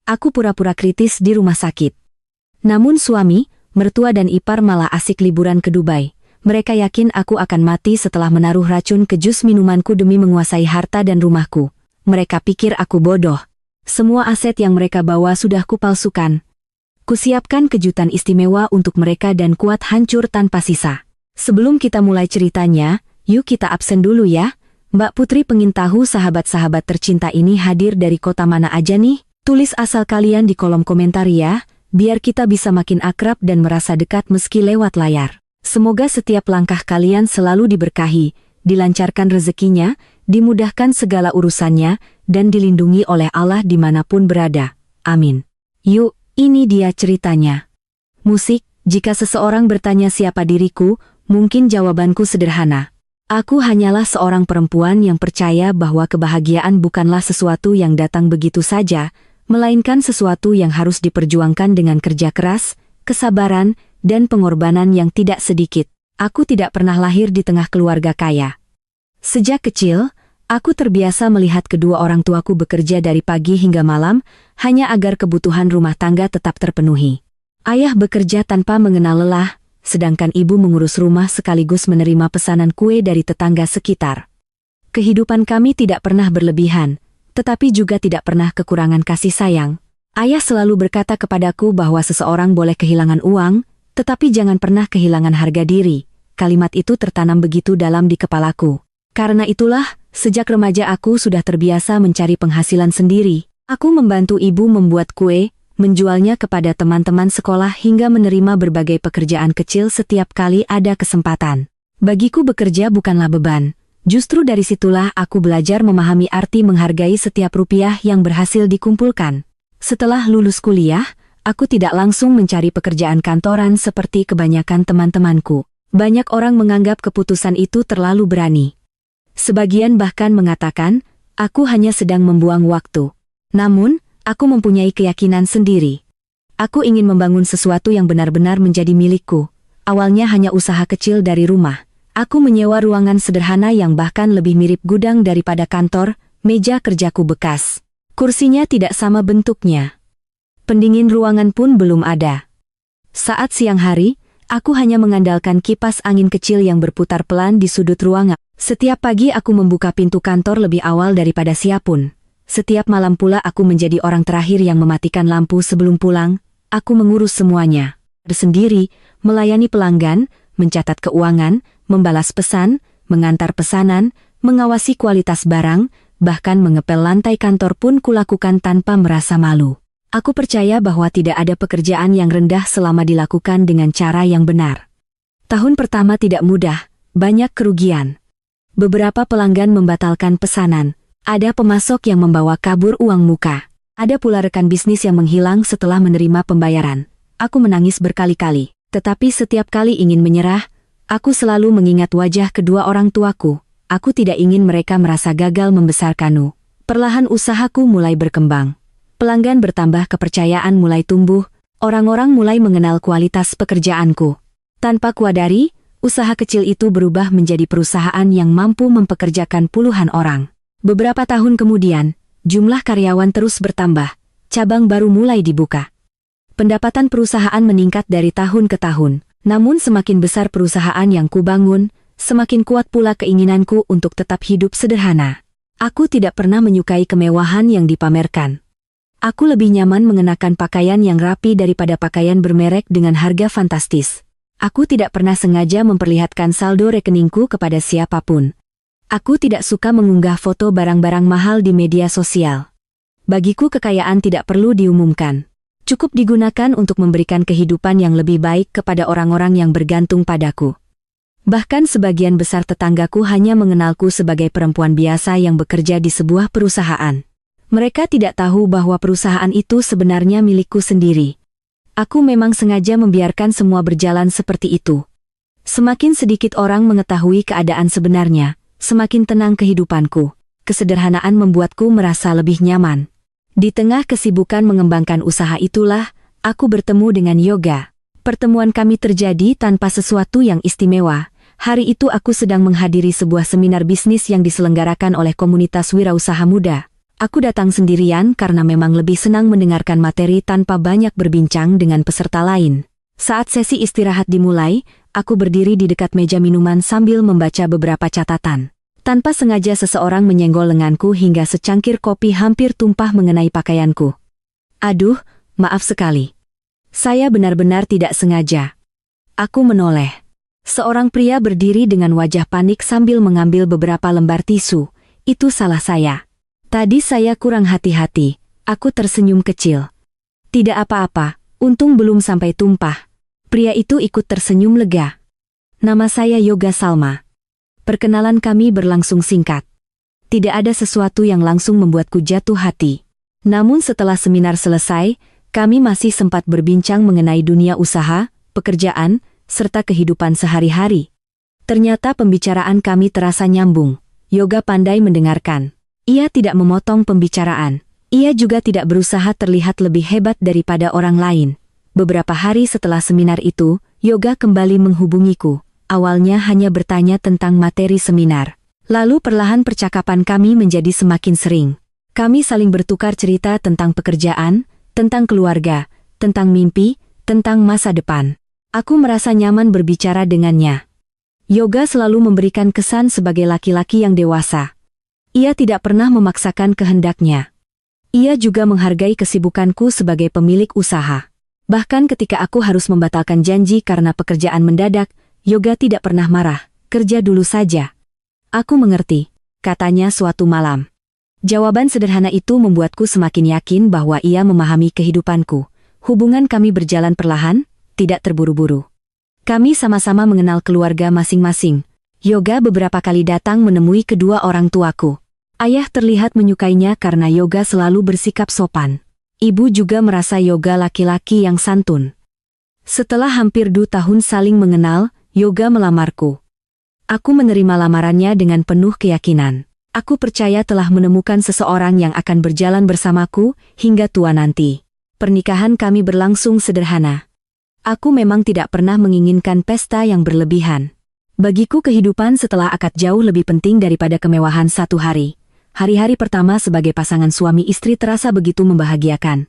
Aku pura-pura kritis di rumah sakit. Namun suami, mertua dan ipar malah asik liburan ke Dubai. Mereka yakin aku akan mati setelah menaruh racun ke jus minumanku demi menguasai harta dan rumahku. Mereka pikir aku bodoh. Semua aset yang mereka bawa sudah kupalsukan. Kusiapkan kejutan istimewa untuk mereka dan kuat hancur tanpa sisa. Sebelum kita mulai ceritanya, yuk kita absen dulu ya. Mbak Putri pengen tahu sahabat-sahabat tercinta ini hadir dari kota mana aja nih? Tulis asal kalian di kolom komentar ya, biar kita bisa makin akrab dan merasa dekat meski lewat layar. Semoga setiap langkah kalian selalu diberkahi, dilancarkan rezekinya, dimudahkan segala urusannya, dan dilindungi oleh Allah dimanapun berada. Amin. Yuk, ini dia ceritanya. Musik. Jika seseorang bertanya siapa diriku, mungkin jawabanku sederhana. Aku hanyalah seorang perempuan yang percaya bahwa kebahagiaan bukanlah sesuatu yang datang begitu saja, melainkan sesuatu yang harus diperjuangkan dengan kerja keras, kesabaran, dan pengorbanan yang tidak sedikit. Aku tidak pernah lahir di tengah keluarga kaya. Sejak kecil, aku terbiasa melihat kedua orang tuaku bekerja dari pagi hingga malam, hanya agar kebutuhan rumah tangga tetap terpenuhi. Ayah bekerja tanpa mengenal lelah, sedangkan ibu mengurus rumah sekaligus menerima pesanan kue dari tetangga sekitar. Kehidupan kami tidak pernah berlebihan, tetapi juga tidak pernah kekurangan kasih sayang. Ayah selalu berkata kepadaku bahwa seseorang boleh kehilangan uang, tetapi jangan pernah kehilangan harga diri. Kalimat itu tertanam begitu dalam di kepalaku. Karena itulah, sejak remaja aku sudah terbiasa mencari penghasilan sendiri. Aku membantu ibu membuat kue, menjualnya kepada teman-teman sekolah hingga menerima berbagai pekerjaan kecil setiap kali ada kesempatan. Bagiku bekerja bukanlah beban. Justru dari situlah aku belajar memahami arti menghargai setiap rupiah yang berhasil dikumpulkan. Setelah lulus kuliah, aku tidak langsung mencari pekerjaan kantoran seperti kebanyakan teman-temanku. Banyak orang menganggap keputusan itu terlalu berani. Sebagian bahkan mengatakan, aku hanya sedang membuang waktu. Namun, aku mempunyai keyakinan sendiri. Aku ingin membangun sesuatu yang benar-benar menjadi milikku. Awalnya hanya usaha kecil dari rumah. Aku menyewa ruangan sederhana yang bahkan lebih mirip gudang daripada kantor, meja kerjaku bekas. Kursinya tidak sama bentuknya. Pendingin ruangan pun belum ada. Saat siang hari, aku hanya mengandalkan kipas angin kecil yang berputar pelan di sudut ruangan. Setiap pagi aku membuka pintu kantor lebih awal daripada siapapun. Setiap malam pula aku menjadi orang terakhir yang mematikan lampu sebelum pulang. Aku mengurus semuanya sendiri, melayani pelanggan, mencatat keuangan, membalas pesan, mengantar pesanan, mengawasi kualitas barang, bahkan mengepel lantai kantor pun kulakukan tanpa merasa malu. Aku percaya bahwa tidak ada pekerjaan yang rendah selama dilakukan dengan cara yang benar. Tahun pertama tidak mudah, banyak kerugian. Beberapa pelanggan membatalkan pesanan. Ada pemasok yang membawa kabur uang muka. Ada pula rekan bisnis yang menghilang setelah menerima pembayaran. Aku menangis berkali-kali. Tetapi setiap kali ingin menyerah, aku selalu mengingat wajah kedua orang tuaku. Aku tidak ingin mereka merasa gagal membesarkanku. Perlahan usahaku mulai berkembang. Pelanggan bertambah, kepercayaan mulai tumbuh, orang-orang mulai mengenal kualitas pekerjaanku. Tanpa kuadari, usaha kecil itu berubah menjadi perusahaan yang mampu mempekerjakan puluhan orang. Beberapa tahun kemudian, jumlah karyawan terus bertambah, cabang baru mulai dibuka. Pendapatan perusahaan meningkat dari tahun ke tahun, namun semakin besar perusahaan yang kubangun, semakin kuat pula keinginanku untuk tetap hidup sederhana. Aku tidak pernah menyukai kemewahan yang dipamerkan. Aku lebih nyaman mengenakan pakaian yang rapi daripada pakaian bermerek dengan harga fantastis. Aku tidak pernah sengaja memperlihatkan saldo rekeningku kepada siapapun. Aku tidak suka mengunggah foto barang-barang mahal di media sosial. Bagiku kekayaan tidak perlu diumumkan. Cukup digunakan untuk memberikan kehidupan yang lebih baik kepada orang-orang yang bergantung padaku. Bahkan sebagian besar tetanggaku hanya mengenalku sebagai perempuan biasa yang bekerja di sebuah perusahaan. Mereka tidak tahu bahwa perusahaan itu sebenarnya milikku sendiri. Aku memang sengaja membiarkan semua berjalan seperti itu. Semakin sedikit orang mengetahui keadaan sebenarnya, semakin tenang kehidupanku. Kesederhanaan membuatku merasa lebih nyaman. Di tengah kesibukan mengembangkan usaha itulah, aku bertemu dengan Yoga. Pertemuan kami terjadi tanpa sesuatu yang istimewa. Hari itu aku sedang menghadiri sebuah seminar bisnis yang diselenggarakan oleh komunitas wirausaha muda. Aku datang sendirian karena memang lebih senang mendengarkan materi tanpa banyak berbincang dengan peserta lain. Saat sesi istirahat dimulai, aku berdiri di dekat meja minuman sambil membaca beberapa catatan. Tanpa sengaja seseorang menyenggol lenganku hingga secangkir kopi hampir tumpah mengenai pakaianku. Aduh, maaf sekali. Saya benar-benar tidak sengaja. Aku menoleh. Seorang pria berdiri dengan wajah panik sambil mengambil beberapa lembar tisu. Itu salah saya. Tadi saya kurang hati-hati. Aku tersenyum kecil. Tidak apa-apa, untung belum sampai tumpah. Pria itu ikut tersenyum lega. Nama saya Yoga Salma. Perkenalan kami berlangsung singkat. Tidak ada sesuatu yang langsung membuatku jatuh hati. Namun setelah seminar selesai, kami masih sempat berbincang mengenai dunia usaha, pekerjaan, serta kehidupan sehari-hari. Ternyata pembicaraan kami terasa nyambung. Yoga pandai mendengarkan. Ia tidak memotong pembicaraan. Ia juga tidak berusaha terlihat lebih hebat daripada orang lain. Beberapa hari setelah seminar itu, Yoga kembali menghubungiku. Awalnya hanya bertanya tentang materi seminar. Lalu perlahan percakapan kami menjadi semakin sering. Kami saling bertukar cerita tentang pekerjaan, tentang keluarga, tentang mimpi, tentang masa depan. Aku merasa nyaman berbicara dengannya. Yoga selalu memberikan kesan sebagai laki-laki yang dewasa. Ia tidak pernah memaksakan kehendaknya. Ia juga menghargai kesibukanku sebagai pemilik usaha. Bahkan ketika aku harus membatalkan janji karena pekerjaan mendadak, Yoga tidak pernah marah. Kerja dulu saja. Aku mengerti, katanya suatu malam. Jawaban sederhana itu membuatku semakin yakin bahwa ia memahami kehidupanku. Hubungan kami berjalan perlahan, tidak terburu-buru. Kami sama-sama mengenal keluarga masing-masing. Yoga beberapa kali datang menemui kedua orang tuaku. Ayah terlihat menyukainya karena Yoga selalu bersikap sopan. Ibu juga merasa Yoga laki-laki yang santun. Setelah hampir 2 tahun saling mengenal, Yoga melamarku. Aku menerima lamarannya dengan penuh keyakinan. Aku percaya telah menemukan seseorang yang akan berjalan bersamaku hingga tua nanti. Pernikahan kami berlangsung sederhana. Aku memang tidak pernah menginginkan pesta yang berlebihan. Bagiku kehidupan setelah akad jauh lebih penting daripada kemewahan satu hari. Hari-hari pertama sebagai pasangan suami istri terasa begitu membahagiakan.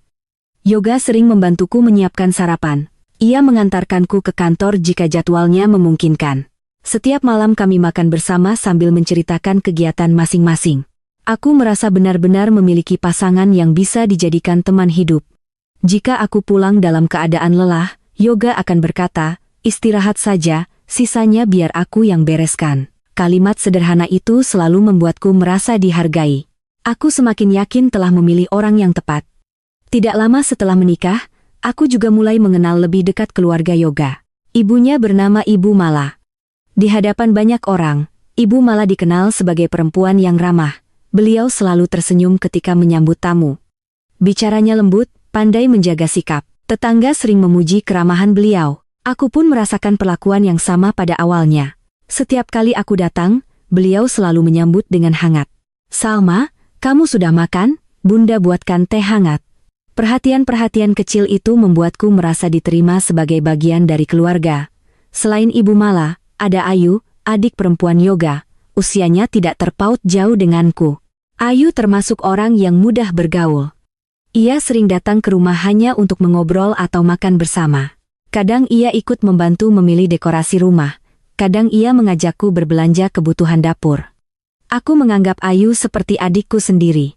Yoga sering membantuku menyiapkan sarapan. Ia mengantarkanku ke kantor jika jadwalnya memungkinkan. Setiap malam kami makan bersama sambil menceritakan kegiatan masing-masing. Aku merasa benar-benar memiliki pasangan yang bisa dijadikan teman hidup. Jika aku pulang dalam keadaan lelah, Yoga akan berkata, "Istirahat saja, sisanya biar aku yang bereskan." Kalimat sederhana itu selalu membuatku merasa dihargai. Aku semakin yakin telah memilih orang yang tepat. Tidak lama setelah menikah, aku juga mulai mengenal lebih dekat keluarga Yoga. Ibunya bernama Ibu Mala. Di hadapan banyak orang, Ibu Mala dikenal sebagai perempuan yang ramah. Beliau selalu tersenyum ketika menyambut tamu. Bicaranya lembut, pandai menjaga sikap. Tetangga sering memuji keramahan beliau. Aku pun merasakan perlakuan yang sama pada awalnya. Setiap kali aku datang, beliau selalu menyambut dengan hangat. "Salma, kamu sudah makan? Bunda buatkan teh hangat." Perhatian-perhatian kecil itu membuatku merasa diterima sebagai bagian dari keluarga. Selain Ibu Mala, ada Ayu, adik perempuan Yoga. Usianya tidak terpaut jauh denganku. Ayu termasuk orang yang mudah bergaul. Ia sering datang ke rumah hanya untuk mengobrol atau makan bersama. Kadang ia ikut membantu memilih dekorasi rumah. Kadang ia mengajakku berbelanja kebutuhan dapur. Aku menganggap Ayu seperti adikku sendiri.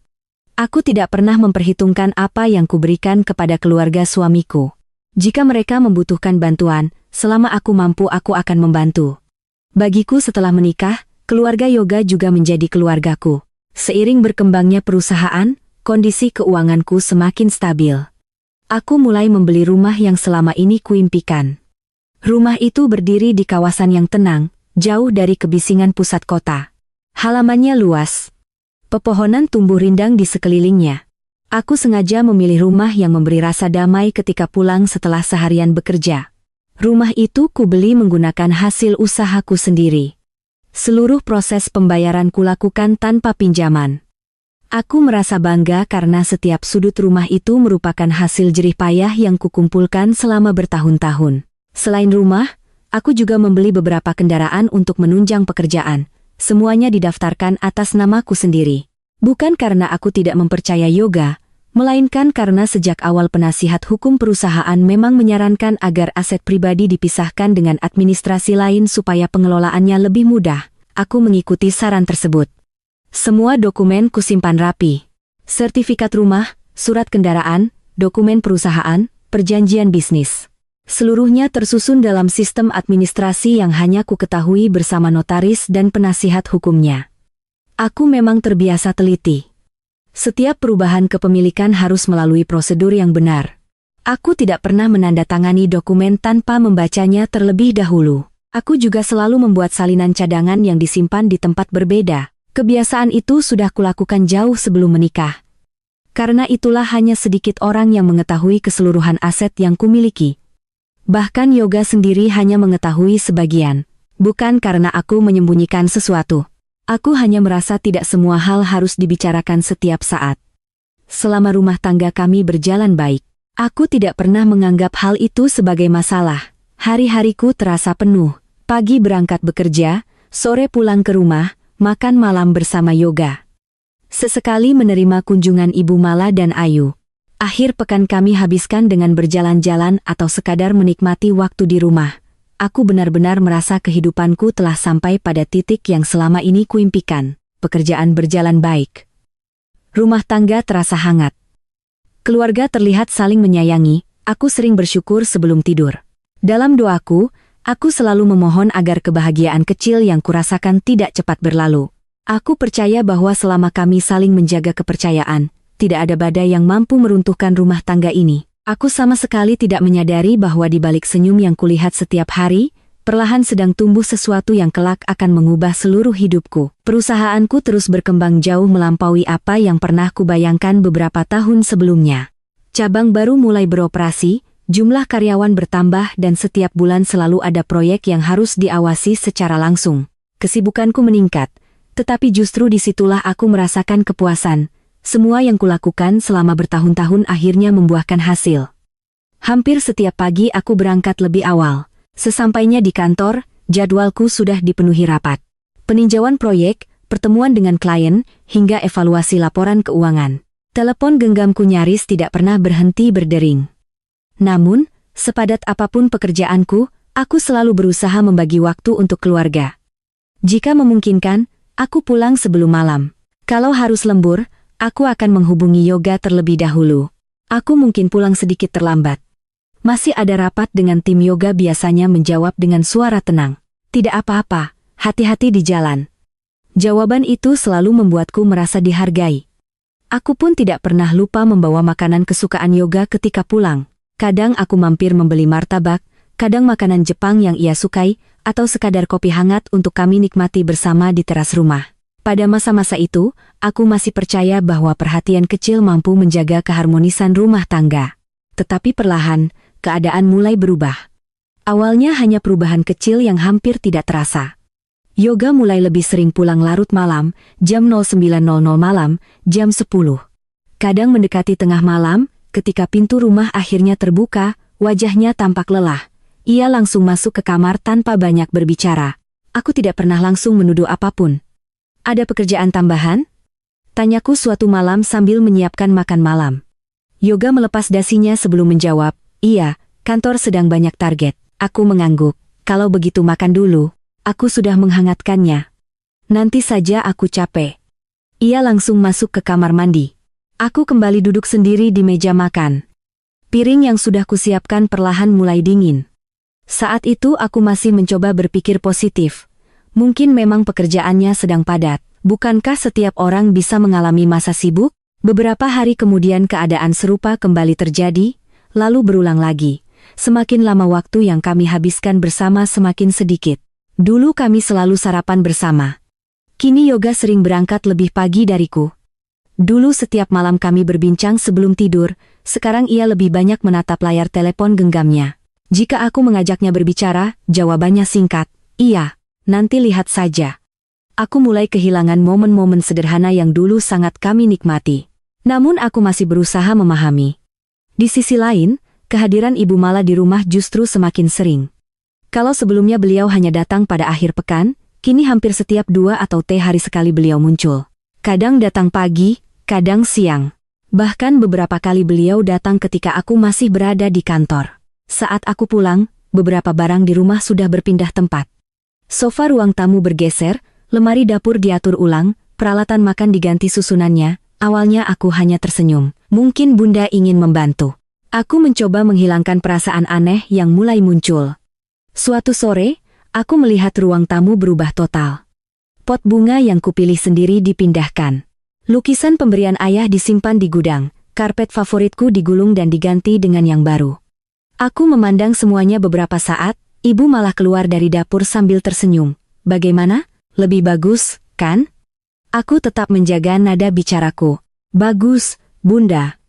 Aku tidak pernah memperhitungkan apa yang kuberikan kepada keluarga suamiku. Jika mereka membutuhkan bantuan, selama aku mampu aku akan membantu. Bagiku setelah menikah, keluarga Yoga juga menjadi keluargaku. Seiring berkembangnya perusahaan, kondisi keuanganku semakin stabil. Aku mulai membeli rumah yang selama ini kuimpikan. Rumah itu berdiri di kawasan yang tenang, jauh dari kebisingan pusat kota. Halamannya luas. Pepohonan tumbuh rindang di sekelilingnya. Aku sengaja memilih rumah yang memberi rasa damai ketika pulang setelah seharian bekerja. Rumah itu kubeli menggunakan hasil usahaku sendiri. Seluruh proses pembayaran kulakukan tanpa pinjaman. Aku merasa bangga karena setiap sudut rumah itu merupakan hasil jerih payah yang kukumpulkan selama bertahun-tahun. Selain rumah, aku juga membeli beberapa kendaraan untuk menunjang pekerjaan. Semuanya didaftarkan atas namaku sendiri. Bukan karena aku tidak mempercaya yoga, melainkan karena sejak awal penasihat hukum perusahaan memang menyarankan agar aset pribadi dipisahkan dengan administrasi lain supaya pengelolaannya lebih mudah. Aku mengikuti saran tersebut. Semua dokumen kusimpan rapi. Sertifikat rumah, surat kendaraan, dokumen perusahaan, perjanjian bisnis. Seluruhnya tersusun dalam sistem administrasi yang hanya ku ketahui bersama notaris dan penasihat hukumnya. Aku memang terbiasa teliti. Setiap perubahan kepemilikan harus melalui prosedur yang benar. Aku tidak pernah menandatangani dokumen tanpa membacanya terlebih dahulu. Aku juga selalu membuat salinan cadangan yang disimpan di tempat berbeda. Kebiasaan itu sudah kulakukan jauh sebelum menikah. Karena itulah hanya sedikit orang yang mengetahui keseluruhan aset yang kumiliki. Bahkan yoga sendiri hanya mengetahui sebagian. Bukan karena aku menyembunyikan sesuatu. Aku hanya merasa tidak semua hal harus dibicarakan setiap saat. Selama rumah tangga kami berjalan baik, aku tidak pernah menganggap hal itu sebagai masalah. Hari-hariku terasa penuh. Pagi berangkat bekerja, sore pulang ke rumah, makan malam bersama yoga. Sesekali menerima kunjungan Ibu Mala dan Ayu. Akhir pekan kami habiskan dengan berjalan-jalan atau sekadar menikmati waktu di rumah. Aku benar-benar merasa kehidupanku telah sampai pada titik yang selama ini kuimpikan. Pekerjaan berjalan baik. Rumah tangga terasa hangat. Keluarga terlihat saling menyayangi. Aku sering bersyukur sebelum tidur. Dalam doaku, aku selalu memohon agar kebahagiaan kecil yang kurasakan tidak cepat berlalu. Aku percaya bahwa selama kami saling menjaga kepercayaan, tidak ada badai yang mampu meruntuhkan rumah tangga ini. Aku sama sekali tidak menyadari bahwa di balik senyum yang kulihat setiap hari, perlahan sedang tumbuh sesuatu yang kelak akan mengubah seluruh hidupku. Perusahaanku terus berkembang jauh melampaui apa yang pernah kubayangkan beberapa tahun sebelumnya. Cabang baru mulai beroperasi, jumlah karyawan bertambah dan setiap bulan selalu ada proyek yang harus diawasi secara langsung. Kesibukanku meningkat, tetapi justru disitulah aku merasakan kepuasan. Semua yang kulakukan selama bertahun-tahun akhirnya membuahkan hasil. Hampir setiap pagi aku berangkat lebih awal. Sesampainya di kantor, jadwalku sudah dipenuhi rapat. Peninjauan proyek, pertemuan dengan klien, hingga evaluasi laporan keuangan. Telepon genggamku nyaris tidak pernah berhenti berdering. Namun, sepadat apapun pekerjaanku, aku selalu berusaha membagi waktu untuk keluarga. Jika memungkinkan, aku pulang sebelum malam. Kalau harus lembur, aku akan menghubungi yoga terlebih dahulu. Aku mungkin pulang sedikit terlambat. Masih ada rapat dengan tim yoga biasanya menjawab dengan suara tenang. Tidak apa-apa, hati-hati di jalan. Jawaban itu selalu membuatku merasa dihargai. Aku pun tidak pernah lupa membawa makanan kesukaan yoga ketika pulang. Kadang aku mampir membeli martabak, kadang makanan Jepang yang ia sukai, atau sekadar kopi hangat untuk kami nikmati bersama di teras rumah. Pada masa-masa itu, aku masih percaya bahwa perhatian kecil mampu menjaga keharmonisan rumah tangga. Tetapi perlahan, keadaan mulai berubah. Awalnya hanya perubahan kecil yang hampir tidak terasa. Yoga mulai lebih sering pulang larut malam, jam 09.00 malam, jam 10. Kadang mendekati tengah malam, ketika pintu rumah akhirnya terbuka, wajahnya tampak lelah. Ia langsung masuk ke kamar tanpa banyak berbicara. Aku tidak pernah langsung menuduh apapun. Ada pekerjaan tambahan? Tanyaku suatu malam sambil menyiapkan makan malam. Yoga melepas dasinya sebelum menjawab, iya, kantor sedang banyak target. Aku mengangguk. Kalau begitu makan dulu. Aku sudah menghangatkannya. Nanti saja aku capek. Ia langsung masuk ke kamar mandi. Aku kembali duduk sendiri di meja makan. Piring yang sudah kusiapkan perlahan mulai dingin. Saat itu aku masih mencoba berpikir positif. Mungkin memang pekerjaannya sedang padat. Bukankah setiap orang bisa mengalami masa sibuk? Beberapa hari kemudian keadaan serupa kembali terjadi, lalu berulang lagi. Semakin lama waktu yang kami habiskan bersama semakin sedikit. Dulu kami selalu sarapan bersama. Kini Yoga sering berangkat lebih pagi dariku. Dulu setiap malam kami berbincang sebelum tidur, sekarang ia lebih banyak menatap layar telepon genggamnya. Jika aku mengajaknya berbicara, jawabannya singkat, iya. Nanti lihat saja. Aku mulai kehilangan momen-momen sederhana yang dulu sangat kami nikmati. Namun aku masih berusaha memahami. Di sisi lain, kehadiran Ibu Mala di rumah justru semakin sering. Kalau sebelumnya beliau hanya datang pada akhir pekan, kini hampir setiap 2 atau 3 hari sekali beliau muncul. Kadang datang pagi, kadang siang. Bahkan beberapa kali beliau datang ketika aku masih berada di kantor. Saat aku pulang, beberapa barang di rumah sudah berpindah tempat. Sofa ruang tamu bergeser, lemari dapur diatur ulang, peralatan makan diganti susunannya. Awalnya aku hanya tersenyum. Mungkin Bunda ingin membantu. Aku mencoba menghilangkan perasaan aneh yang mulai muncul. Suatu sore, aku melihat ruang tamu berubah total. Pot bunga yang kupilih sendiri dipindahkan. Lukisan pemberian ayah disimpan di gudang. Karpet favoritku digulung dan diganti dengan yang baru. Aku memandang semuanya beberapa saat, ibu malah keluar dari dapur sambil tersenyum. Bagaimana? Lebih bagus, kan? Aku tetap menjaga nada bicaraku. Bagus, Bunda.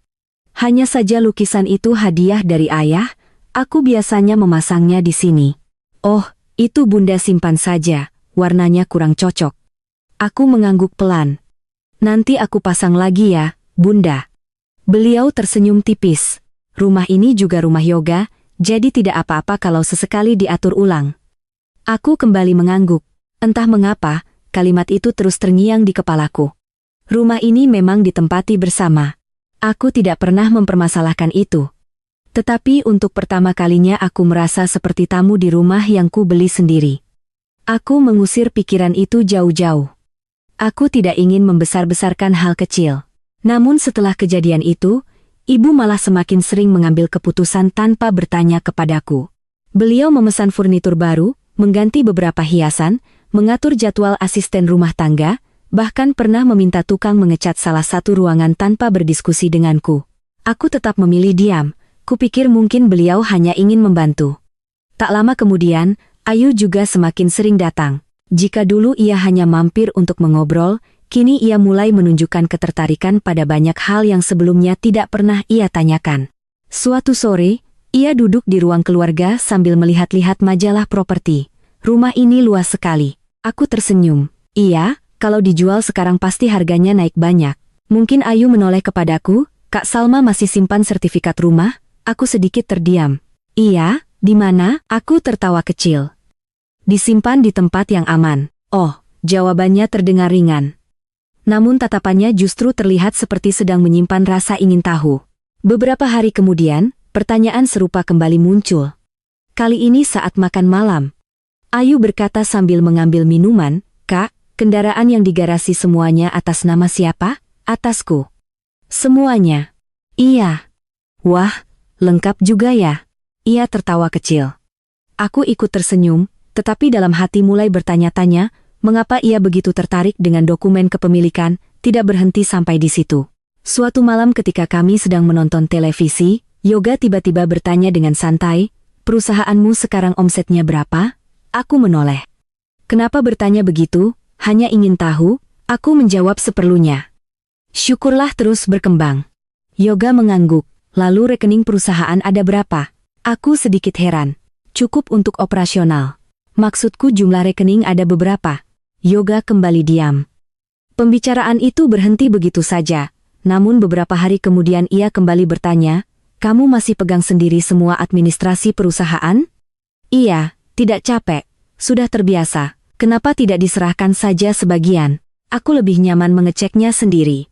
Hanya saja lukisan itu hadiah dari ayah, aku biasanya memasangnya di sini. Oh, itu Bunda simpan saja, warnanya kurang cocok. Aku mengangguk pelan. Nanti aku pasang lagi ya, Bunda. Beliau tersenyum tipis. Rumah ini juga rumah yoga, jadi tidak apa-apa kalau sesekali diatur ulang. Aku kembali mengangguk. Entah mengapa, kalimat itu terus terngiang di kepalaku. Rumah ini memang ditempati bersama. Aku tidak pernah mempermasalahkan itu. Tetapi untuk pertama kalinya aku merasa seperti tamu di rumah yang ku beli sendiri. Aku mengusir pikiran itu jauh-jauh. Aku tidak ingin membesar-besarkan hal kecil. Namun setelah kejadian itu, ibu malah semakin sering mengambil keputusan tanpa bertanya kepadaku. Beliau memesan furnitur baru, mengganti beberapa hiasan, mengatur jadwal asisten rumah tangga, bahkan pernah meminta tukang mengecat salah satu ruangan tanpa berdiskusi denganku. Aku tetap memilih diam, kupikir mungkin beliau hanya ingin membantu. Tak lama kemudian, Ayu juga semakin sering datang. Jika dulu ia hanya mampir untuk mengobrol, kini ia mulai menunjukkan ketertarikan pada banyak hal yang sebelumnya tidak pernah ia tanyakan. Suatu sore, ia duduk di ruang keluarga sambil melihat-lihat majalah properti. Rumah ini luas sekali. Aku tersenyum. Iya, kalau dijual sekarang pasti harganya naik banyak. Mungkin Ayu menoleh kepadaku, Kak Salma masih simpan sertifikat rumah? Aku sedikit terdiam. Iya, di mana? Aku tertawa kecil. Disimpan di tempat yang aman. Oh, jawabannya terdengar ringan. Namun tatapannya justru terlihat seperti sedang menyimpan rasa ingin tahu. Beberapa hari kemudian, pertanyaan serupa kembali muncul. Kali ini saat makan malam. Ayu berkata sambil mengambil minuman, Kak, kendaraan yang di garasi semuanya atas nama siapa? Atasku. Semuanya. Iya. Wah, lengkap juga ya. Ia tertawa kecil. Aku ikut tersenyum, tetapi dalam hati mulai bertanya-tanya, mengapa ia begitu tertarik dengan dokumen kepemilikan, tidak berhenti sampai di situ. Suatu malam ketika kami sedang menonton televisi, Yoga tiba-tiba bertanya dengan santai, perusahaanmu sekarang omsetnya berapa? Aku menoleh. Kenapa bertanya begitu? Hanya ingin tahu, aku menjawab seperlunya. Syukurlah terus berkembang. Yoga mengangguk, lalu rekening perusahaan ada berapa? Aku sedikit heran. Cukup untuk operasional. Maksudku jumlah rekening ada beberapa. Yoga kembali diam. Pembicaraan itu berhenti begitu saja. Namun beberapa hari kemudian ia kembali bertanya, kamu masih pegang sendiri semua administrasi perusahaan? Iya, tidak capek. Sudah terbiasa. Kenapa tidak diserahkan saja sebagian? Aku lebih nyaman mengeceknya sendiri.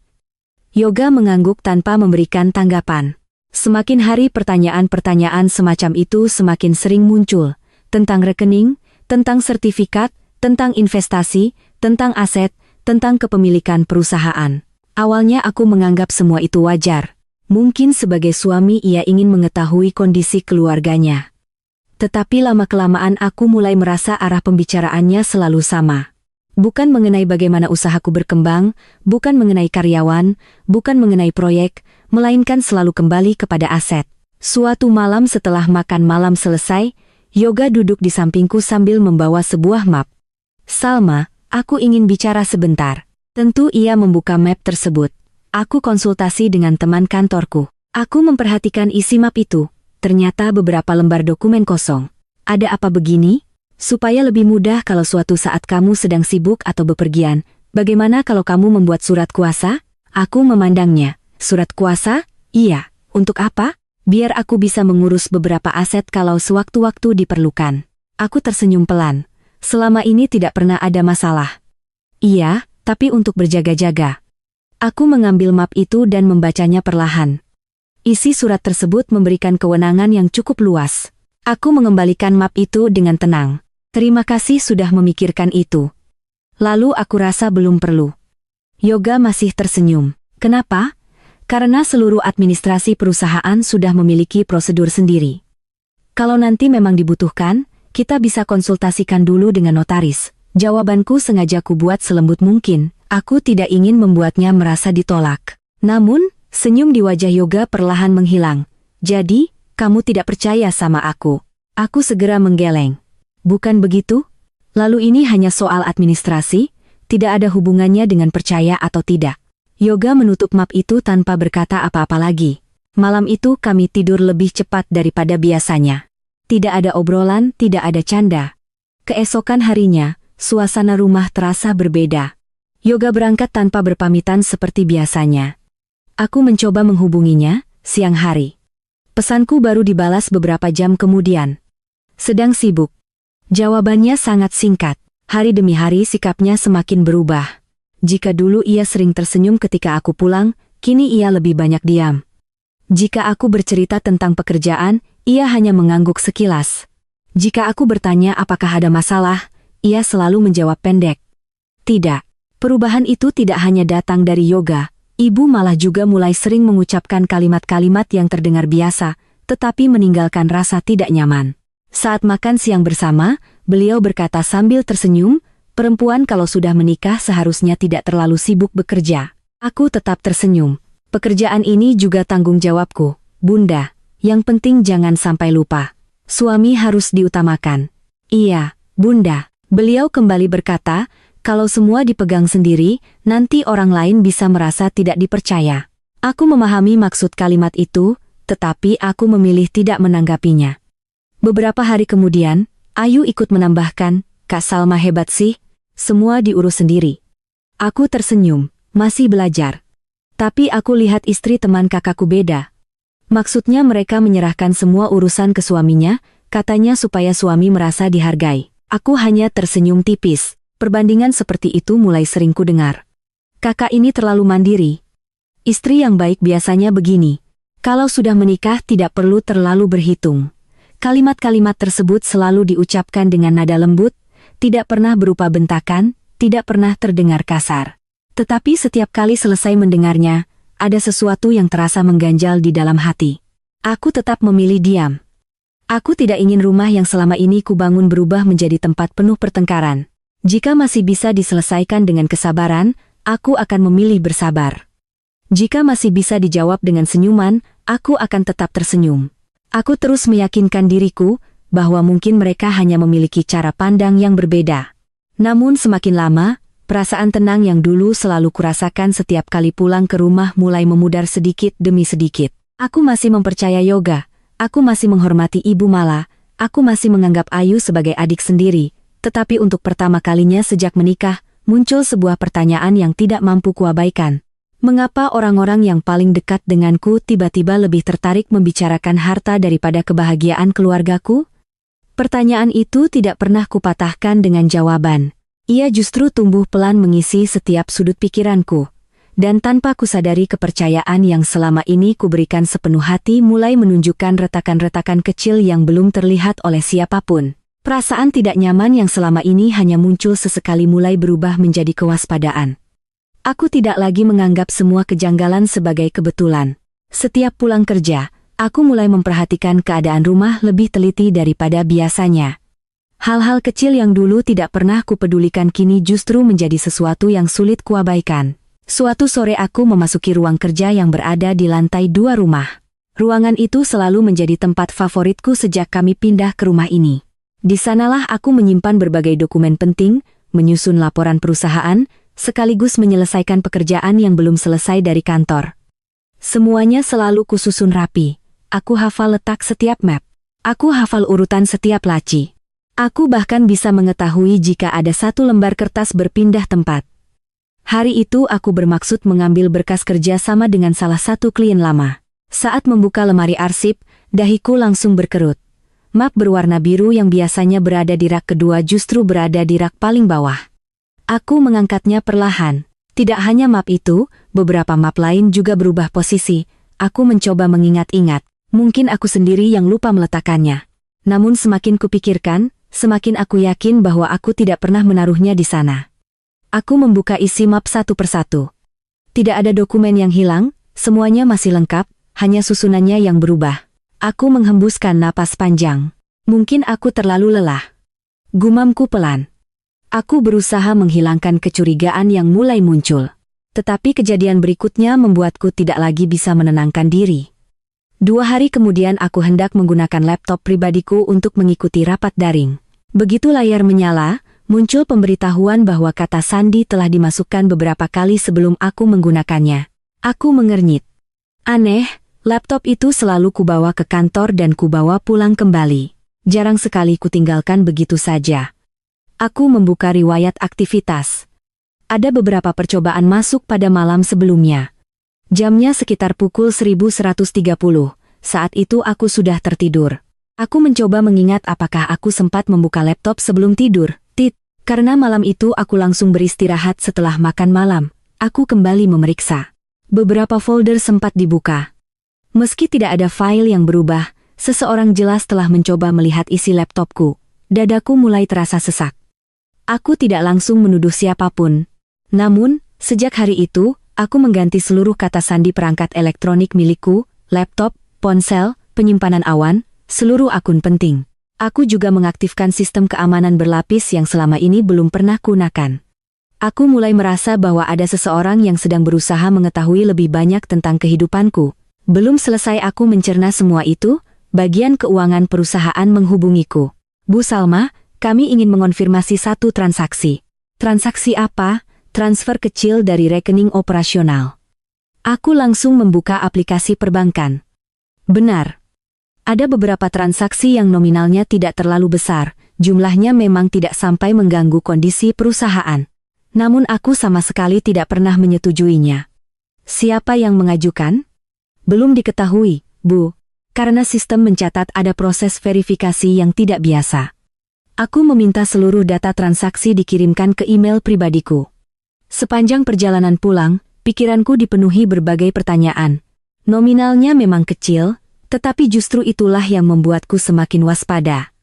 Yoga mengangguk tanpa memberikan tanggapan. Semakin hari pertanyaan-pertanyaan semacam itu semakin sering muncul. Tentang rekening, tentang sertifikat, tentang investasi, tentang aset, tentang kepemilikan perusahaan. Awalnya aku menganggap semua itu wajar. Mungkin sebagai suami ia ingin mengetahui kondisi keluarganya. Tetapi lama-kelamaan aku mulai merasa arah pembicaraannya selalu sama. Bukan mengenai bagaimana usahaku berkembang, bukan mengenai karyawan, bukan mengenai proyek, melainkan selalu kembali kepada aset. Suatu malam setelah makan malam selesai, Yoga duduk di sampingku sambil membawa sebuah map. Salma, aku ingin bicara sebentar. Tentu ia membuka map tersebut. Aku konsultasi dengan teman kantorku. Aku memperhatikan isi map itu. Ternyata beberapa lembar dokumen kosong. Ada apa begini? Supaya lebih mudah kalau suatu saat kamu sedang sibuk atau bepergian, bagaimana kalau kamu membuat surat kuasa? Aku memandangnya. Surat kuasa? Iya. Untuk apa? Biar aku bisa mengurus beberapa aset kalau sewaktu-waktu diperlukan. Aku tersenyum pelan. Selama ini tidak pernah ada masalah. Iya, tapi untuk berjaga-jaga. Aku mengambil map itu dan membacanya perlahan. Isi surat tersebut memberikan kewenangan yang cukup luas. Aku mengembalikan map itu dengan tenang. Terima kasih sudah memikirkan itu. Lalu aku rasa belum perlu. Yoga masih tersenyum. Kenapa? Karena seluruh administrasi perusahaan sudah memiliki prosedur sendiri. Kalau nanti memang dibutuhkan, kita bisa konsultasikan dulu dengan notaris. Jawabanku sengaja kubuat selembut mungkin. Aku tidak ingin membuatnya merasa ditolak. Namun, senyum di wajah Yoga perlahan menghilang. Jadi, kamu tidak percaya sama aku. Aku segera menggeleng. Bukan begitu? Lalu ini hanya soal administrasi, tidak ada hubungannya dengan percaya atau tidak. Yoga menutup map itu tanpa berkata apa-apa lagi. Malam itu kami tidur lebih cepat daripada biasanya. Tidak ada obrolan, tidak ada canda. Keesokan harinya, suasana rumah terasa berbeda. Yoga berangkat tanpa berpamitan seperti biasanya. Aku mencoba menghubunginya, siang hari. Pesanku baru dibalas beberapa jam kemudian. Sedang sibuk. Jawabannya sangat singkat. Hari demi hari sikapnya semakin berubah. Jika dulu ia sering tersenyum ketika aku pulang, kini ia lebih banyak diam. Jika aku bercerita tentang pekerjaan, ia hanya mengangguk sekilas. Jika aku bertanya apakah ada masalah, ia selalu menjawab pendek. Tidak. Perubahan itu tidak hanya datang dari Yoga, ibu malah juga mulai sering mengucapkan kalimat-kalimat yang terdengar biasa, tetapi meninggalkan rasa tidak nyaman. Saat makan siang bersama, beliau berkata sambil tersenyum, perempuan kalau sudah menikah seharusnya tidak terlalu sibuk bekerja. Aku tetap tersenyum. Pekerjaan ini juga tanggung jawabku, Bunda. Yang penting jangan sampai lupa. Suami harus diutamakan. Iya, Bunda. Beliau kembali berkata, kalau semua dipegang sendiri, nanti orang lain bisa merasa tidak dipercaya. Aku memahami maksud kalimat itu, tetapi aku memilih tidak menanggapinya. Beberapa hari kemudian, Ayu ikut menambahkan, Kak Salma hebat sih, semua diurus sendiri. Aku tersenyum, masih belajar. Tapi aku lihat istri teman kakakku beda. Maksudnya mereka menyerahkan semua urusan ke suaminya, katanya supaya suami merasa dihargai. Aku hanya tersenyum tipis. Perbandingan seperti itu mulai sering ku dengar. Kakak ini terlalu mandiri. Istri yang baik biasanya begini. Kalau sudah menikah tidak perlu terlalu berhitung. Kalimat-kalimat tersebut selalu diucapkan dengan nada lembut, tidak pernah berupa bentakan, tidak pernah terdengar kasar. Tetapi setiap kali selesai mendengarnya, ada sesuatu yang terasa mengganjal di dalam hati. Aku tetap memilih diam. Aku tidak ingin rumah yang selama ini kubangun berubah menjadi tempat penuh pertengkaran. Jika masih bisa diselesaikan dengan kesabaran, aku akan memilih bersabar. Jika masih bisa dijawab dengan senyuman, aku akan tetap tersenyum. Aku terus meyakinkan diriku bahwa mungkin mereka hanya memiliki cara pandang yang berbeda. Namun semakin lama, perasaan tenang yang dulu selalu kurasakan setiap kali pulang ke rumah mulai memudar sedikit demi sedikit. Aku masih mempercaya Yoga, aku masih menghormati Ibu Mala, aku masih menganggap Ayu sebagai adik sendiri. Tetapi untuk pertama kalinya sejak menikah, muncul sebuah pertanyaan yang tidak mampu kuabaikan. Mengapa orang-orang yang paling dekat denganku tiba-tiba lebih tertarik membicarakan harta daripada kebahagiaan keluargaku? Pertanyaan itu tidak pernah kupatahkan dengan jawaban. Ia justru tumbuh pelan mengisi setiap sudut pikiranku. Dan tanpa kusadari kepercayaan yang selama ini kuberikan sepenuh hati mulai menunjukkan retakan-retakan kecil yang belum terlihat oleh siapapun. Perasaan tidak nyaman yang selama ini hanya muncul sesekali mulai berubah menjadi kewaspadaan. Aku tidak lagi menganggap semua kejanggalan sebagai kebetulan. Setiap pulang kerja, aku mulai memperhatikan keadaan rumah lebih teliti daripada biasanya. Hal-hal kecil yang dulu tidak pernah kupedulikan kini justru menjadi sesuatu yang sulit kuabaikan. Suatu sore aku memasuki ruang kerja yang berada di lantai 2 rumah. Ruangan itu selalu menjadi tempat favoritku sejak kami pindah ke rumah ini. Di sanalah aku menyimpan berbagai dokumen penting, menyusun laporan perusahaan, sekaligus menyelesaikan pekerjaan yang belum selesai dari kantor. Semuanya selalu kususun rapi. Aku hafal letak setiap map. Aku hafal urutan setiap laci. Aku bahkan bisa mengetahui jika ada satu lembar kertas berpindah tempat. Hari itu aku bermaksud mengambil berkas kerja sama dengan salah satu klien lama. Saat membuka lemari arsip, dahiku langsung berkerut. Map berwarna biru yang biasanya berada di rak kedua justru berada di rak paling bawah. Aku mengangkatnya perlahan. Tidak hanya map itu, beberapa map lain juga berubah posisi. Aku mencoba mengingat-ingat. Mungkin aku sendiri yang lupa meletakkannya. Namun semakin kupikirkan, semakin aku yakin bahwa aku tidak pernah menaruhnya di sana. Aku membuka isi map satu persatu. Tidak ada dokumen yang hilang, semuanya masih lengkap, hanya susunannya yang berubah. Aku menghembuskan napas panjang. Mungkin aku terlalu lelah. Gumamku pelan. Aku berusaha menghilangkan kecurigaan yang mulai muncul. Tetapi kejadian berikutnya membuatku tidak lagi bisa menenangkan diri. 2 hari kemudian aku hendak menggunakan laptop pribadiku untuk mengikuti rapat daring. Begitu layar menyala, muncul pemberitahuan bahwa kata sandi telah dimasukkan beberapa kali sebelum aku menggunakannya. Aku mengernyit. Aneh, laptop itu selalu kubawa ke kantor dan kubawa pulang kembali. Jarang sekali kutinggalkan begitu saja. Aku membuka riwayat aktivitas. Ada beberapa percobaan masuk pada malam sebelumnya. Jamnya sekitar pukul 1130. Saat itu aku sudah tertidur. Aku mencoba mengingat apakah aku sempat membuka laptop sebelum tidur. Karena malam itu aku langsung beristirahat setelah makan malam. Aku kembali memeriksa. Beberapa folder sempat dibuka. Meski tidak ada file yang berubah, seseorang jelas telah mencoba melihat isi laptopku. Dadaku mulai terasa sesak. Aku tidak langsung menuduh siapapun. Namun, sejak hari itu, aku mengganti seluruh kata sandi perangkat elektronik milikku, laptop, ponsel, penyimpanan awan, seluruh akun penting. Aku juga mengaktifkan sistem keamanan berlapis yang selama ini belum pernah gunakan. Aku mulai merasa bahwa ada seseorang yang sedang berusaha mengetahui lebih banyak tentang kehidupanku. Belum selesai aku mencerna semua itu, bagian keuangan perusahaan menghubungiku. Bu Salma, kami ingin mengonfirmasi satu transaksi. Transaksi apa? Transfer kecil dari rekening operasional. Aku langsung membuka aplikasi perbankan. Benar. Ada beberapa transaksi yang nominalnya tidak terlalu besar, jumlahnya memang tidak sampai mengganggu kondisi perusahaan. Namun aku sama sekali tidak pernah menyetujuinya. Siapa yang mengajukan? Belum diketahui, Bu, karena sistem mencatat ada proses verifikasi yang tidak biasa. Aku meminta seluruh data transaksi dikirimkan ke email pribadiku. Sepanjang perjalanan pulang, pikiranku dipenuhi berbagai pertanyaan. Nominalnya memang kecil, tetapi justru itulah yang membuatku semakin waspada.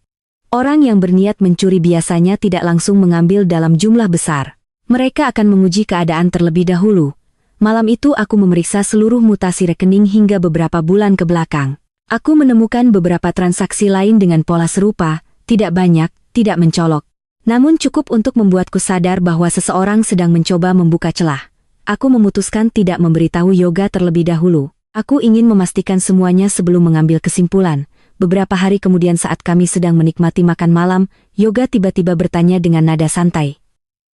Orang yang berniat mencuri biasanya tidak langsung mengambil dalam jumlah besar. Mereka akan menguji keadaan terlebih dahulu. Malam itu aku memeriksa seluruh mutasi rekening hingga beberapa bulan ke belakang. Aku menemukan beberapa transaksi lain dengan pola serupa, tidak banyak, tidak mencolok. Namun cukup untuk membuatku sadar bahwa seseorang sedang mencoba membuka celah. Aku memutuskan tidak memberitahu Yoga terlebih dahulu. Aku ingin memastikan semuanya sebelum mengambil kesimpulan. Beberapa hari kemudian saat kami sedang menikmati makan malam, Yoga tiba-tiba bertanya dengan nada santai.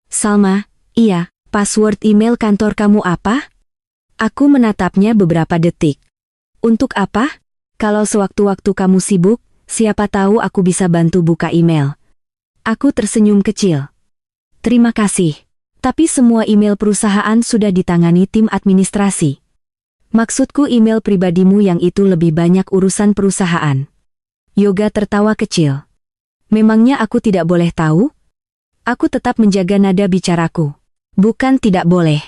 Salma, iya, password email kantor kamu apa? Aku menatapnya beberapa detik. Untuk apa? Kalau sewaktu-waktu kamu sibuk, siapa tahu aku bisa bantu buka email. Aku tersenyum kecil. Terima kasih. Tapi semua email perusahaan sudah ditangani tim administrasi. Maksudku email pribadimu yang itu lebih banyak urusan perusahaan. Yoga tertawa kecil. Memangnya aku tidak boleh tahu? Aku tetap menjaga nada bicaraku. Bukan tidak boleh.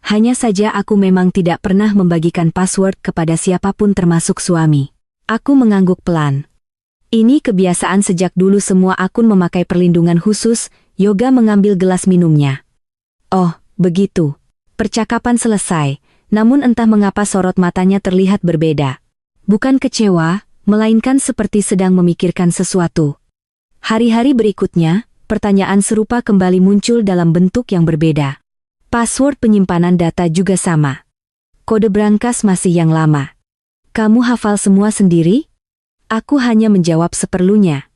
Hanya saja aku memang tidak pernah membagikan password kepada siapapun termasuk suami. Aku mengangguk pelan. Ini kebiasaan sejak dulu semua akun memakai perlindungan khusus. Yoga mengambil gelas minumnya. Oh, begitu. Percakapan selesai, namun entah mengapa sorot matanya terlihat berbeda. Bukan kecewa, melainkan seperti sedang memikirkan sesuatu. Hari-hari berikutnya, pertanyaan serupa kembali muncul dalam bentuk yang berbeda. Password penyimpanan data juga sama. Kode brankas masih yang lama. Kamu hafal semua sendiri? Aku hanya menjawab seperlunya.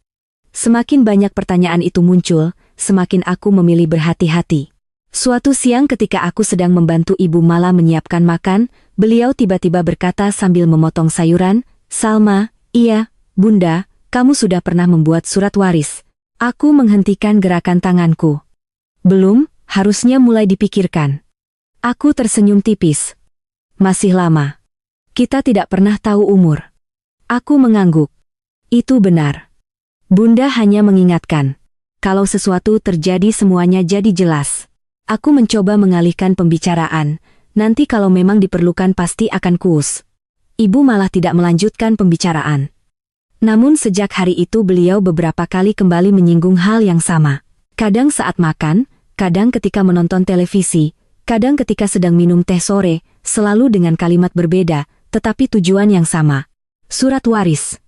Semakin banyak pertanyaan itu muncul, semakin aku memilih berhati-hati. Suatu siang ketika aku sedang membantu Ibu Mala menyiapkan makan, beliau tiba-tiba berkata sambil memotong sayuran, Salma, iya, Bunda, kamu sudah pernah membuat surat waris. Aku menghentikan gerakan tanganku. Belum, harusnya mulai dipikirkan. Aku tersenyum tipis. Masih lama. Kita tidak pernah tahu umur. Aku mengangguk. Itu benar. Bunda hanya mengingatkan. Kalau sesuatu terjadi semuanya jadi jelas. Aku mencoba mengalihkan pembicaraan. Nanti kalau memang diperlukan pasti akan kuus. Ibu malah tidak melanjutkan pembicaraan. Namun sejak hari itu beliau beberapa kali kembali menyinggung hal yang sama. Kadang saat makan, kadang ketika menonton televisi, kadang ketika sedang minum teh sore, selalu dengan kalimat berbeda, tetapi tujuan yang sama. Surat waris.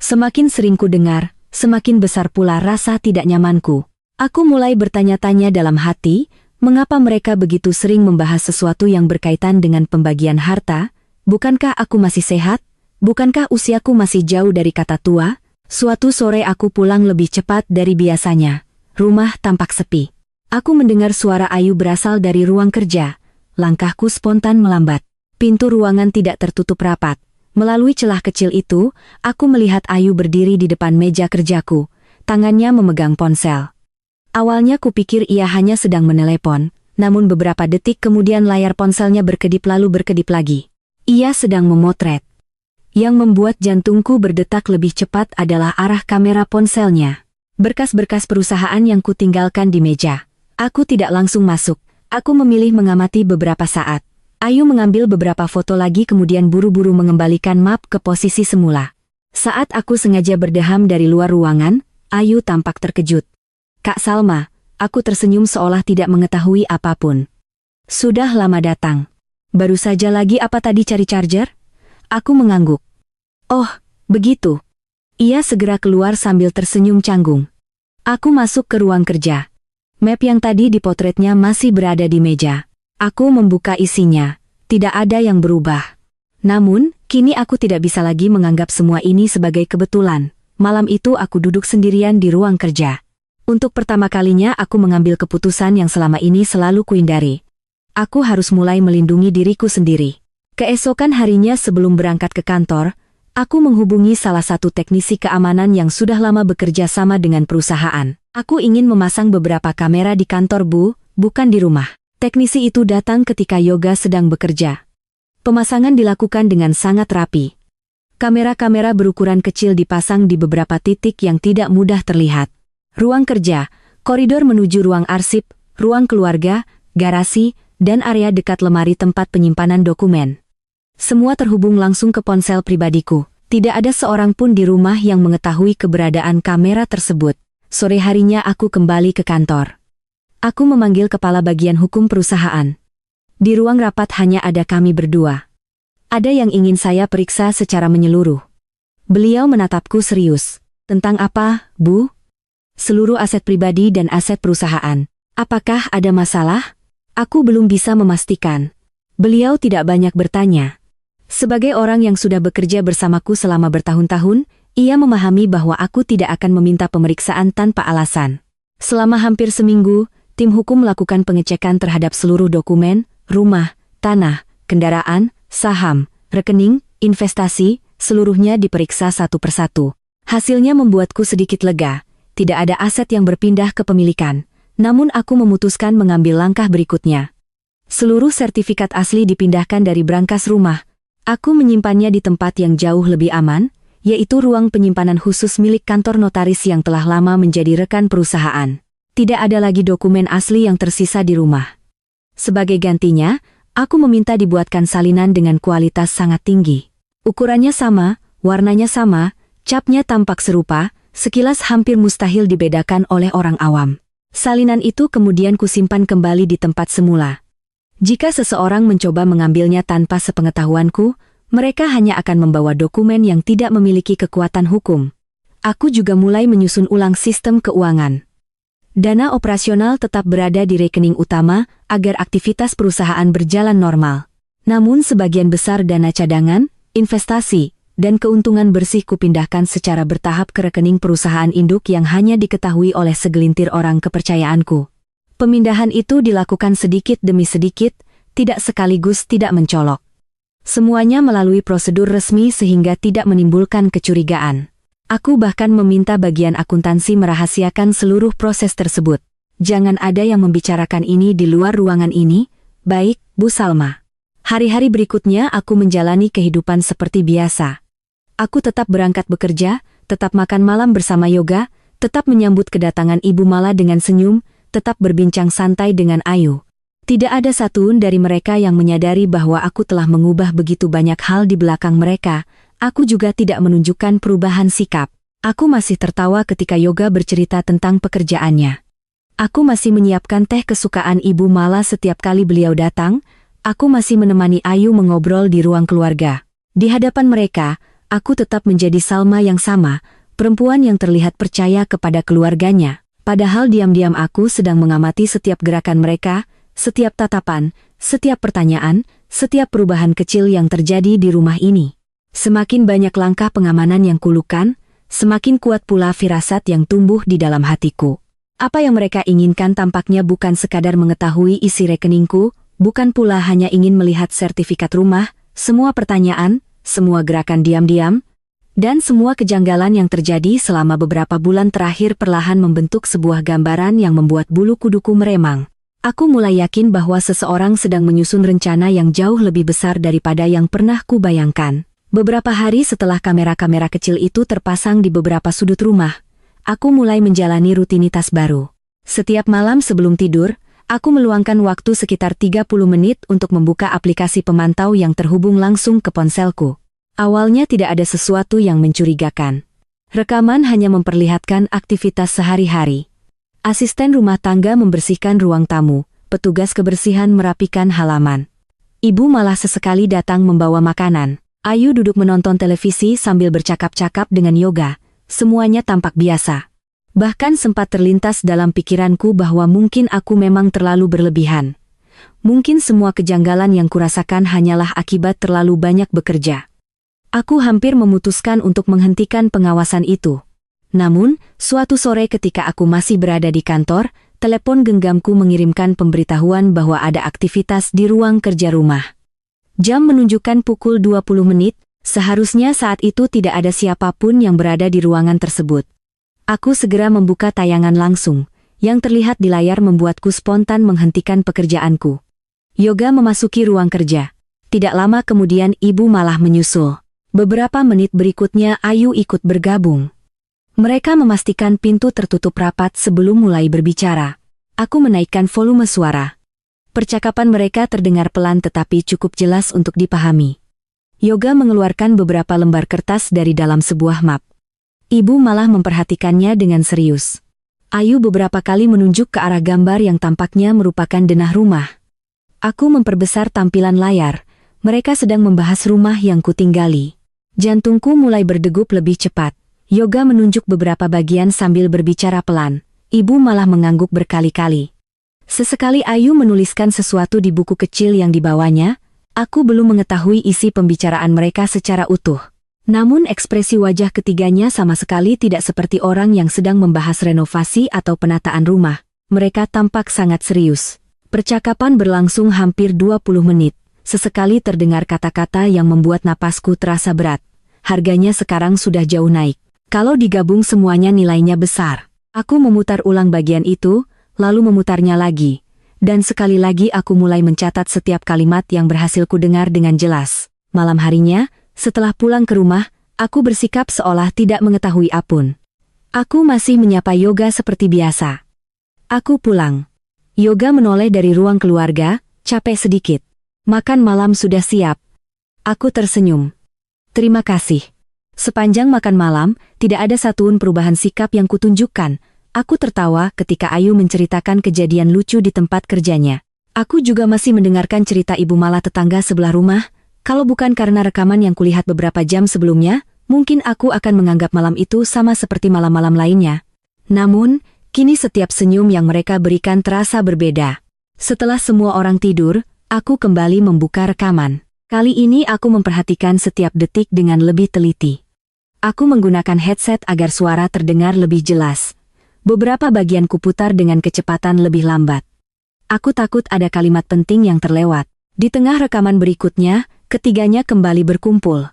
Semakin sering ku dengar, semakin besar pula rasa tidak nyamanku. Aku mulai bertanya-tanya dalam hati, mengapa mereka begitu sering membahas sesuatu yang berkaitan dengan pembagian harta? Bukankah aku masih sehat? Bukankah usiaku masih jauh dari kata tua? Suatu sore aku pulang lebih cepat dari biasanya. Rumah tampak sepi. Aku mendengar suara Ayu berasal dari ruang kerja. Langkahku spontan melambat. Pintu ruangan tidak tertutup rapat. Melalui celah kecil itu, aku melihat Ayu berdiri di depan meja kerjaku. Tangannya memegang ponsel. Awalnya kupikir ia hanya sedang menelepon, namun beberapa detik kemudian layar ponselnya berkedip lalu berkedip lagi. Ia sedang memotret. Yang membuat jantungku berdetak lebih cepat adalah arah kamera ponselnya. Berkas-berkas perusahaan yang kutinggalkan di meja. Aku tidak langsung masuk. Aku memilih mengamati beberapa saat. Ayu mengambil beberapa foto lagi kemudian buru-buru mengembalikan map ke posisi semula. Saat aku sengaja berdeham dari luar ruangan, Ayu tampak terkejut. Kak Salma, aku tersenyum seolah tidak mengetahui apapun. Sudah lama datang. Baru saja lagi apa tadi cari charger? Aku mengangguk. Oh, begitu. Ia segera keluar sambil tersenyum canggung. Aku masuk ke ruang kerja. Map yang tadi dipotretnya masih berada di meja. Aku membuka isinya. Tidak ada yang berubah. Namun, kini aku tidak bisa lagi menganggap semua ini sebagai kebetulan. Malam itu aku duduk sendirian di ruang kerja. Untuk pertama kalinya aku mengambil keputusan yang selama ini selalu kuhindari. Aku harus mulai melindungi diriku sendiri. Keesokan harinya sebelum berangkat ke kantor, aku menghubungi salah satu teknisi keamanan yang sudah lama bekerja sama dengan perusahaan. Aku ingin memasang beberapa kamera di kantor Bu, bukan di rumah. Teknisi itu datang ketika Yoga sedang bekerja. Pemasangan dilakukan dengan sangat rapi. Kamera-kamera berukuran kecil dipasang di beberapa titik yang tidak mudah terlihat. Ruang kerja, koridor menuju ruang arsip, ruang keluarga, garasi, dan area dekat lemari tempat penyimpanan dokumen. Semua terhubung langsung ke ponsel pribadiku. Tidak ada seorang pun di rumah yang mengetahui keberadaan kamera tersebut. Sore harinya aku kembali ke kantor. Aku memanggil kepala bagian hukum perusahaan. Di ruang rapat hanya ada kami berdua. Ada yang ingin saya periksa secara menyeluruh. Beliau menatapku serius. Tentang apa, Bu? Seluruh aset pribadi dan aset perusahaan. Apakah ada masalah? Aku belum bisa memastikan. Beliau tidak banyak bertanya. Sebagai orang yang sudah bekerja bersamaku selama bertahun-tahun, ia memahami bahwa aku tidak akan meminta pemeriksaan tanpa alasan. Selama hampir seminggu, tim hukum melakukan pengecekan terhadap seluruh dokumen, rumah, tanah, kendaraan, saham, rekening, investasi, seluruhnya diperiksa satu persatu. Hasilnya membuatku sedikit lega. Tidak ada aset yang berpindah ke pemilikan, namun aku memutuskan mengambil langkah berikutnya. Seluruh sertifikat asli dipindahkan dari brankas rumah. Aku menyimpannya di tempat yang jauh lebih aman, yaitu ruang penyimpanan khusus milik kantor notaris yang telah lama menjadi rekan perusahaan. Tidak ada lagi dokumen asli yang tersisa di rumah. Sebagai gantinya, aku meminta dibuatkan salinan dengan kualitas sangat tinggi. Ukurannya sama, warnanya sama, capnya tampak serupa, sekilas hampir mustahil dibedakan oleh orang awam. Salinan itu kemudian kusimpan kembali di tempat semula. Jika seseorang mencoba mengambilnya tanpa sepengetahuanku, mereka hanya akan membawa dokumen yang tidak memiliki kekuatan hukum. Aku juga mulai menyusun ulang sistem keuangan. Dana operasional tetap berada di rekening utama agar aktivitas perusahaan berjalan normal. Namun sebagian besar dana cadangan, investasi, dan keuntungan bersih kupindahkan secara bertahap ke rekening perusahaan induk yang hanya diketahui oleh segelintir orang kepercayaanku. Pemindahan itu dilakukan sedikit demi sedikit, tidak sekaligus tidak mencolok. Semuanya melalui prosedur resmi sehingga tidak menimbulkan kecurigaan. Aku bahkan meminta bagian akuntansi merahasiakan seluruh proses tersebut. Jangan ada yang membicarakan ini di luar ruangan ini. Baik, Bu Salma. Hari-hari berikutnya aku menjalani kehidupan seperti biasa. Aku tetap berangkat bekerja, tetap makan malam bersama Yoga, tetap menyambut kedatangan Ibu Mala dengan senyum, tetap berbincang santai dengan Ayu. Tidak ada satupun dari mereka yang menyadari bahwa aku telah mengubah begitu banyak hal di belakang mereka. Aku juga tidak menunjukkan perubahan sikap. Aku masih tertawa ketika Yoga bercerita tentang pekerjaannya. Aku masih menyiapkan teh kesukaan Ibu Mala setiap kali beliau datang. Aku masih menemani Ayu mengobrol di ruang keluarga. Di hadapan mereka, aku tetap menjadi Salma yang sama, perempuan yang terlihat percaya kepada keluarganya. Padahal diam-diam aku sedang mengamati setiap gerakan mereka, setiap tatapan, setiap pertanyaan, setiap perubahan kecil yang terjadi di rumah ini. Semakin banyak langkah pengamanan yang kulukan, semakin kuat pula firasat yang tumbuh di dalam hatiku. Apa yang mereka inginkan tampaknya bukan sekadar mengetahui isi rekeningku, bukan pula hanya ingin melihat sertifikat rumah, semua pertanyaan, semua gerakan diam-diam, dan semua kejanggalan yang terjadi selama beberapa bulan terakhir perlahan membentuk sebuah gambaran yang membuat bulu kuduku meremang. Aku mulai yakin bahwa seseorang sedang menyusun rencana yang jauh lebih besar daripada yang pernah kubayangkan. Beberapa hari setelah kamera-kamera kecil itu terpasang di beberapa sudut rumah, aku mulai menjalani rutinitas baru. Setiap malam sebelum tidur, aku meluangkan waktu sekitar 30 menit untuk membuka aplikasi pemantau yang terhubung langsung ke ponselku. Awalnya tidak ada sesuatu yang mencurigakan. Rekaman hanya memperlihatkan aktivitas sehari-hari. Asisten rumah tangga membersihkan ruang tamu, petugas kebersihan merapikan halaman. Ibu malah sesekali datang membawa makanan. Ayu duduk menonton televisi sambil bercakap-cakap dengan Yoga. Semuanya tampak biasa. Bahkan sempat terlintas dalam pikiranku bahwa mungkin aku memang terlalu berlebihan. Mungkin semua kejanggalan yang kurasakan hanyalah akibat terlalu banyak bekerja. Aku hampir memutuskan untuk menghentikan pengawasan itu. Namun, suatu sore ketika aku masih berada di kantor, telepon genggamku mengirimkan pemberitahuan bahwa ada aktivitas di ruang kerja rumah. Jam menunjukkan pukul 20 menit, seharusnya saat itu tidak ada siapapun yang berada di ruangan tersebut. Aku segera membuka tayangan langsung, yang terlihat di layar membuatku spontan menghentikan pekerjaanku. Yoga memasuki ruang kerja. Tidak lama kemudian Ibu malah menyusul. Beberapa menit berikutnya Ayu ikut bergabung. Mereka memastikan pintu tertutup rapat sebelum mulai berbicara. Aku menaikkan volume suara. Percakapan mereka terdengar pelan tetapi cukup jelas untuk dipahami. Yoga mengeluarkan beberapa lembar kertas dari dalam sebuah map. Ibu malah memperhatikannya dengan serius. Ayu beberapa kali menunjuk ke arah gambar yang tampaknya merupakan denah rumah. Aku memperbesar tampilan layar. Mereka sedang membahas rumah yang kutinggali. Jantungku mulai berdegup lebih cepat. Yoga menunjuk beberapa bagian sambil berbicara pelan. Ibu malah mengangguk berkali-kali. Sesekali Ayu menuliskan sesuatu di buku kecil yang dibawanya. Aku belum mengetahui isi pembicaraan mereka secara utuh. Namun ekspresi wajah ketiganya sama sekali tidak seperti orang yang sedang membahas renovasi atau penataan rumah. Mereka tampak sangat serius. Percakapan berlangsung hampir 20 menit. Sesekali terdengar kata-kata yang membuat napasku terasa berat. Harganya sekarang sudah jauh naik. Kalau digabung semuanya nilainya besar. Aku memutar ulang bagian itu, lalu memutarnya lagi. Dan sekali lagi aku mulai mencatat setiap kalimat yang berhasil kudengar dengan jelas. Malam harinya, setelah pulang ke rumah, aku bersikap seolah tidak mengetahui apapun. Aku masih menyapa Yoga seperti biasa. Aku pulang. Yoga menoleh dari ruang keluarga, capek sedikit. Makan malam sudah siap. Aku tersenyum. Terima kasih. Sepanjang makan malam, tidak ada satupun perubahan sikap yang kutunjukkan. Aku tertawa ketika Ayu menceritakan kejadian lucu di tempat kerjanya. Aku juga masih mendengarkan cerita Ibu Mala tetangga sebelah rumah. Kalau bukan karena rekaman yang kulihat beberapa jam sebelumnya, mungkin aku akan menganggap malam itu sama seperti malam-malam lainnya. Namun, kini setiap senyum yang mereka berikan terasa berbeda. Setelah semua orang tidur, aku kembali membuka rekaman. Kali ini aku memperhatikan setiap detik dengan lebih teliti. Aku menggunakan headset agar suara terdengar lebih jelas. Beberapa bagian kuputar dengan kecepatan lebih lambat. Aku takut ada kalimat penting yang terlewat. Di tengah rekaman berikutnya, ketiganya kembali berkumpul.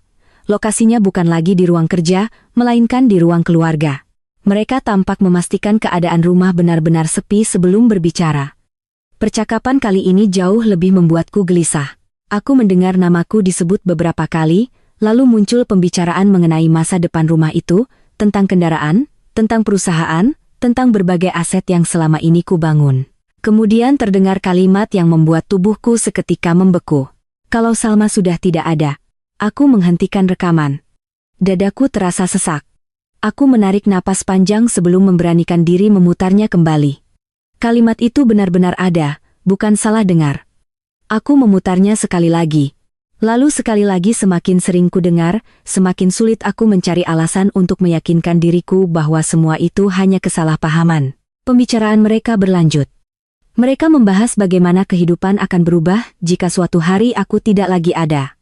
Lokasinya bukan lagi di ruang kerja, melainkan di ruang keluarga. Mereka tampak memastikan keadaan rumah benar-benar sepi sebelum berbicara. Percakapan kali ini jauh lebih membuatku gelisah. Aku mendengar namaku disebut beberapa kali, lalu muncul pembicaraan mengenai masa depan rumah itu, tentang kendaraan, tentang perusahaan, tentang berbagai aset yang selama ini ku bangun. Kemudian terdengar kalimat yang membuat tubuhku seketika membeku. Kalau Salma sudah tidak ada, aku menghentikan rekaman. Dadaku terasa sesak. Aku menarik napas panjang sebelum memberanikan diri memutarnya kembali. Kalimat itu benar-benar ada, bukan salah dengar. Aku memutarnya sekali lagi. Lalu sekali lagi semakin sering ku dengar, semakin sulit aku mencari alasan untuk meyakinkan diriku bahwa semua itu hanya kesalahpahaman. Pembicaraan mereka berlanjut. Mereka membahas bagaimana kehidupan akan berubah jika suatu hari aku tidak lagi ada.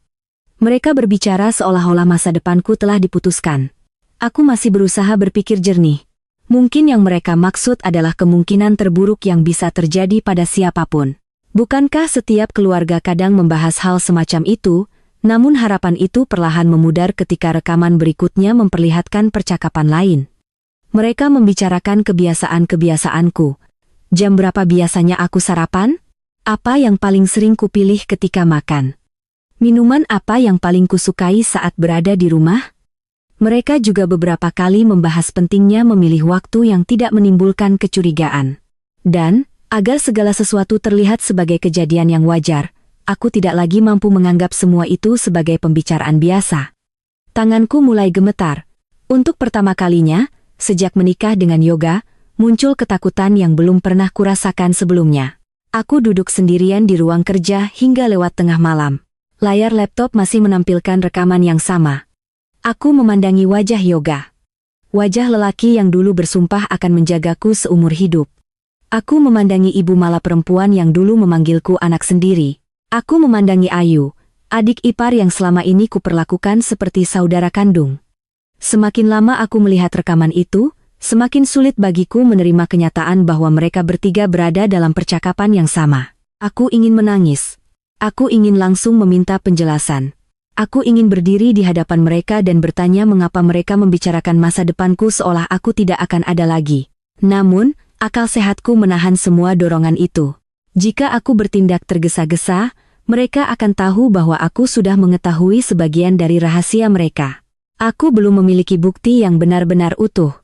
Mereka berbicara seolah-olah masa depanku telah diputuskan. Aku masih berusaha berpikir jernih. Mungkin yang mereka maksud adalah kemungkinan terburuk yang bisa terjadi pada siapapun. Bukankah setiap keluarga kadang membahas hal semacam itu, namun harapan itu perlahan memudar ketika rekaman berikutnya memperlihatkan percakapan lain. Mereka membicarakan kebiasaan-kebiasaanku. Jam berapa biasanya aku sarapan? Apa yang paling sering kupilih ketika makan? Minuman apa yang paling kusukai saat berada di rumah? Mereka juga beberapa kali membahas pentingnya memilih waktu yang tidak menimbulkan kecurigaan. Dan, agar segala sesuatu terlihat sebagai kejadian yang wajar, aku tidak lagi mampu menganggap semua itu sebagai pembicaraan biasa. Tanganku mulai gemetar. Untuk pertama kalinya, sejak menikah dengan Yoga, muncul ketakutan yang belum pernah kurasakan sebelumnya. Aku duduk sendirian di ruang kerja hingga lewat tengah malam. Layar laptop masih menampilkan rekaman yang sama. Aku memandangi wajah Yoga. Wajah lelaki yang dulu bersumpah akan menjagaku seumur hidup. Aku memandangi ibu mala perempuan yang dulu memanggilku anak sendiri. Aku memandangi Ayu, adik ipar yang selama ini kuperlakukan seperti saudara kandung. Semakin lama aku melihat rekaman itu, semakin sulit bagiku menerima kenyataan bahwa mereka bertiga berada dalam percakapan yang sama. Aku ingin menangis. Aku ingin langsung meminta penjelasan. Aku ingin berdiri di hadapan mereka dan bertanya mengapa mereka membicarakan masa depanku seolah aku tidak akan ada lagi. Namun, akal sehatku menahan semua dorongan itu. Jika aku bertindak tergesa-gesa, mereka akan tahu bahwa aku sudah mengetahui sebagian dari rahasia mereka. Aku belum memiliki bukti yang benar-benar utuh.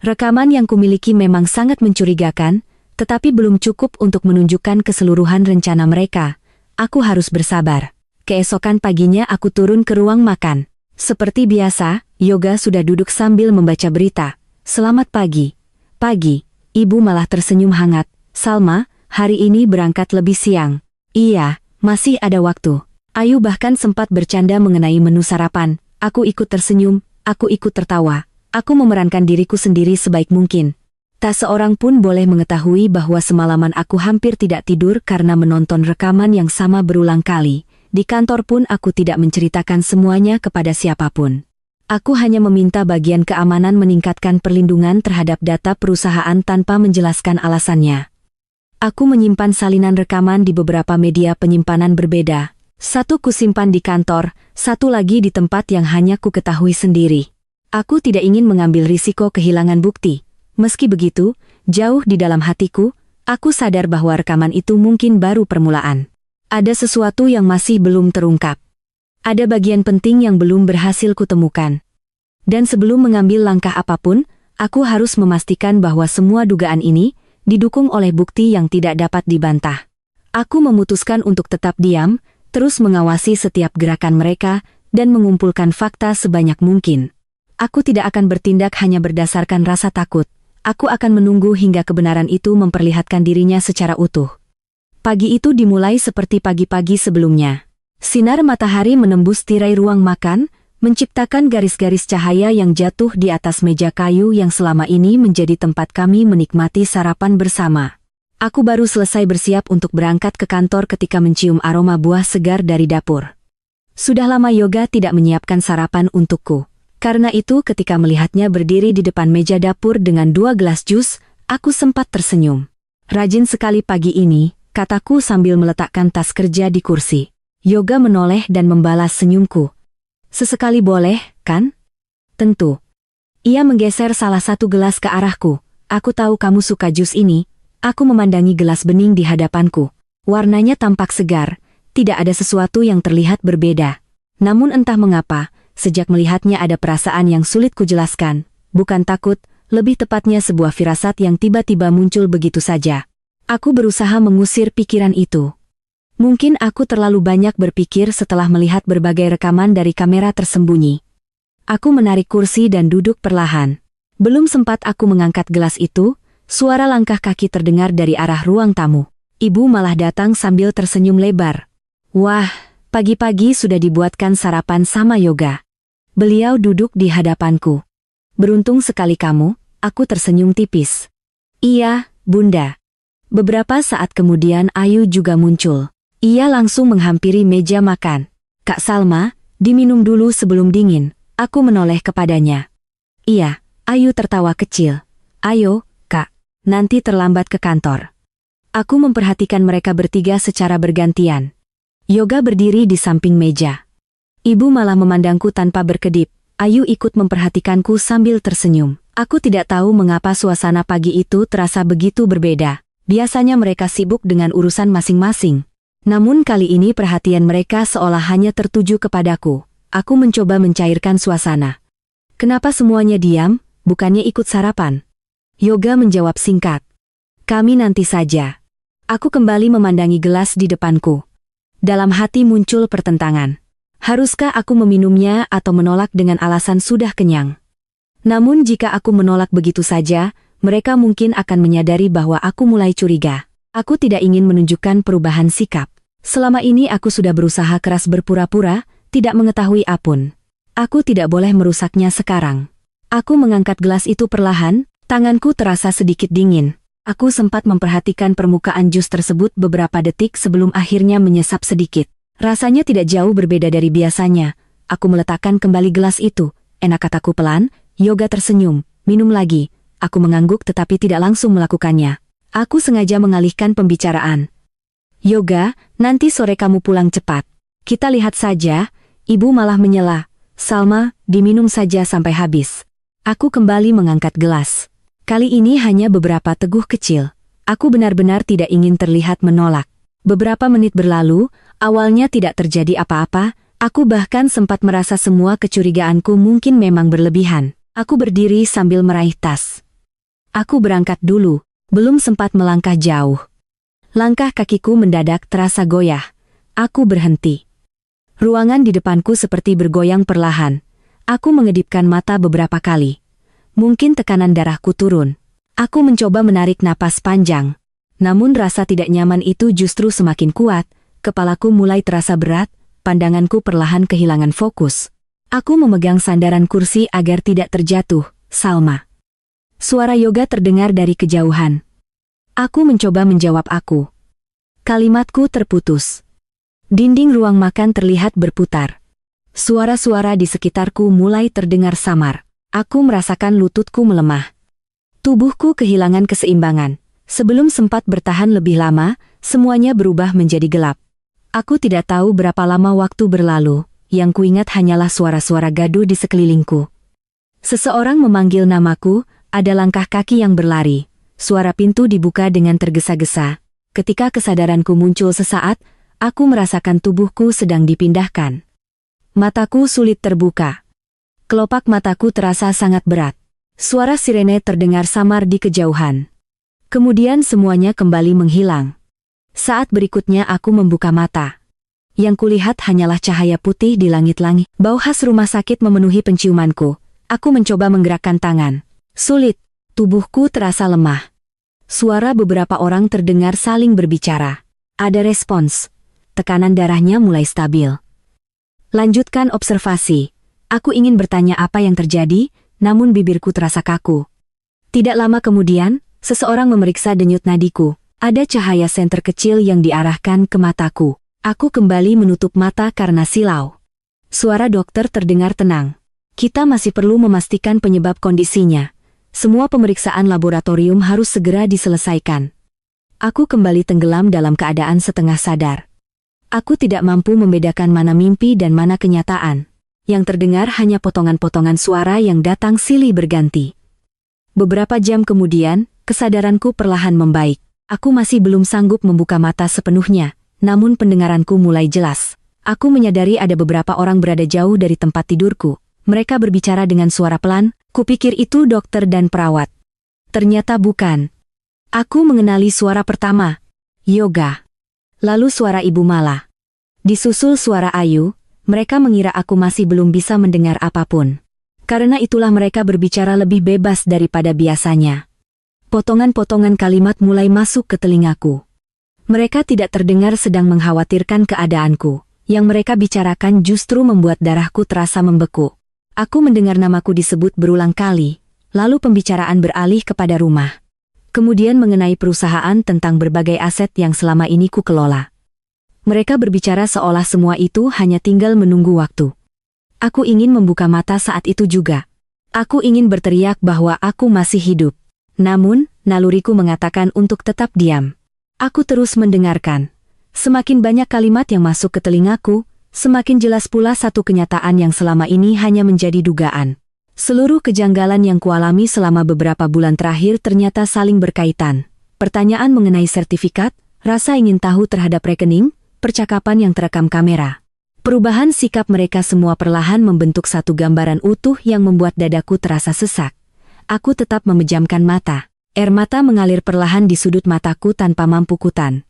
Rekaman yang kumiliki memang sangat mencurigakan, tetapi belum cukup untuk menunjukkan keseluruhan rencana mereka. Aku harus bersabar. Keesokan paginya aku turun ke ruang makan. Seperti biasa, Yoga sudah duduk sambil membaca berita. Selamat pagi. Pagi. Ibu malah tersenyum hangat. Salma, hari ini berangkat lebih siang. Iya, masih ada waktu. Ayu bahkan sempat bercanda mengenai menu sarapan. Aku ikut tersenyum, aku ikut tertawa. Aku memerankan diriku sendiri sebaik mungkin. Tak seorang pun boleh mengetahui bahwa semalaman aku hampir tidak tidur karena menonton rekaman yang sama berulang kali. Di kantor pun aku tidak menceritakan semuanya kepada siapapun. Aku hanya meminta bagian keamanan meningkatkan perlindungan terhadap data perusahaan tanpa menjelaskan alasannya. Aku menyimpan salinan rekaman di beberapa media penyimpanan berbeda. Satu kusimpan di kantor, satu lagi di tempat yang hanya ku ketahui sendiri. Aku tidak ingin mengambil risiko kehilangan bukti. Meski begitu, jauh di dalam hatiku, aku sadar bahwa rekaman itu mungkin baru permulaan. Ada sesuatu yang masih belum terungkap. Ada bagian penting yang belum berhasil kutemukan. Dan sebelum mengambil langkah apapun, aku harus memastikan bahwa semua dugaan ini didukung oleh bukti yang tidak dapat dibantah. Aku memutuskan untuk tetap diam, terus mengawasi setiap gerakan mereka, dan mengumpulkan fakta sebanyak mungkin. Aku tidak akan bertindak hanya berdasarkan rasa takut. Aku akan menunggu hingga kebenaran itu memperlihatkan dirinya secara utuh. Pagi itu dimulai seperti pagi-pagi sebelumnya. Sinar matahari menembus tirai ruang makan, menciptakan garis-garis cahaya yang jatuh di atas meja kayu yang selama ini menjadi tempat kami menikmati sarapan bersama. Aku baru selesai bersiap untuk berangkat ke kantor ketika mencium aroma buah segar dari dapur. Sudah lama Yoga tidak menyiapkan sarapan untukku. Karena itu ketika melihatnya berdiri di depan meja dapur dengan 2 gelas jus, aku sempat tersenyum. Rajin sekali pagi ini, kataku sambil meletakkan tas kerja di kursi. Yoga menoleh dan membalas senyumku. Sesekali boleh, kan? Tentu. Ia menggeser salah satu gelas ke arahku. Aku tahu kamu suka jus ini. Aku memandangi gelas bening di hadapanku. Warnanya tampak segar, tidak ada sesuatu yang terlihat berbeda. Namun entah mengapa, sejak melihatnya ada perasaan yang sulit kujelaskan, bukan takut, Lebih tepatnya sebuah firasat yang tiba-tiba muncul begitu saja. Aku berusaha mengusir pikiran itu. Mungkin aku terlalu banyak berpikir setelah melihat berbagai rekaman dari kamera tersembunyi. Aku menarik kursi dan duduk perlahan. Belum sempat aku mengangkat gelas itu, suara langkah kaki terdengar dari arah ruang tamu. Ibu malah datang sambil tersenyum lebar. Wah, pagi-pagi sudah dibuatkan sarapan sama Yoga. Beliau duduk di hadapanku. Beruntung sekali kamu, aku tersenyum tipis. Iya, Bunda. Beberapa saat kemudian Ayu juga muncul. Ia langsung menghampiri meja makan. Kak Salma, diminum dulu sebelum dingin. Aku menoleh kepadanya. Iya, Ayu tertawa kecil. Ayo, Kak, nanti terlambat ke kantor. Aku memperhatikan mereka bertiga secara bergantian. Yoga berdiri di samping meja. Ibu malah memandangku tanpa berkedip. Ayu ikut memperhatikanku sambil tersenyum. Aku tidak tahu mengapa suasana pagi itu terasa begitu berbeda. Biasanya mereka sibuk dengan urusan masing-masing. Namun kali ini perhatian mereka seolah hanya tertuju kepadaku. Aku mencoba mencairkan suasana. Kenapa semuanya diam, bukannya ikut sarapan? Yoga menjawab singkat. Kami nanti saja. Aku kembali memandangi gelas di depanku. Dalam hati muncul pertentangan. Haruskah aku meminumnya atau menolak dengan alasan sudah kenyang? Namun jika aku menolak begitu saja, mereka mungkin akan menyadari bahwa aku mulai curiga. Aku tidak ingin menunjukkan perubahan sikap. Selama ini aku sudah berusaha keras berpura-pura, tidak mengetahui apapun. Aku tidak boleh merusaknya sekarang. Aku mengangkat gelas itu perlahan, tanganku terasa sedikit dingin. Aku sempat memperhatikan permukaan jus tersebut beberapa detik sebelum akhirnya menyesap sedikit. Rasanya tidak jauh berbeda dari biasanya. Aku meletakkan kembali gelas itu. Enak kataku pelan. Yoga tersenyum. Minum lagi. Aku mengangguk tetapi tidak langsung melakukannya. Aku sengaja mengalihkan pembicaraan. Yoga, nanti sore kamu pulang cepat. Kita lihat saja. Ibu malah menyela. Salma, diminum saja sampai habis. Aku kembali mengangkat gelas. Kali ini hanya beberapa teguh kecil. Aku benar-benar tidak ingin terlihat menolak. Beberapa menit berlalu, awalnya tidak terjadi apa-apa, aku bahkan sempat merasa semua kecurigaanku mungkin memang berlebihan. Aku berdiri sambil meraih tas. Aku berangkat dulu, belum sempat melangkah jauh. Langkah kakiku mendadak terasa goyah. Aku berhenti. Ruangan di depanku seperti bergoyang perlahan. Aku mengedipkan mata beberapa kali. Mungkin tekanan darahku turun. Aku mencoba menarik napas panjang. Namun rasa tidak nyaman itu justru semakin kuat. Kepalaku mulai terasa berat, pandanganku perlahan kehilangan fokus. Aku memegang sandaran kursi agar tidak terjatuh. Salma. Suara Yoga terdengar dari kejauhan. Aku mencoba menjawab aku. Kalimatku terputus. Dinding ruang makan terlihat berputar. Suara-suara di sekitarku mulai terdengar samar. Aku merasakan lututku melemah. Tubuhku kehilangan keseimbangan. Sebelum sempat bertahan lebih lama, semuanya berubah menjadi gelap. Aku tidak tahu berapa lama waktu berlalu, yang kuingat hanyalah suara-suara gaduh di sekelilingku. Seseorang memanggil namaku, ada langkah kaki yang berlari. Suara pintu dibuka dengan tergesa-gesa. Ketika kesadaranku muncul sesaat, aku merasakan tubuhku sedang dipindahkan. Mataku sulit terbuka. Kelopak mataku terasa sangat berat. Suara sirene terdengar samar di kejauhan. Kemudian semuanya kembali menghilang. Saat berikutnya aku membuka mata. Yang kulihat hanyalah cahaya putih di langit-langit. Bau khas rumah sakit memenuhi penciumanku. Aku mencoba menggerakkan tangan. Sulit. Tubuhku terasa lemah. Suara beberapa orang terdengar saling berbicara. Ada respons. Tekanan darahnya mulai stabil. Lanjutkan observasi. Aku ingin bertanya apa yang terjadi, namun bibirku terasa kaku. Tidak lama kemudian, seseorang memeriksa denyut nadiku. Ada cahaya senter kecil yang diarahkan ke mataku. Aku kembali menutup mata karena silau. Suara dokter terdengar tenang. Kita masih perlu memastikan penyebab kondisinya. Semua pemeriksaan laboratorium harus segera diselesaikan. Aku kembali tenggelam dalam keadaan setengah sadar. Aku tidak mampu membedakan mana mimpi dan mana kenyataan. Yang terdengar hanya potongan-potongan suara yang datang silih berganti. Beberapa jam kemudian, kesadaranku perlahan membaik. Aku masih belum sanggup membuka mata sepenuhnya, namun pendengaranku mulai jelas. Aku menyadari ada beberapa orang berada jauh dari tempat tidurku. Mereka berbicara dengan suara pelan, Kupikir itu dokter dan perawat. Ternyata bukan. Aku mengenali suara pertama. Yoga. Lalu suara Ibu Mala. Disusul suara Ayu, mereka mengira aku masih belum bisa mendengar apapun. Karena itulah mereka berbicara lebih bebas daripada biasanya. Potongan-potongan kalimat mulai masuk ke telingaku. Mereka tidak terdengar sedang mengkhawatirkan keadaanku. Yang mereka bicarakan justru membuat darahku terasa membeku. Aku mendengar namaku disebut berulang kali, lalu pembicaraan beralih kepada rumah. Kemudian mengenai perusahaan tentang berbagai aset yang selama ini ku kelola. Mereka berbicara seolah semua itu hanya tinggal menunggu waktu. Aku ingin membuka mata saat itu juga. Aku ingin berteriak bahwa aku masih hidup. Namun, naluriku mengatakan untuk tetap diam. Aku terus mendengarkan. Semakin banyak kalimat yang masuk ke telingaku, semakin jelas pula satu kenyataan yang selama ini hanya menjadi dugaan. Seluruh kejanggalan yang kualami selama beberapa bulan terakhir ternyata saling berkaitan. Pertanyaan mengenai sertifikat, rasa ingin tahu terhadap rekening, percakapan yang terekam kamera. Perubahan sikap mereka semua perlahan membentuk satu gambaran utuh yang membuat dadaku terasa sesak. Aku tetap memejamkan mata. Air mata mengalir perlahan di sudut mataku tanpa mampu kutan.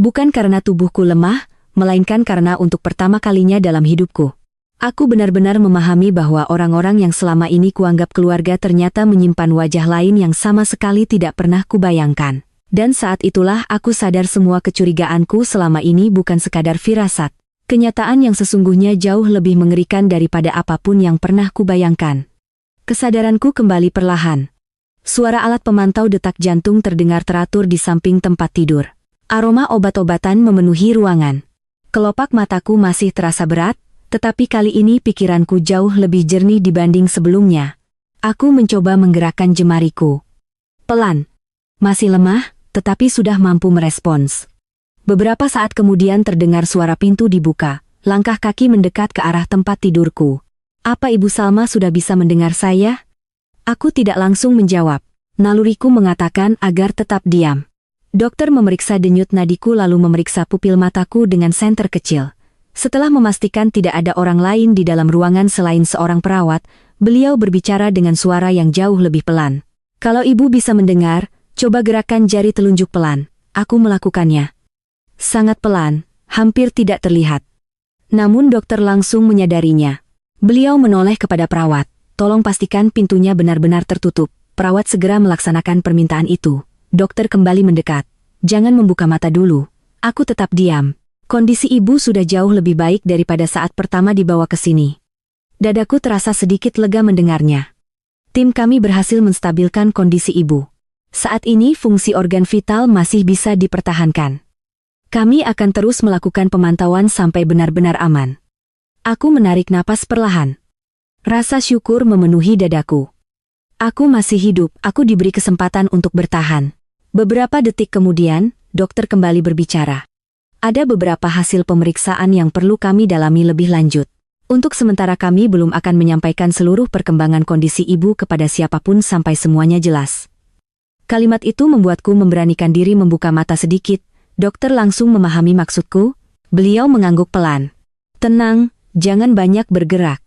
Bukan karena tubuhku lemah, melainkan karena untuk pertama kalinya dalam hidupku. Aku benar-benar memahami bahwa orang-orang yang selama ini kuanggap keluarga ternyata menyimpan wajah lain yang sama sekali tidak pernah kubayangkan. Dan saat itulah aku sadar semua kecurigaanku selama ini bukan sekadar firasat. Kenyataan yang sesungguhnya jauh lebih mengerikan daripada apapun yang pernah kubayangkan. Kesadaranku kembali perlahan. Suara alat pemantau detak jantung terdengar teratur di samping tempat tidur. Aroma obat-obatan memenuhi ruangan. Kelopak mataku masih terasa berat, tetapi kali ini pikiranku jauh lebih jernih dibanding sebelumnya. Aku mencoba menggerakkan jemariku. Pelan. Masih lemah, tetapi sudah mampu merespons. Beberapa saat kemudian terdengar suara pintu dibuka. Langkah kaki mendekat ke arah tempat tidurku. Apa Ibu Salma sudah bisa mendengar saya? Aku tidak langsung menjawab. Naluriku mengatakan agar tetap diam. Dokter memeriksa denyut nadiku lalu memeriksa pupil mataku dengan senter kecil. Setelah memastikan tidak ada orang lain di dalam ruangan selain seorang perawat, beliau berbicara dengan suara yang jauh lebih pelan. Kalau Ibu bisa mendengar, coba gerakan jari telunjuk pelan. Aku melakukannya. Sangat pelan, hampir tidak terlihat. Namun dokter langsung menyadarinya. Beliau menoleh kepada perawat. Tolong pastikan pintunya benar-benar tertutup. Perawat segera melaksanakan permintaan itu. Dokter kembali mendekat. Jangan membuka mata dulu. Aku tetap diam. Kondisi Ibu sudah jauh lebih baik daripada saat pertama dibawa ke sini. Dadaku terasa sedikit lega mendengarnya. Tim kami berhasil menstabilkan kondisi Ibu. Saat ini fungsi organ vital masih bisa dipertahankan. Kami akan terus melakukan pemantauan sampai benar-benar aman. Aku menarik napas perlahan. Rasa syukur memenuhi dadaku. Aku masih hidup, aku diberi kesempatan untuk bertahan. Beberapa detik kemudian, dokter kembali berbicara. Ada beberapa hasil pemeriksaan yang perlu kami dalami lebih lanjut. Untuk sementara kami belum akan menyampaikan seluruh perkembangan kondisi Ibu kepada siapapun sampai semuanya jelas. Kalimat itu membuatku memberanikan diri membuka mata sedikit. Dokter langsung memahami maksudku. Beliau mengangguk pelan. Tenang, jangan banyak bergerak.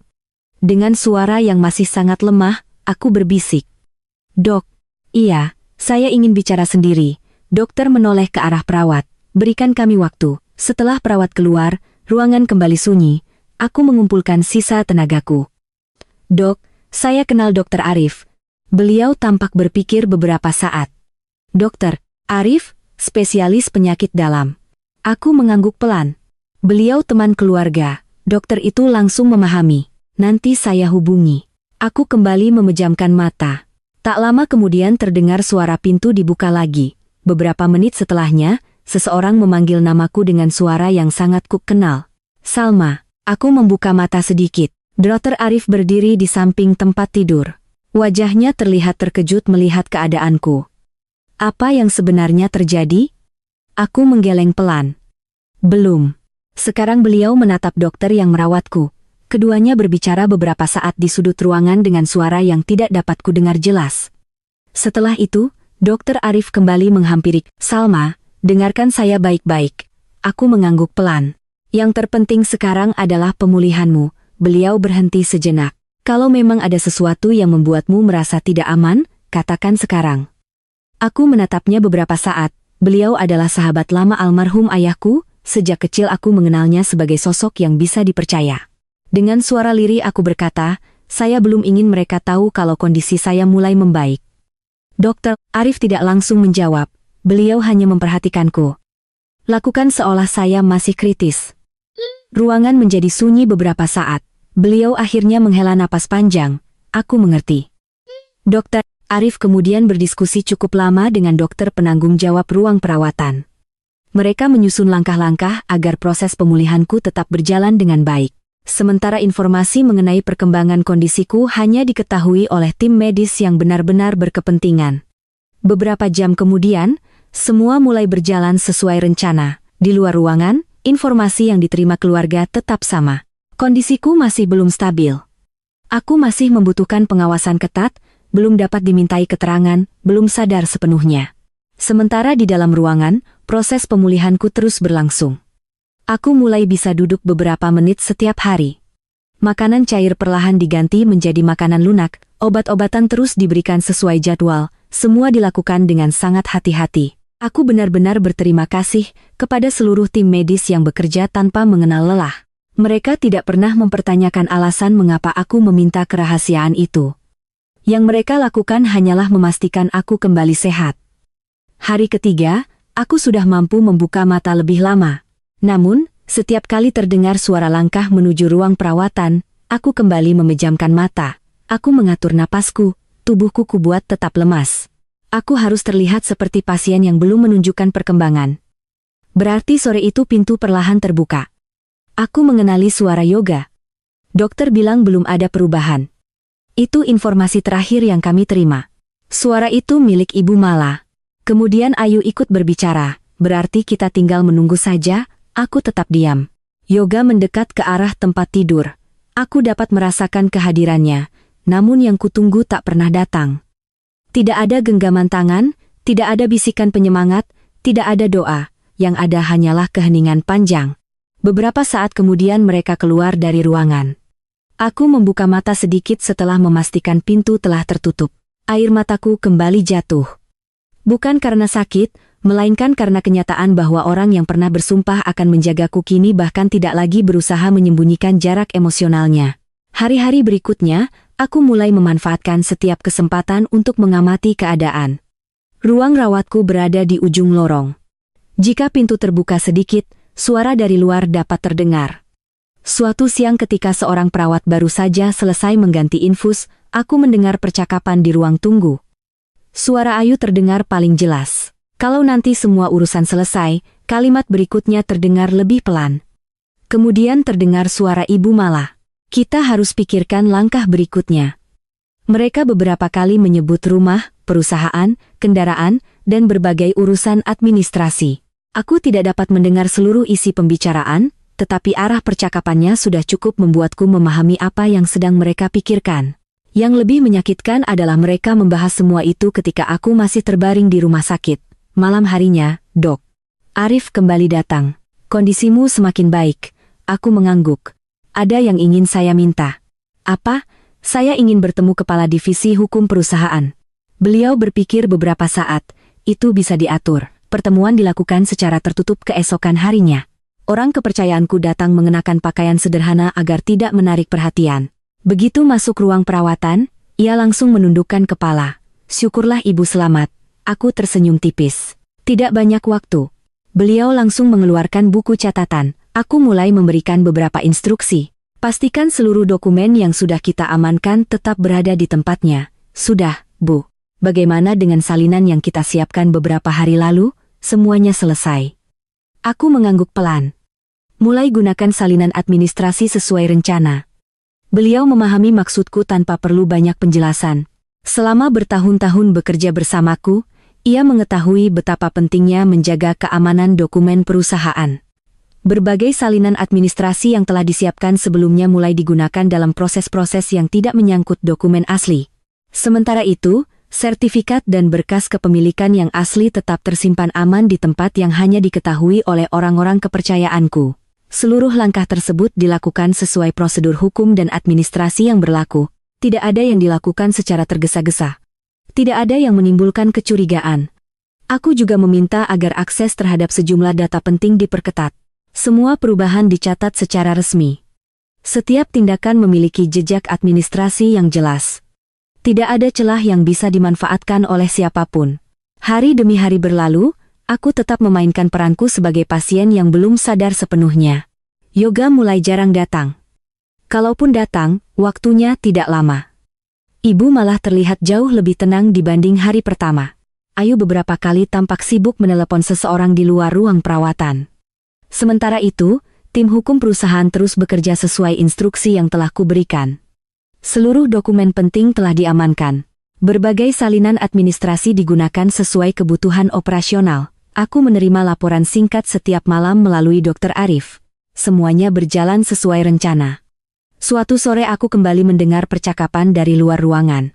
Dengan suara yang masih sangat lemah, aku berbisik. Dok, iya. Saya ingin bicara sendiri. Dokter menoleh ke arah perawat. Berikan kami waktu. Setelah perawat keluar, ruangan kembali sunyi. Aku mengumpulkan sisa tenagaku. Dok, saya kenal Dokter Arif. Beliau tampak berpikir beberapa saat. Dokter Arif, spesialis penyakit dalam. Aku mengangguk pelan. Beliau teman keluarga. Dokter itu langsung memahami. Nanti saya hubungi. Aku kembali memejamkan mata. Tak lama kemudian terdengar suara pintu dibuka lagi. Beberapa menit setelahnya, seseorang memanggil namaku dengan suara yang sangat kukenal. Salma. Aku membuka mata sedikit. Dr. Arif berdiri di samping tempat tidur. Wajahnya terlihat terkejut melihat keadaanku. Apa yang sebenarnya terjadi? Aku menggeleng pelan. Belum. Sekarang beliau menatap dokter yang merawatku. Keduanya berbicara beberapa saat di sudut ruangan dengan suara yang tidak dapat kudengar jelas. Setelah itu, Dokter Arif kembali menghampiri. Salma, dengarkan saya baik-baik. Aku mengangguk pelan. Yang terpenting sekarang adalah pemulihanmu. Beliau berhenti sejenak. Kalau memang ada sesuatu yang membuatmu merasa tidak aman, katakan sekarang. Aku menatapnya beberapa saat. Beliau adalah sahabat lama almarhum ayahku, sejak kecil aku mengenalnya sebagai sosok yang bisa dipercaya. Dengan suara lirih aku berkata, saya belum ingin mereka tahu kalau kondisi saya mulai membaik. Dokter Arif tidak langsung menjawab, beliau hanya memperhatikanku. Lakukan seolah saya masih kritis. Ruangan menjadi sunyi beberapa saat. Beliau akhirnya menghela napas panjang. Aku mengerti. Dokter Arif kemudian berdiskusi cukup lama dengan dokter penanggung jawab ruang perawatan. Mereka menyusun langkah-langkah agar proses pemulihanku tetap berjalan dengan baik. Sementara informasi mengenai perkembangan kondisiku hanya diketahui oleh tim medis yang benar-benar berkepentingan. Beberapa jam kemudian, semua mulai berjalan sesuai rencana. Di luar ruangan, informasi yang diterima keluarga tetap sama. Kondisiku masih belum stabil. Aku masih membutuhkan pengawasan ketat, belum dapat dimintai keterangan, belum sadar sepenuhnya. Sementara di dalam ruangan, proses pemulihanku terus berlangsung. Aku mulai bisa duduk beberapa menit setiap hari. Makanan cair perlahan diganti menjadi makanan lunak, obat-obatan terus diberikan sesuai jadwal, semua dilakukan dengan sangat hati-hati. Aku benar-benar berterima kasih kepada seluruh tim medis yang bekerja tanpa mengenal lelah. Mereka tidak pernah mempertanyakan alasan mengapa aku meminta kerahasiaan itu. Yang mereka lakukan hanyalah memastikan aku kembali sehat. Hari ketiga, aku sudah mampu membuka mata lebih lama. Namun, setiap kali terdengar suara langkah menuju ruang perawatan, aku kembali memejamkan mata. Aku mengatur napasku, tubuhku kubuat tetap lemas. Aku harus terlihat seperti pasien yang belum menunjukkan perkembangan. Berarti sore itu pintu perlahan terbuka. Aku mengenali suara yoga. Dokter bilang belum ada perubahan. Itu informasi terakhir yang kami terima. Suara itu milik Ibu Mala. Kemudian Ayu ikut berbicara, berarti kita tinggal menunggu saja. Aku tetap diam. Yoga mendekat ke arah tempat tidur. Aku dapat merasakan kehadirannya, namun yang kutunggu tak pernah datang. Tidak ada genggaman tangan, tidak ada bisikan penyemangat, tidak ada doa, yang ada hanyalah keheningan panjang. Beberapa saat kemudian mereka keluar dari ruangan. Aku membuka mata sedikit setelah memastikan pintu telah tertutup. Air mataku kembali jatuh. Bukan karena sakit, melainkan karena kenyataan bahwa orang yang pernah bersumpah akan menjagaku kini bahkan tidak lagi berusaha menyembunyikan jarak emosionalnya. Hari-hari berikutnya, aku mulai memanfaatkan setiap kesempatan untuk mengamati keadaan. Ruang rawatku berada di ujung lorong. Jika pintu terbuka sedikit, suara dari luar dapat terdengar. Suatu siang ketika seorang perawat baru saja selesai mengganti infus, aku mendengar percakapan di ruang tunggu. Suara Ayu terdengar paling jelas. Kalau nanti semua urusan selesai, kalimat berikutnya terdengar lebih pelan. Kemudian terdengar suara Ibu Mala. Kita harus pikirkan langkah berikutnya. Mereka beberapa kali menyebut rumah, perusahaan, kendaraan, dan berbagai urusan administrasi. Aku tidak dapat mendengar seluruh isi pembicaraan, tetapi arah percakapannya sudah cukup membuatku memahami apa yang sedang mereka pikirkan. Yang lebih menyakitkan adalah mereka membahas semua itu ketika aku masih terbaring di rumah sakit. Malam harinya, Dok Arif kembali datang. Kondisimu semakin baik. Aku mengangguk. Ada yang ingin saya minta. Apa? Saya ingin bertemu kepala divisi hukum perusahaan. Beliau berpikir beberapa saat. Itu bisa diatur. Pertemuan dilakukan secara tertutup keesokan harinya. Orang kepercayaanku datang mengenakan pakaian sederhana agar tidak menarik perhatian. Begitu masuk ruang perawatan, ia langsung menundukkan kepala. Syukurlah Ibu selamat. Aku tersenyum tipis. Tidak banyak waktu. Beliau langsung mengeluarkan buku catatan. Aku mulai memberikan beberapa instruksi. Pastikan seluruh dokumen yang sudah kita amankan tetap berada di tempatnya. Sudah, Bu. Bagaimana dengan salinan yang kita siapkan beberapa hari lalu? Semuanya selesai. Aku mengangguk pelan. Mulai gunakan salinan administrasi sesuai rencana. Beliau memahami maksudku tanpa perlu banyak penjelasan. Selama bertahun-tahun bekerja bersamaku, ia mengetahui betapa pentingnya menjaga keamanan dokumen perusahaan. Berbagai salinan administrasi yang telah disiapkan sebelumnya mulai digunakan dalam proses-proses yang tidak menyangkut dokumen asli. Sementara itu, sertifikat dan berkas kepemilikan yang asli tetap tersimpan aman di tempat yang hanya diketahui oleh orang-orang kepercayaanku. Seluruh langkah tersebut dilakukan sesuai prosedur hukum dan administrasi yang berlaku. Tidak ada yang dilakukan secara tergesa-gesa. Tidak ada yang menimbulkan kecurigaan. Aku juga meminta agar akses terhadap sejumlah data penting diperketat. Semua perubahan dicatat secara resmi. Setiap tindakan memiliki jejak administrasi yang jelas. Tidak ada celah yang bisa dimanfaatkan oleh siapapun. Hari demi hari berlalu, aku tetap memainkan peranku sebagai pasien yang belum sadar sepenuhnya. Yoga mulai jarang datang. Kalaupun datang, waktunya tidak lama. Ibu malah terlihat jauh lebih tenang dibanding hari pertama. Ayu beberapa kali tampak sibuk menelepon seseorang di luar ruang perawatan. Sementara itu, tim hukum perusahaan terus bekerja sesuai instruksi yang telah kuberikan. Seluruh dokumen penting telah diamankan. Berbagai salinan administrasi digunakan sesuai kebutuhan operasional. Aku menerima laporan singkat setiap malam melalui Dr. Arif. Semuanya berjalan sesuai rencana. Suatu sore aku kembali mendengar percakapan dari luar ruangan.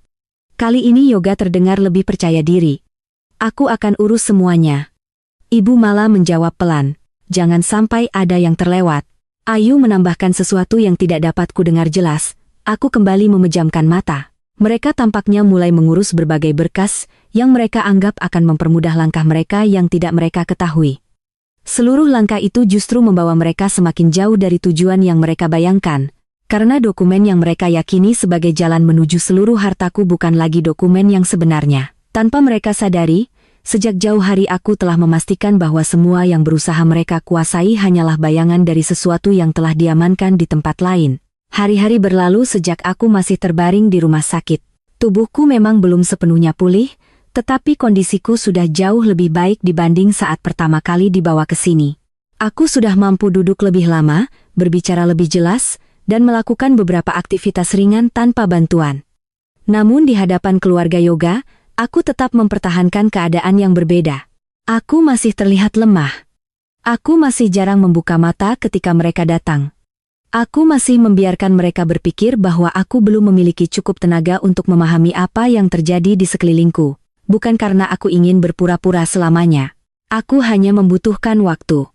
Kali ini Yoga terdengar lebih percaya diri. Aku akan urus semuanya. Ibu malah menjawab pelan. Jangan sampai ada yang terlewat. Ayu menambahkan sesuatu yang tidak dapat kudengar jelas. Aku kembali memejamkan mata. Mereka tampaknya mulai mengurus berbagai berkas yang mereka anggap akan mempermudah langkah mereka yang tidak mereka ketahui. Seluruh langkah itu justru membawa mereka semakin jauh dari tujuan yang mereka bayangkan, karena dokumen yang mereka yakini sebagai jalan menuju seluruh hartaku bukan lagi dokumen yang sebenarnya. Tanpa mereka sadari, sejak jauh hari aku telah memastikan bahwa semua yang berusaha mereka kuasai hanyalah bayangan dari sesuatu yang telah diamankan di tempat lain. Hari-hari berlalu sejak aku masih terbaring di rumah sakit. Tubuhku memang belum sepenuhnya pulih, tetapi kondisiku sudah jauh lebih baik dibanding saat pertama kali dibawa ke sini. Aku sudah mampu duduk lebih lama, berbicara lebih jelas, dan melakukan beberapa aktivitas ringan tanpa bantuan. Namun di hadapan keluarga Yoga, aku tetap mempertahankan keadaan yang berbeda. Aku masih terlihat lemah. Aku masih jarang membuka mata ketika mereka datang. Aku masih membiarkan mereka berpikir bahwa aku belum memiliki cukup tenaga untuk memahami apa yang terjadi di sekelilingku. Bukan karena aku ingin berpura-pura selamanya. Aku hanya membutuhkan waktu.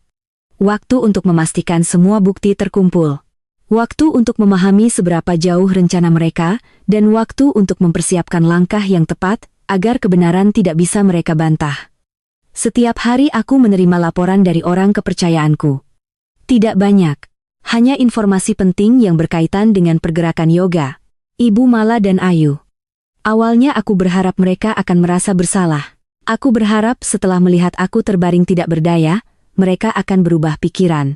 Waktu untuk memastikan semua bukti terkumpul. Waktu untuk memahami seberapa jauh rencana mereka, dan waktu untuk mempersiapkan langkah yang tepat, agar kebenaran tidak bisa mereka bantah. Setiap hari aku menerima laporan dari orang kepercayaanku. Tidak banyak. Hanya informasi penting yang berkaitan dengan pergerakan Yoga, Ibu Mala dan Ayu. Awalnya aku berharap mereka akan merasa bersalah. Aku berharap setelah melihat aku terbaring tidak berdaya, mereka akan berubah pikiran.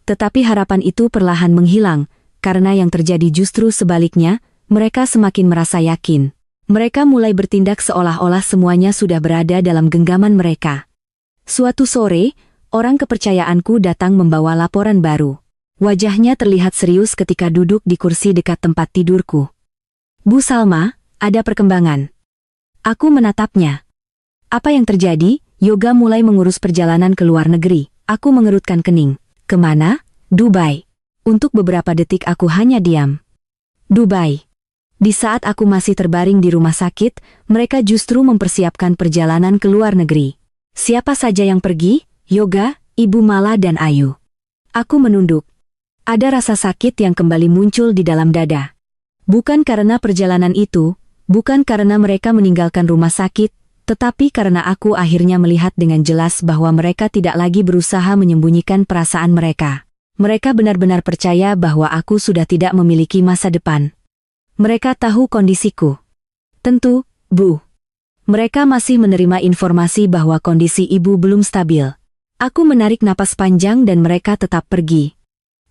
Tetapi harapan itu perlahan menghilang, karena yang terjadi justru sebaliknya, mereka semakin merasa yakin. Mereka mulai bertindak seolah-olah semuanya sudah berada dalam genggaman mereka. Suatu sore, orang kepercayaanku datang membawa laporan baru. Wajahnya terlihat serius ketika duduk di kursi dekat tempat tidurku. Bu Salma, ada perkembangan. Aku menatapnya. Apa yang terjadi? Yoga mulai mengurus perjalanan ke luar negeri. Aku mengerutkan kening. Kemana? Dubai. Untuk beberapa detik aku hanya diam. Dubai. Di saat aku masih terbaring di rumah sakit, mereka justru mempersiapkan perjalanan ke luar negeri. Siapa saja yang pergi? Yoga, Ibu Mala dan Ayu. Aku menunduk. Ada rasa sakit yang kembali muncul di dalam dada. Bukan karena perjalanan itu, bukan karena mereka meninggalkan rumah sakit, tetapi karena aku akhirnya melihat dengan jelas bahwa mereka tidak lagi berusaha menyembunyikan perasaan mereka. Mereka benar-benar percaya bahwa aku sudah tidak memiliki masa depan. Mereka tahu kondisiku. Tentu, Bu. Mereka masih menerima informasi bahwa kondisi ibu belum stabil. Aku menarik napas panjang dan mereka tetap pergi.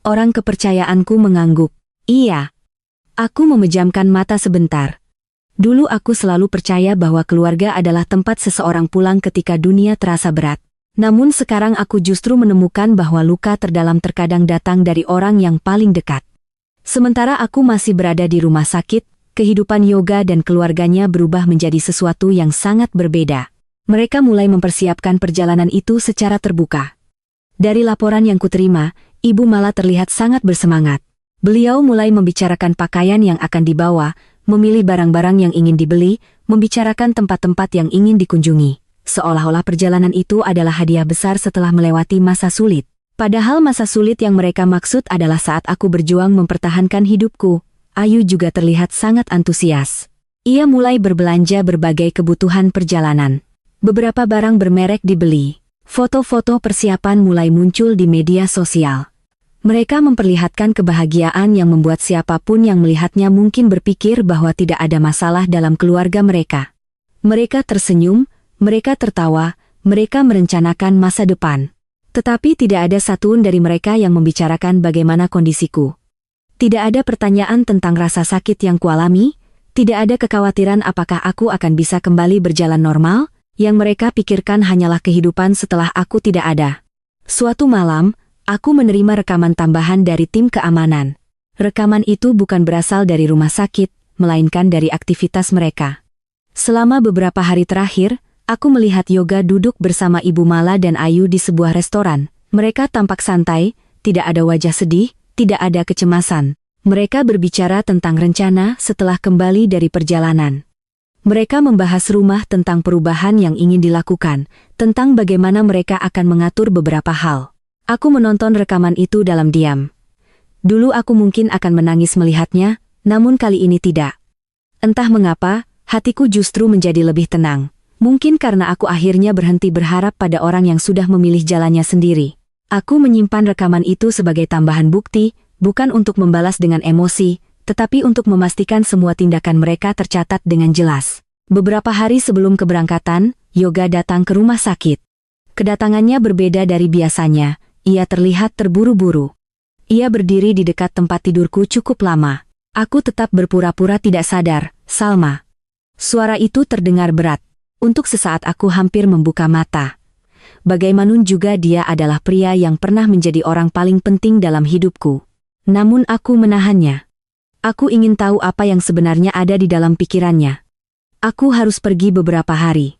Orang kepercayaanku mengangguk. Iya. Aku memejamkan mata sebentar. Dulu aku selalu percaya bahwa keluarga adalah tempat seseorang pulang ketika dunia terasa berat. Namun sekarang aku justru menemukan bahwa luka terdalam terkadang datang dari orang yang paling dekat. Sementara aku masih berada di rumah sakit, kehidupan Yoga dan keluarganya berubah menjadi sesuatu yang sangat berbeda. Mereka mulai mempersiapkan perjalanan itu secara terbuka. Dari laporan yang kuterima, Ibu Mala terlihat sangat bersemangat. Beliau mulai membicarakan pakaian yang akan dibawa, memilih barang-barang yang ingin dibeli, membicarakan tempat-tempat yang ingin dikunjungi. Seolah-olah perjalanan itu adalah hadiah besar setelah melewati masa sulit. Padahal masa sulit yang mereka maksud adalah saat aku berjuang mempertahankan hidupku. Ayu juga terlihat sangat antusias. Ia mulai berbelanja berbagai kebutuhan perjalanan. Beberapa barang bermerek dibeli. Foto-foto persiapan mulai muncul di media sosial. Mereka memperlihatkan kebahagiaan yang membuat siapapun yang melihatnya mungkin berpikir bahwa tidak ada masalah dalam keluarga mereka. Mereka tersenyum, mereka tertawa, mereka merencanakan masa depan. Tetapi tidak ada satupun dari mereka yang membicarakan bagaimana kondisiku. Tidak ada pertanyaan tentang rasa sakit yang kualami, tidak ada kekhawatiran apakah aku akan bisa kembali berjalan normal, yang mereka pikirkan hanyalah kehidupan setelah aku tidak ada. Suatu malam, aku menerima rekaman tambahan dari tim keamanan. Rekaman itu bukan berasal dari rumah sakit, melainkan dari aktivitas mereka. Selama beberapa hari terakhir, aku melihat Yoga duduk bersama Ibu Mala dan Ayu di sebuah restoran. Mereka tampak santai, tidak ada wajah sedih, tidak ada kecemasan. Mereka berbicara tentang rencana setelah kembali dari perjalanan. Mereka membahas rumah tentang perubahan yang ingin dilakukan, tentang bagaimana mereka akan mengatur beberapa hal. Aku menonton rekaman itu dalam diam. Dulu aku mungkin akan menangis melihatnya, namun kali ini tidak. Entah mengapa, hatiku justru menjadi lebih tenang. Mungkin karena aku akhirnya berhenti berharap pada orang yang sudah memilih jalannya sendiri. Aku menyimpan rekaman itu sebagai tambahan bukti, bukan untuk membalas dengan emosi, tetapi untuk memastikan semua tindakan mereka tercatat dengan jelas. Beberapa hari sebelum keberangkatan, Yoga datang ke rumah sakit. Kedatangannya berbeda dari biasanya, ia terlihat terburu-buru. Ia berdiri di dekat tempat tidurku cukup lama. Aku tetap berpura-pura tidak sadar, Salma. Suara itu terdengar berat. Untuk sesaat aku hampir membuka mata. Bagaimanapun juga dia adalah pria yang pernah menjadi orang paling penting dalam hidupku. Namun aku menahannya. Aku ingin tahu apa yang sebenarnya ada di dalam pikirannya. Aku harus pergi beberapa hari.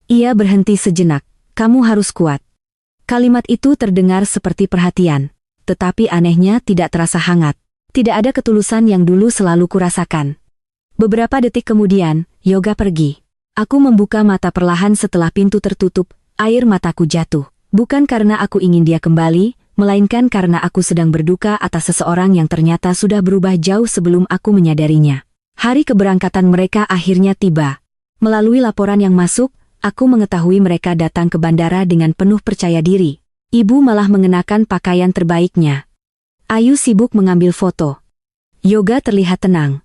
Ia berhenti sejenak. Kamu harus kuat. Kalimat itu terdengar seperti perhatian. Tetapi anehnya tidak terasa hangat. Tidak ada ketulusan yang dulu selalu kurasakan. Beberapa detik kemudian, Yoga pergi. Aku membuka mata perlahan setelah pintu tertutup, air mataku jatuh. Bukan karena aku ingin dia kembali, melainkan karena aku sedang berduka atas seseorang yang ternyata sudah berubah jauh sebelum aku menyadarinya. Hari keberangkatan mereka akhirnya tiba. Melalui laporan yang masuk, aku mengetahui mereka datang ke bandara dengan penuh percaya diri. Ibu malah mengenakan pakaian terbaiknya. Ayu sibuk mengambil foto. Yoga terlihat tenang.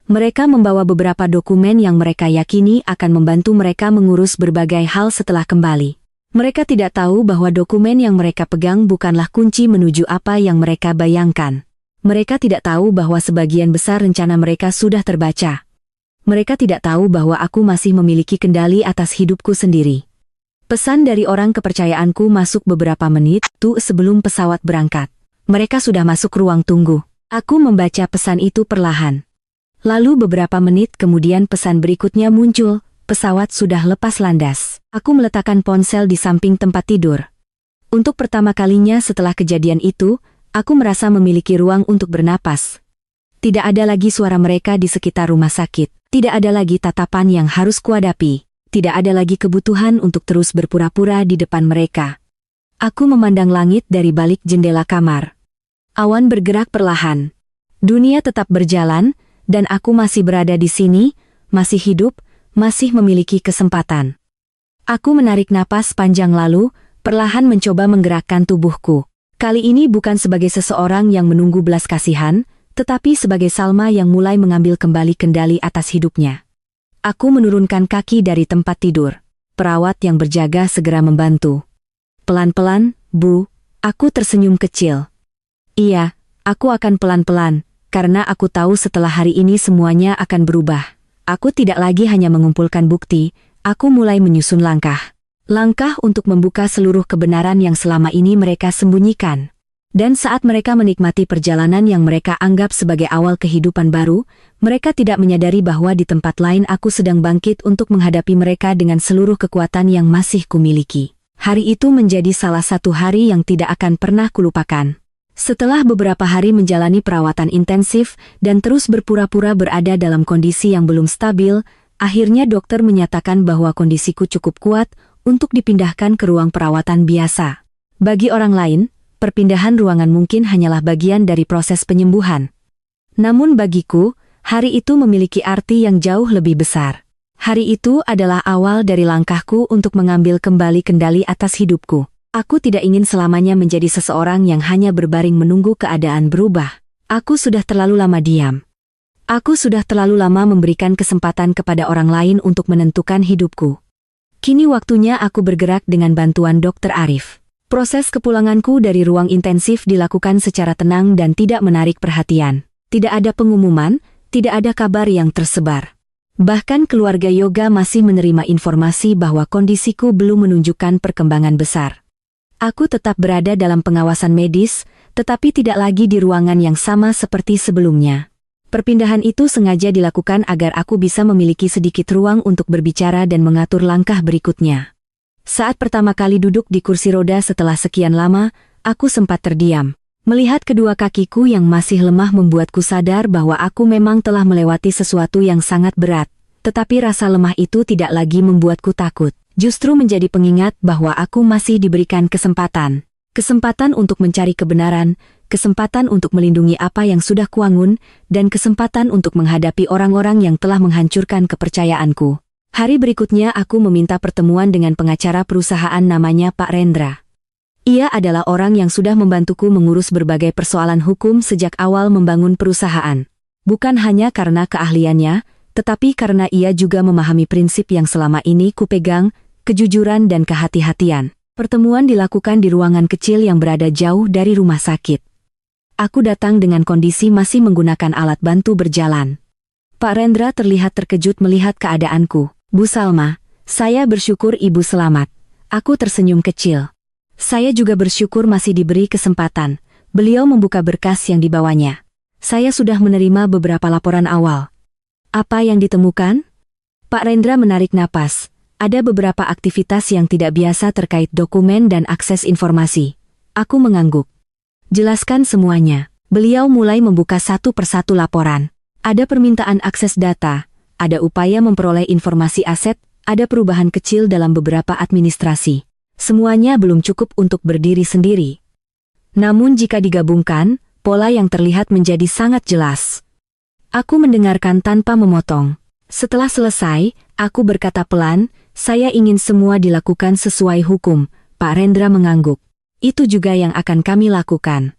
Mereka membawa beberapa dokumen yang mereka yakini akan membantu mereka mengurus berbagai hal setelah kembali. Mereka tidak tahu bahwa dokumen yang mereka pegang bukanlah kunci menuju apa yang mereka bayangkan. Mereka tidak tahu bahwa sebagian besar rencana mereka sudah terbaca. Mereka tidak tahu bahwa aku masih memiliki kendali atas hidupku sendiri. Pesan dari orang kepercayaanku masuk beberapa menit sebelum pesawat berangkat. Mereka sudah masuk ruang tunggu. Aku membaca pesan itu perlahan. Lalu beberapa menit kemudian pesan berikutnya muncul, pesawat sudah lepas landas. Aku meletakkan ponsel di samping tempat tidur. Untuk pertama kalinya setelah kejadian itu, aku merasa memiliki ruang untuk bernapas. Tidak ada lagi suara mereka di sekitar rumah sakit. Tidak ada lagi tatapan yang harus kuhadapi. Tidak ada lagi kebutuhan untuk terus berpura-pura di depan mereka. Aku memandang langit dari balik jendela kamar. Awan bergerak perlahan. Dunia tetap berjalan, dan aku masih berada di sini, masih hidup, masih memiliki kesempatan. Aku menarik napas panjang lalu, perlahan mencoba menggerakkan tubuhku. Kali ini bukan sebagai seseorang yang menunggu belas kasihan, tetapi sebagai Salma yang mulai mengambil kembali kendali atas hidupnya. Aku menurunkan kaki dari tempat tidur. Perawat yang berjaga segera membantu. Pelan-pelan, Bu, aku tersenyum kecil. Iya, aku akan pelan-pelan. Karena aku tahu setelah hari ini semuanya akan berubah. Aku tidak lagi hanya mengumpulkan bukti, aku mulai menyusun langkah. Langkah untuk membuka seluruh kebenaran yang selama ini mereka sembunyikan. Dan saat mereka menikmati perjalanan yang mereka anggap sebagai awal kehidupan baru, mereka tidak menyadari bahwa di tempat lain aku sedang bangkit untuk menghadapi mereka dengan seluruh kekuatan yang masih kumiliki. Hari itu menjadi salah satu hari yang tidak akan pernah kulupakan. Setelah beberapa hari menjalani perawatan intensif dan terus berpura-pura berada dalam kondisi yang belum stabil, akhirnya dokter menyatakan bahwa kondisiku cukup kuat untuk dipindahkan ke ruang perawatan biasa. Bagi orang lain, perpindahan ruangan mungkin hanyalah bagian dari proses penyembuhan. Namun bagiku, hari itu memiliki arti yang jauh lebih besar. Hari itu adalah awal dari langkahku untuk mengambil kembali kendali atas hidupku. Aku tidak ingin selamanya menjadi seseorang yang hanya berbaring menunggu keadaan berubah. Aku sudah terlalu lama diam. Aku sudah terlalu lama memberikan kesempatan kepada orang lain untuk menentukan hidupku. Kini waktunya aku bergerak dengan bantuan Dr. Arif. Proses kepulanganku dari ruang intensif dilakukan secara tenang dan tidak menarik perhatian. Tidak ada pengumuman, tidak ada kabar yang tersebar. Bahkan keluarga Yoga masih menerima informasi bahwa kondisiku belum menunjukkan perkembangan besar. Aku tetap berada dalam pengawasan medis, tetapi tidak lagi di ruangan yang sama seperti sebelumnya. Perpindahan itu sengaja dilakukan agar aku bisa memiliki sedikit ruang untuk berbicara dan mengatur langkah berikutnya. Saat pertama kali duduk di kursi roda setelah sekian lama, aku sempat terdiam. Melihat kedua kakiku yang masih lemah membuatku sadar bahwa aku memang telah melewati sesuatu yang sangat berat. Tetapi rasa lemah itu tidak lagi membuatku takut. Justru menjadi pengingat bahwa aku masih diberikan kesempatan. Kesempatan untuk mencari kebenaran, kesempatan untuk melindungi apa yang sudah kuangun, dan kesempatan untuk menghadapi orang-orang yang telah menghancurkan kepercayaanku. Hari berikutnya aku meminta pertemuan dengan pengacara perusahaan namanya Pak Rendra. Ia adalah orang yang sudah membantuku mengurus berbagai persoalan hukum sejak awal membangun perusahaan. Bukan hanya karena keahliannya, tetapi karena ia juga memahami prinsip yang selama ini kupegang, kejujuran dan kehati-hatian. Pertemuan dilakukan di ruangan kecil yang berada jauh dari rumah sakit. Aku datang dengan kondisi masih menggunakan alat bantu berjalan. Pak Rendra terlihat terkejut melihat keadaanku. Bu Salma, saya bersyukur Ibu selamat. Aku tersenyum kecil. Saya juga bersyukur masih diberi kesempatan. Beliau membuka berkas yang dibawanya. Saya sudah menerima beberapa laporan awal. Apa yang ditemukan? Pak Rendra menarik napas. Ada beberapa aktivitas yang tidak biasa terkait dokumen dan akses informasi. Aku mengangguk. Jelaskan semuanya. Beliau mulai membuka satu persatu laporan. Ada permintaan akses data, ada upaya memperoleh informasi aset, ada perubahan kecil dalam beberapa administrasi. Semuanya belum cukup untuk berdiri sendiri. Namun jika digabungkan, pola yang terlihat menjadi sangat jelas. Aku mendengarkan tanpa memotong. Setelah selesai, aku berkata pelan, saya ingin semua dilakukan sesuai hukum. Pak Rendra mengangguk. Itu juga yang akan kami lakukan.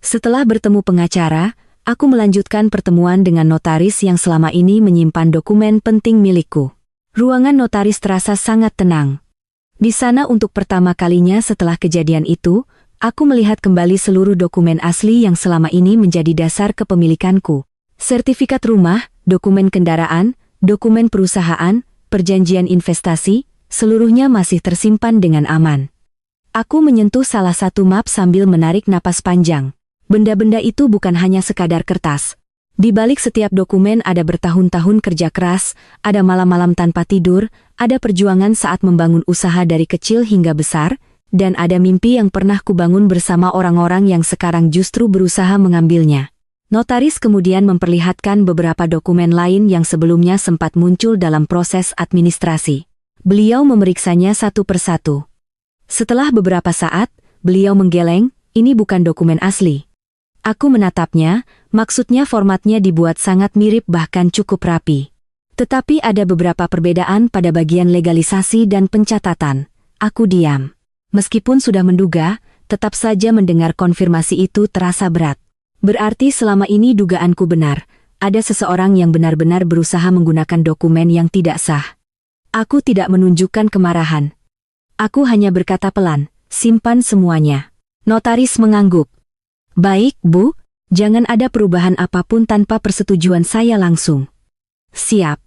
Setelah bertemu pengacara, aku melanjutkan pertemuan dengan notaris yang selama ini menyimpan dokumen penting milikku. Ruangan notaris terasa sangat tenang. Di sana untuk pertama kalinya setelah kejadian itu, aku melihat kembali seluruh dokumen asli yang selama ini menjadi dasar kepemilikanku. Sertifikat rumah, dokumen kendaraan, dokumen perusahaan, perjanjian investasi, seluruhnya masih tersimpan dengan aman. Aku menyentuh salah satu map sambil menarik napas panjang. Benda-benda itu bukan hanya sekadar kertas. Di balik setiap dokumen ada bertahun-tahun kerja keras, ada malam-malam tanpa tidur, ada perjuangan saat membangun usaha dari kecil hingga besar, dan ada mimpi yang pernah kubangun bersama orang-orang yang sekarang justru berusaha mengambilnya. Notaris kemudian memperlihatkan beberapa dokumen lain yang sebelumnya sempat muncul dalam proses administrasi. Beliau memeriksanya satu persatu. Setelah beberapa saat, beliau menggeleng, ini bukan dokumen asli. Aku menatapnya, maksudnya formatnya dibuat sangat mirip bahkan cukup rapi. Tetapi ada beberapa perbedaan pada bagian legalisasi dan pencatatan. Aku diam. Meskipun sudah menduga, tetap saja mendengar konfirmasi itu terasa berat. Berarti selama ini dugaanku benar, ada seseorang yang benar-benar berusaha menggunakan dokumen yang tidak sah. Aku tidak menunjukkan kemarahan. Aku hanya berkata pelan, simpan semuanya. Notaris mengangguk. Baik, Bu, jangan ada perubahan apapun tanpa persetujuan saya langsung. Siap.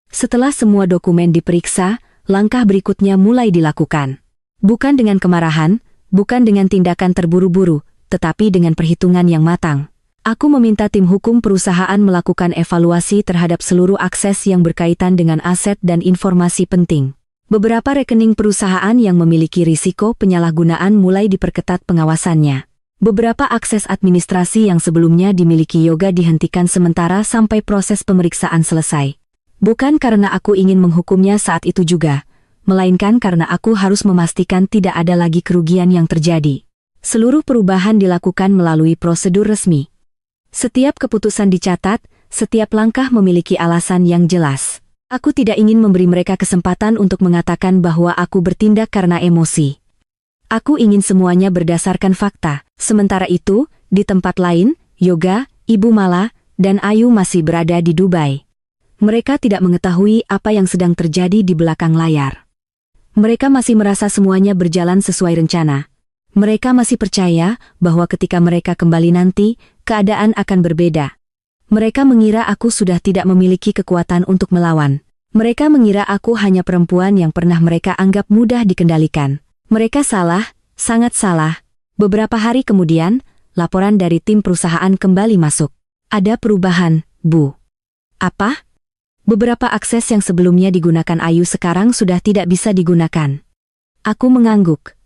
Setelah semua dokumen diperiksa, langkah berikutnya mulai dilakukan. Bukan dengan kemarahan, bukan dengan tindakan terburu-buru, tetapi dengan perhitungan yang matang. Aku meminta tim hukum perusahaan melakukan evaluasi terhadap seluruh akses yang berkaitan dengan aset dan informasi penting. Beberapa rekening perusahaan yang memiliki risiko penyalahgunaan mulai diperketat pengawasannya. Beberapa akses administrasi yang sebelumnya dimiliki Yoga dihentikan sementara sampai proses pemeriksaan selesai. Bukan karena aku ingin menghukumnya saat itu juga, melainkan karena aku harus memastikan tidak ada lagi kerugian yang terjadi. Seluruh perubahan dilakukan melalui prosedur resmi. Setiap keputusan dicatat, setiap langkah memiliki alasan yang jelas. Aku tidak ingin memberi mereka kesempatan untuk mengatakan bahwa aku bertindak karena emosi. Aku ingin semuanya berdasarkan fakta. Sementara itu, di tempat lain, Yoga, Ibu Mala, dan Ayu masih berada di Dubai. Mereka tidak mengetahui apa yang sedang terjadi di belakang layar. Mereka masih merasa semuanya berjalan sesuai rencana. Mereka masih percaya bahwa ketika mereka kembali nanti, keadaan akan berbeda. Mereka mengira aku sudah tidak memiliki kekuatan untuk melawan. Mereka mengira aku hanya perempuan yang pernah mereka anggap mudah dikendalikan. Mereka salah, sangat salah. Beberapa hari kemudian, laporan dari tim perusahaan kembali masuk. Ada perubahan, Bu. Apa? Beberapa akses yang sebelumnya digunakan Ayu sekarang sudah tidak bisa digunakan. Aku mengangguk.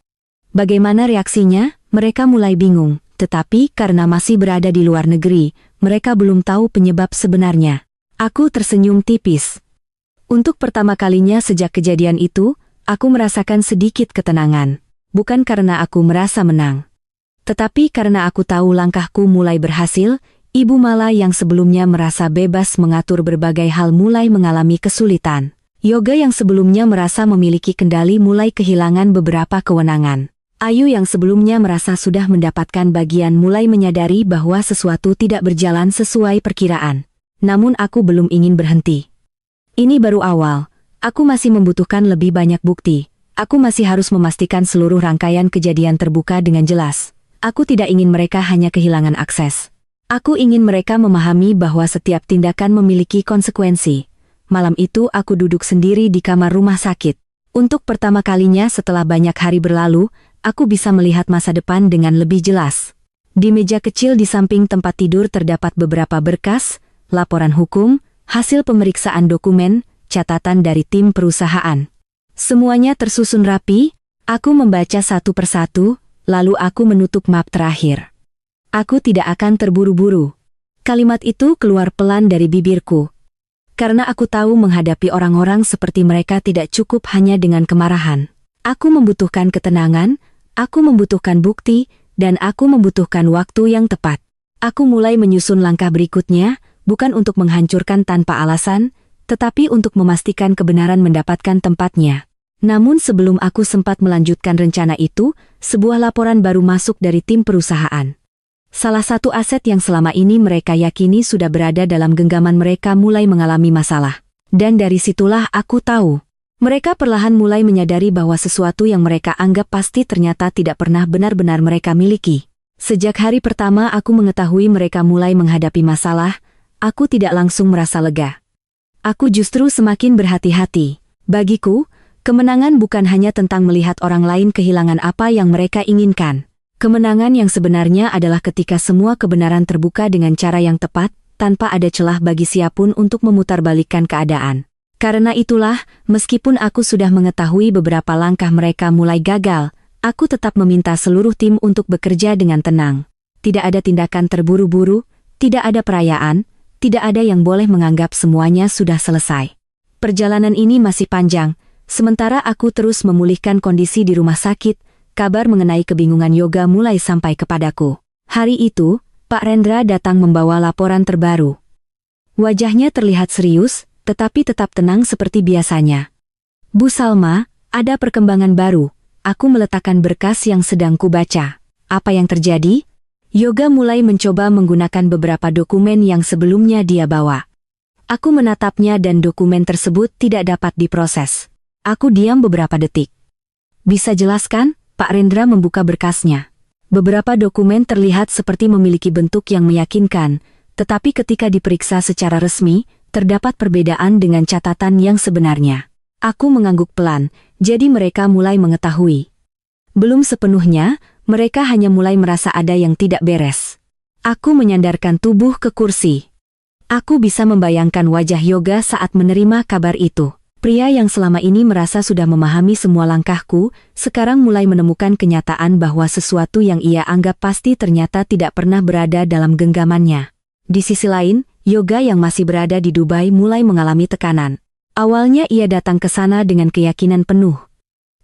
Bagaimana reaksinya? Mereka mulai bingung, tetapi karena masih berada di luar negeri, mereka belum tahu penyebab sebenarnya. Aku tersenyum tipis. Untuk pertama kalinya sejak kejadian itu, aku merasakan sedikit ketenangan. Bukan karena aku merasa menang, tetapi karena aku tahu langkahku mulai berhasil. Ibu Mala yang sebelumnya merasa bebas mengatur berbagai hal mulai mengalami kesulitan. Yoga yang sebelumnya merasa memiliki kendali mulai kehilangan beberapa kewenangan. Ayu yang sebelumnya merasa sudah mendapatkan bagian mulai menyadari bahwa sesuatu tidak berjalan sesuai perkiraan. Namun aku belum ingin berhenti. Ini baru awal. Aku masih membutuhkan lebih banyak bukti. Aku masih harus memastikan seluruh rangkaian kejadian terbuka dengan jelas. Aku tidak ingin mereka hanya kehilangan akses. Aku ingin mereka memahami bahwa setiap tindakan memiliki konsekuensi. Malam itu aku duduk sendiri di kamar rumah sakit. Untuk pertama kalinya setelah banyak hari berlalu, aku bisa melihat masa depan dengan lebih jelas. Di meja kecil di samping tempat tidur terdapat beberapa berkas, laporan hukum, hasil pemeriksaan dokumen, catatan dari tim perusahaan. Semuanya tersusun rapi, aku membaca satu persatu, lalu aku menutup map terakhir. Aku tidak akan terburu-buru. Kalimat itu keluar pelan dari bibirku. Karena aku tahu menghadapi orang-orang seperti mereka tidak cukup hanya dengan kemarahan. Aku membutuhkan ketenangan, aku membutuhkan bukti, dan aku membutuhkan waktu yang tepat. Aku mulai menyusun langkah berikutnya, bukan untuk menghancurkan tanpa alasan, tetapi untuk memastikan kebenaran mendapatkan tempatnya. Namun sebelum aku sempat melanjutkan rencana itu, sebuah laporan baru masuk dari tim perusahaan. Salah satu aset yang selama ini mereka yakini sudah berada dalam genggaman mereka mulai mengalami masalah. Dan dari situlah aku tahu. Mereka perlahan mulai menyadari bahwa sesuatu yang mereka anggap pasti ternyata tidak pernah benar-benar mereka miliki. Sejak hari pertama aku mengetahui mereka mulai menghadapi masalah, aku tidak langsung merasa lega. Aku justru semakin berhati-hati. Bagiku, kemenangan bukan hanya tentang melihat orang lain kehilangan apa yang mereka inginkan. Kemenangan yang sebenarnya adalah ketika semua kebenaran terbuka dengan cara yang tepat, tanpa ada celah bagi siapapun untuk memutarbalikkan keadaan. Karena itulah, meskipun aku sudah mengetahui beberapa langkah mereka mulai gagal, aku tetap meminta seluruh tim untuk bekerja dengan tenang. Tidak ada tindakan terburu-buru, tidak ada perayaan, tidak ada yang boleh menganggap semuanya sudah selesai. Perjalanan ini masih panjang, sementara aku terus memulihkan kondisi di rumah sakit. Kabar mengenai kebingungan Yoga mulai sampai kepadaku. Hari itu, Pak Rendra datang membawa laporan terbaru. Wajahnya terlihat serius, tetapi tetap tenang seperti biasanya. Bu Salma, ada perkembangan baru. Aku meletakkan berkas yang sedang kubaca. Apa yang terjadi? Yoga mulai mencoba menggunakan beberapa dokumen yang sebelumnya dia bawa. Aku menatapnya dan dokumen tersebut tidak dapat diproses. Aku diam beberapa detik. Bisa jelaskan? Pak Rendra membuka berkasnya. Beberapa dokumen terlihat seperti memiliki bentuk yang meyakinkan, tetapi ketika diperiksa secara resmi, terdapat perbedaan dengan catatan yang sebenarnya. Aku mengangguk pelan, jadi mereka mulai mengetahui. Belum sepenuhnya, mereka hanya mulai merasa ada yang tidak beres. Aku menyandarkan tubuh ke kursi. Aku bisa membayangkan wajah Yoga saat menerima kabar itu. Pria yang selama ini merasa sudah memahami semua langkahku, sekarang mulai menemukan kenyataan bahwa sesuatu yang ia anggap pasti ternyata tidak pernah berada dalam genggamannya. Di sisi lain, Yoga yang masih berada di Dubai mulai mengalami tekanan. Awalnya ia datang ke sana dengan keyakinan penuh.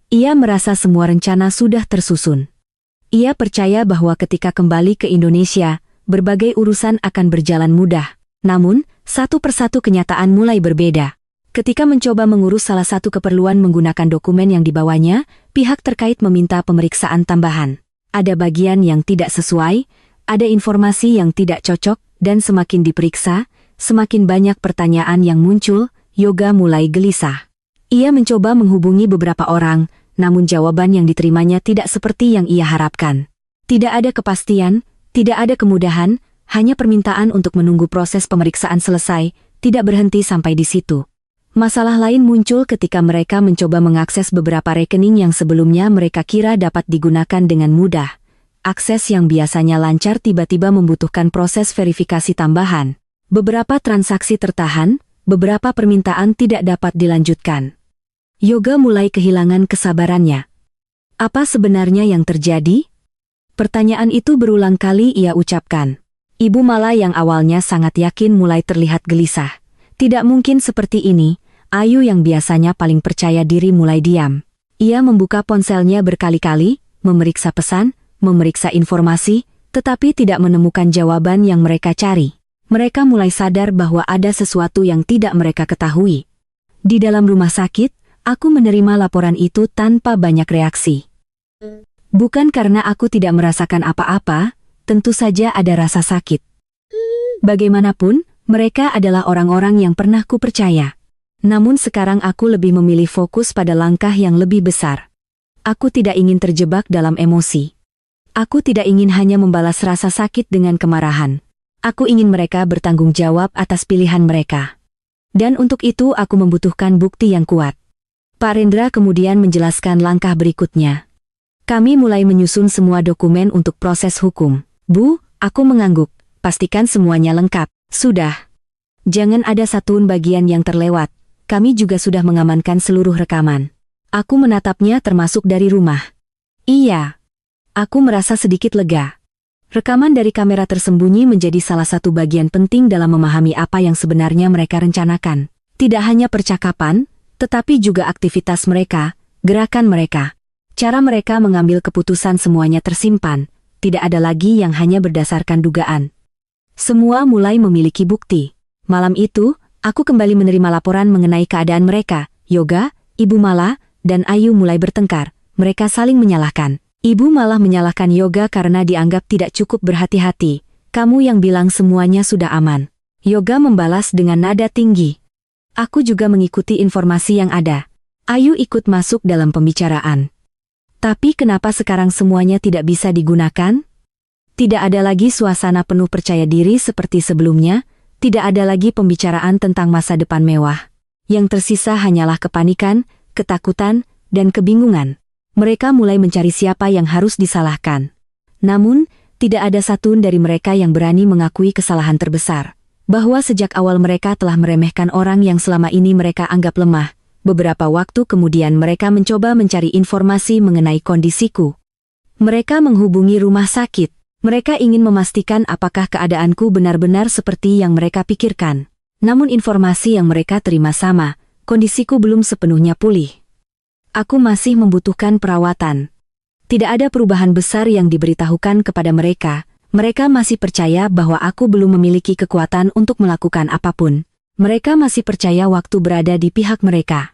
Ia merasa semua rencana sudah tersusun. Ia percaya bahwa ketika kembali ke Indonesia, berbagai urusan akan berjalan mudah. Namun, satu persatu kenyataan mulai berbeda. Ketika mencoba mengurus salah satu keperluan menggunakan dokumen yang dibawanya, pihak terkait meminta pemeriksaan tambahan. Ada bagian yang tidak sesuai, ada informasi yang tidak cocok, dan semakin diperiksa, semakin banyak pertanyaan yang muncul. Yoga mulai gelisah. Ia mencoba menghubungi beberapa orang, namun jawaban yang diterimanya tidak seperti yang ia harapkan. Tidak ada kepastian, tidak ada kemudahan, hanya permintaan untuk menunggu proses pemeriksaan selesai, tidak berhenti sampai di situ. Masalah lain muncul ketika mereka mencoba mengakses beberapa rekening yang sebelumnya mereka kira dapat digunakan dengan mudah. Akses yang biasanya lancar tiba-tiba membutuhkan proses verifikasi tambahan. Beberapa transaksi tertahan, beberapa permintaan tidak dapat dilanjutkan. Yoga mulai kehilangan kesabarannya. Apa sebenarnya yang terjadi? Pertanyaan itu berulang kali ia ucapkan. Ibu Mala yang awalnya sangat yakin mulai terlihat gelisah. Tidak mungkin seperti ini. Ayu yang biasanya paling percaya diri mulai diam. Ia membuka ponselnya berkali-kali, memeriksa pesan, memeriksa informasi, tetapi tidak menemukan jawaban yang mereka cari. Mereka mulai sadar bahwa ada sesuatu yang tidak mereka ketahui. Di dalam rumah sakit, aku menerima laporan itu tanpa banyak reaksi. Bukan karena aku tidak merasakan apa-apa, tentu saja ada rasa sakit. Bagaimanapun, mereka adalah orang-orang yang pernah ku percaya. Namun sekarang aku lebih memilih fokus pada langkah yang lebih besar. Aku tidak ingin terjebak dalam emosi. Aku tidak ingin hanya membalas rasa sakit dengan kemarahan. Aku ingin mereka bertanggung jawab atas pilihan mereka. Dan untuk itu aku membutuhkan bukti yang kuat. Pak Rendra kemudian menjelaskan langkah berikutnya. Kami mulai menyusun semua dokumen untuk proses hukum. Bu, aku mengangguk. Pastikan semuanya lengkap. Sudah. Jangan ada satupun bagian yang terlewat. Kami juga sudah mengamankan seluruh rekaman. Aku menatapnya termasuk dari rumah. Iya. Aku merasa sedikit lega. Rekaman dari kamera tersembunyi menjadi salah satu bagian penting dalam memahami apa yang sebenarnya mereka rencanakan. Tidak hanya percakapan, tetapi juga aktivitas mereka, gerakan mereka. Cara mereka mengambil keputusan semuanya tersimpan, tidak ada lagi yang hanya berdasarkan dugaan. Semua mulai memiliki bukti. Malam itu, aku kembali menerima laporan mengenai keadaan mereka. Yoga, Ibu Mala, dan Ayu mulai bertengkar. Mereka saling menyalahkan. Ibu malah menyalahkan Yoga karena dianggap tidak cukup berhati-hati. Kamu yang bilang semuanya sudah aman. Yoga membalas dengan nada tinggi. Aku juga mengikuti informasi yang ada. Ayu ikut masuk dalam pembicaraan. Tapi kenapa sekarang semuanya tidak bisa digunakan? Tidak ada lagi suasana penuh percaya diri seperti sebelumnya, tidak ada lagi pembicaraan tentang masa depan mewah. Yang tersisa hanyalah kepanikan, ketakutan, dan kebingungan. Mereka mulai mencari siapa yang harus disalahkan. Namun, tidak ada satupun dari mereka yang berani mengakui kesalahan terbesar. Bahwa sejak awal mereka telah meremehkan orang yang selama ini mereka anggap lemah. Beberapa waktu kemudian mereka mencoba mencari informasi mengenai kondisiku. Mereka menghubungi rumah sakit. Mereka ingin memastikan apakah keadaanku benar-benar seperti yang mereka pikirkan. Namun informasi yang mereka terima sama, kondisiku belum sepenuhnya pulih. Aku masih membutuhkan perawatan. Tidak ada perubahan besar yang diberitahukan kepada mereka. Mereka masih percaya bahwa aku belum memiliki kekuatan untuk melakukan apapun. Mereka masih percaya waktu berada di pihak mereka.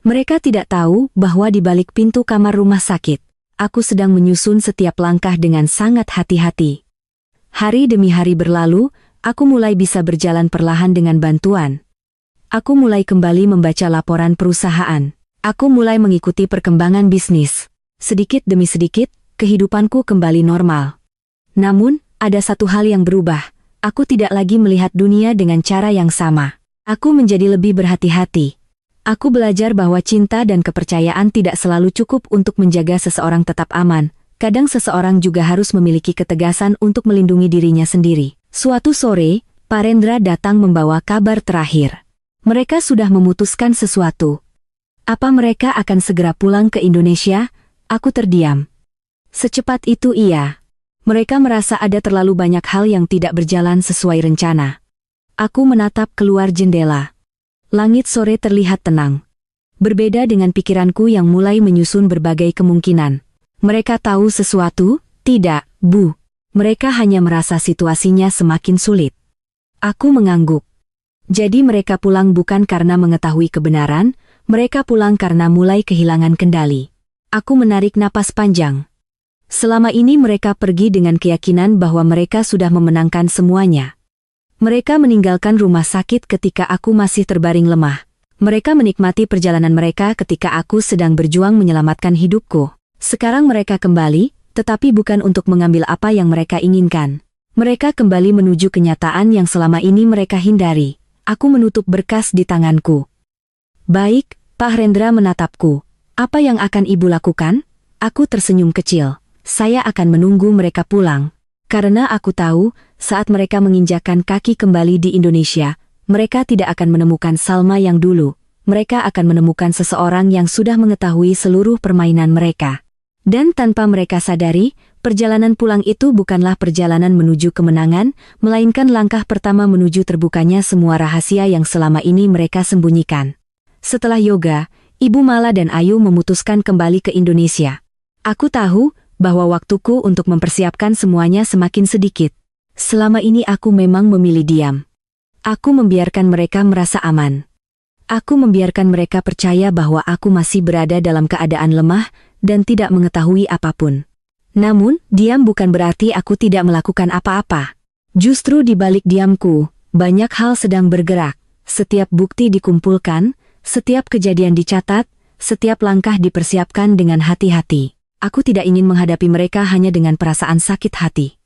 Mereka tidak tahu bahwa di balik pintu kamar rumah sakit, aku sedang menyusun setiap langkah dengan sangat hati-hati. Hari demi hari berlalu, aku mulai bisa berjalan perlahan dengan bantuan. Aku mulai kembali membaca laporan perusahaan. Aku mulai mengikuti perkembangan bisnis. Sedikit demi sedikit, kehidupanku kembali normal. Namun, ada satu hal yang berubah. Aku tidak lagi melihat dunia dengan cara yang sama. Aku menjadi lebih berhati-hati. Aku belajar bahwa cinta dan kepercayaan tidak selalu cukup untuk menjaga seseorang tetap aman. Kadang seseorang juga harus memiliki ketegasan untuk melindungi dirinya sendiri. Suatu sore, Pak Rendra datang membawa kabar terakhir. Mereka sudah memutuskan sesuatu. Apa mereka akan segera pulang ke Indonesia? Aku terdiam. Secepat itu iya. Mereka merasa ada terlalu banyak hal yang tidak berjalan sesuai rencana. Aku menatap keluar jendela. Langit sore terlihat tenang. Berbeda dengan pikiranku yang mulai menyusun berbagai kemungkinan. Mereka tahu sesuatu, Tidak, Bu. Mereka hanya merasa situasinya semakin sulit. Aku mengangguk. Jadi mereka pulang bukan karena mengetahui kebenaran, mereka pulang karena mulai kehilangan kendali. Aku menarik napas panjang. Selama ini mereka pergi dengan keyakinan bahwa mereka sudah memenangkan semuanya. Mereka meninggalkan rumah sakit ketika aku masih terbaring lemah. Mereka menikmati perjalanan mereka ketika aku sedang berjuang menyelamatkan hidupku. Sekarang mereka kembali, tetapi bukan untuk mengambil apa yang mereka inginkan. Mereka kembali menuju kenyataan yang selama ini mereka hindari. Aku menutup berkas di tanganku. Baik, Pak Hendra menatapku. Apa yang akan Ibu lakukan? Aku tersenyum kecil. Saya akan menunggu mereka pulang. Karena aku tahu, saat mereka menginjakkan kaki kembali di Indonesia, mereka tidak akan menemukan Salma yang dulu. Mereka akan menemukan seseorang yang sudah mengetahui seluruh permainan mereka. Dan tanpa mereka sadari, perjalanan pulang itu bukanlah perjalanan menuju kemenangan, melainkan langkah pertama menuju terbukanya semua rahasia yang selama ini mereka sembunyikan. Setelah yoga, Ibu Mala dan Ayu memutuskan kembali ke Indonesia. Aku tahu bahwa waktuku untuk mempersiapkan semuanya semakin sedikit. Selama ini aku memang memilih diam. Aku membiarkan mereka merasa aman. Aku membiarkan mereka percaya bahwa aku masih berada dalam keadaan lemah dan tidak mengetahui apapun. Namun, diam bukan berarti aku tidak melakukan apa-apa. Justru di balik diamku, banyak hal sedang bergerak. Setiap bukti dikumpulkan, setiap kejadian dicatat, setiap langkah dipersiapkan dengan hati-hati. Aku tidak ingin menghadapi mereka hanya dengan perasaan sakit hati.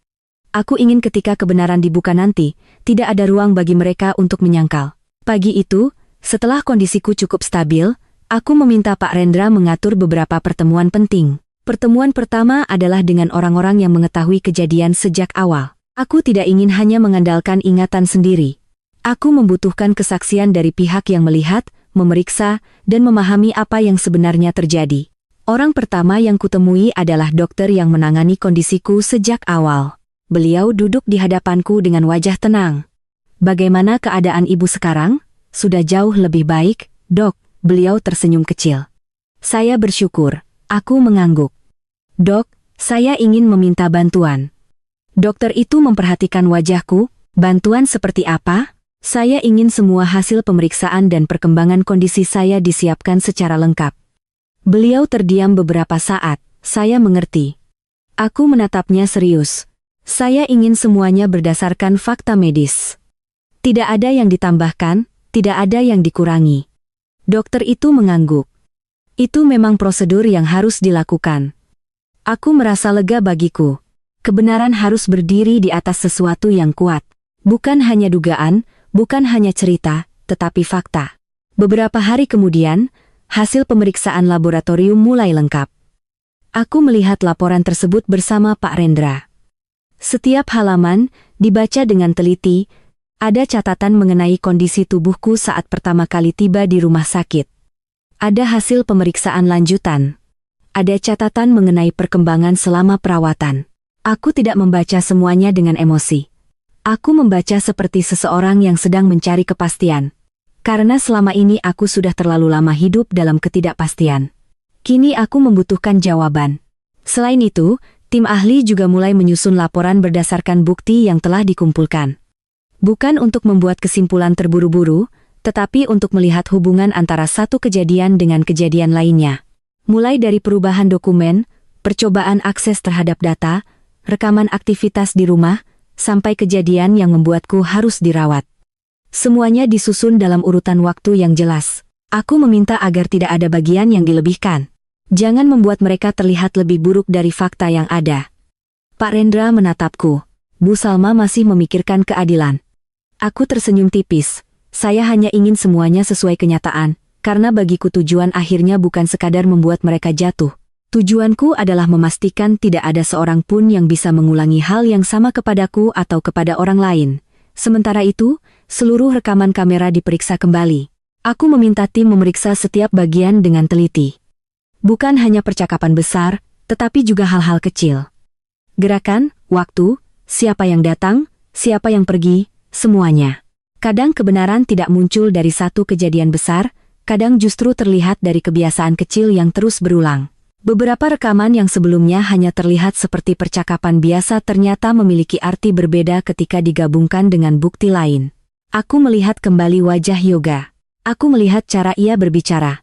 Aku ingin ketika kebenaran dibuka nanti, tidak ada ruang bagi mereka untuk menyangkal. Pagi itu, setelah kondisiku cukup stabil, aku meminta Pak Rendra mengatur beberapa pertemuan penting. Pertemuan pertama adalah dengan orang-orang yang mengetahui kejadian sejak awal. Aku tidak ingin hanya mengandalkan ingatan sendiri. Aku membutuhkan kesaksian dari pihak yang melihat, memeriksa, dan memahami apa yang sebenarnya terjadi. Orang pertama yang kutemui adalah dokter yang menangani kondisiku sejak awal. Beliau duduk di hadapanku dengan wajah tenang. "Bagaimana keadaan Ibu sekarang? Sudah jauh lebih baik, Dok." Beliau tersenyum kecil. Saya bersyukur. Aku mengangguk. "Dok, saya ingin meminta bantuan." Dokter itu memperhatikan wajahku. "Bantuan seperti apa?" "Saya ingin semua hasil pemeriksaan dan perkembangan kondisi saya disiapkan secara lengkap." Beliau terdiam beberapa saat. Saya mengerti. Aku menatapnya serius. Saya ingin semuanya berdasarkan fakta medis. Tidak ada yang ditambahkan, tidak ada yang dikurangi. Dokter itu mengangguk. Itu memang prosedur yang harus dilakukan. Aku merasa lega bagiku. Kebenaran harus berdiri di atas sesuatu yang kuat. Bukan hanya dugaan, bukan hanya cerita, tetapi fakta. Beberapa hari kemudian, hasil pemeriksaan laboratorium mulai lengkap. Aku melihat laporan tersebut bersama Pak Rendra. Setiap halaman dibaca dengan teliti. Ada catatan mengenai kondisi tubuhku saat pertama kali tiba di rumah sakit. Ada hasil pemeriksaan lanjutan. Ada catatan mengenai perkembangan selama perawatan. Aku tidak membaca semuanya dengan emosi. Aku membaca seperti seseorang yang sedang mencari kepastian. Karena selama ini aku sudah terlalu lama hidup dalam ketidakpastian. Kini aku membutuhkan jawaban. Selain itu, tim ahli juga mulai menyusun laporan berdasarkan bukti yang telah dikumpulkan. Bukan untuk membuat kesimpulan terburu-buru, tetapi untuk melihat hubungan antara satu kejadian dengan kejadian lainnya. Mulai dari perubahan dokumen, percobaan akses terhadap data, rekaman aktivitas di rumah, sampai kejadian yang membuatku harus dirawat. Semuanya disusun dalam urutan waktu yang jelas. Aku meminta agar tidak ada bagian yang dilebihkan. Jangan membuat mereka terlihat lebih buruk dari fakta yang ada. Pak Rendra menatapku. Bu Salma masih memikirkan keadilan. Aku tersenyum tipis. Saya hanya ingin semuanya sesuai kenyataan, karena bagiku tujuan akhirnya bukan sekadar membuat mereka jatuh. Tujuanku adalah memastikan tidak ada seorang pun yang bisa mengulangi hal yang sama kepadaku atau kepada orang lain. Sementara itu, seluruh rekaman kamera diperiksa kembali. Aku meminta tim memeriksa setiap bagian dengan teliti. Bukan hanya percakapan besar, tetapi juga hal-hal kecil. Gerakan, waktu, siapa yang datang, siapa yang pergi, semuanya. Kadang kebenaran tidak muncul dari satu kejadian besar, kadang justru terlihat dari kebiasaan kecil yang terus berulang. Beberapa rekaman yang sebelumnya hanya terlihat seperti percakapan biasa ternyata memiliki arti berbeda ketika digabungkan dengan bukti lain. Aku melihat kembali wajah Yoga. Aku melihat cara ia berbicara.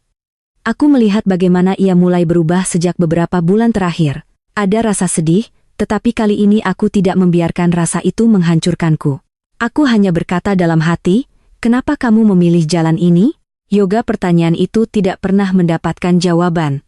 Aku melihat bagaimana ia mulai berubah sejak beberapa bulan terakhir. Ada rasa sedih, tetapi kali ini aku tidak membiarkan rasa itu menghancurkanku. Aku hanya berkata dalam hati, "Kenapa kamu memilih jalan ini?" Yoga, pertanyaan itu tidak pernah mendapatkan jawaban.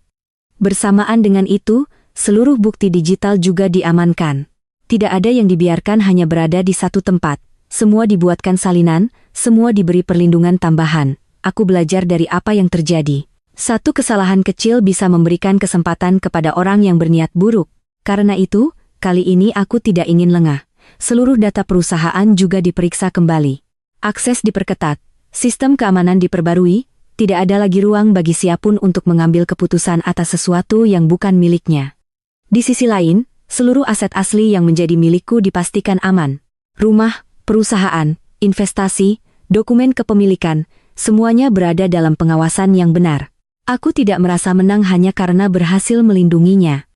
Bersamaan dengan itu, seluruh bukti digital juga diamankan. Tidak ada yang dibiarkan hanya berada di satu tempat. Semua dibuatkan salinan, semua diberi perlindungan tambahan. Aku belajar dari apa yang terjadi. Satu kesalahan kecil bisa memberikan kesempatan kepada orang yang berniat buruk. Karena itu, kali ini aku tidak ingin lengah. Seluruh data perusahaan juga diperiksa kembali. Akses diperketat, sistem keamanan diperbarui, tidak ada lagi ruang bagi siapapun untuk mengambil keputusan atas sesuatu yang bukan miliknya. Di sisi lain, seluruh aset asli yang menjadi milikku dipastikan aman. Rumah, perusahaan, investasi, dokumen kepemilikan, semuanya berada dalam pengawasan yang benar. Aku tidak merasa menang hanya karena berhasil melindunginya.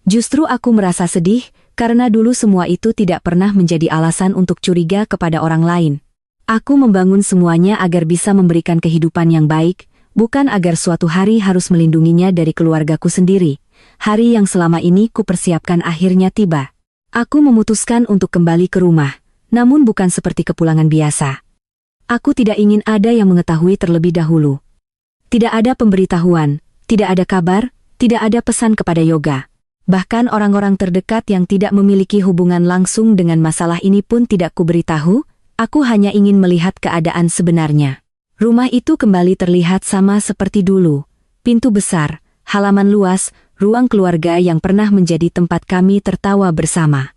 Justru aku merasa sedih, karena dulu semua itu tidak pernah menjadi alasan untuk curiga kepada orang lain. Aku membangun semuanya agar bisa memberikan kehidupan yang baik, bukan agar suatu hari harus melindunginya dari keluargaku sendiri. Hari yang selama ini kupersiapkan akhirnya tiba. Aku memutuskan untuk kembali ke rumah, namun bukan seperti kepulangan biasa. Aku tidak ingin ada yang mengetahui terlebih dahulu. Tidak ada pemberitahuan, tidak ada kabar, tidak ada pesan kepada Yoga. Bahkan orang-orang terdekat yang tidak memiliki hubungan langsung dengan masalah ini pun tidak kuberitahu. Aku hanya ingin melihat keadaan sebenarnya. Rumah itu kembali terlihat sama seperti dulu. Pintu besar, halaman luas, ruang keluarga yang pernah menjadi tempat kami tertawa bersama.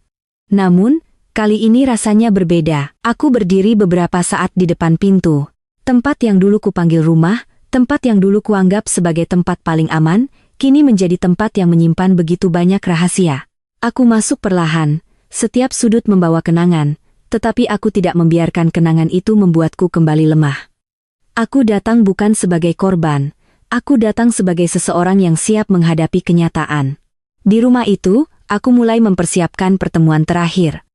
Namun, kali ini rasanya berbeda. Aku berdiri beberapa saat di depan pintu. Tempat yang dulu kupanggil rumah, tempat yang dulu kuanggap sebagai tempat paling aman, kini menjadi tempat yang menyimpan begitu banyak rahasia. Aku masuk perlahan, setiap sudut membawa kenangan, tetapi aku tidak membiarkan kenangan itu membuatku kembali lemah. Aku datang bukan sebagai korban, aku datang sebagai seseorang yang siap menghadapi kenyataan. Di rumah itu, aku mulai mempersiapkan pertemuan terakhir.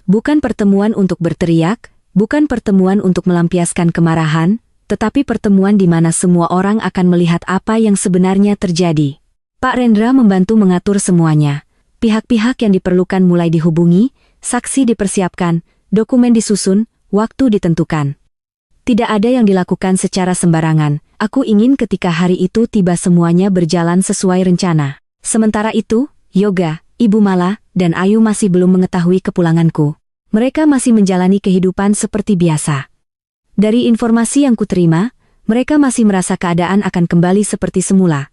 Bukan pertemuan untuk berteriak, bukan pertemuan untuk melampiaskan kemarahan, tetapi pertemuan di mana semua orang akan melihat apa yang sebenarnya terjadi. Pak Rendra membantu mengatur semuanya. Pihak-pihak yang diperlukan mulai dihubungi, saksi dipersiapkan, dokumen disusun, waktu ditentukan. Tidak ada yang dilakukan secara sembarangan. Aku ingin ketika hari itu tiba semuanya berjalan sesuai rencana. Sementara itu, Yoga, Ibu Mala, dan Ayu masih belum mengetahui kepulanganku. Mereka masih menjalani kehidupan seperti biasa. Dari informasi yang kuterima, mereka masih merasa keadaan akan kembali seperti semula.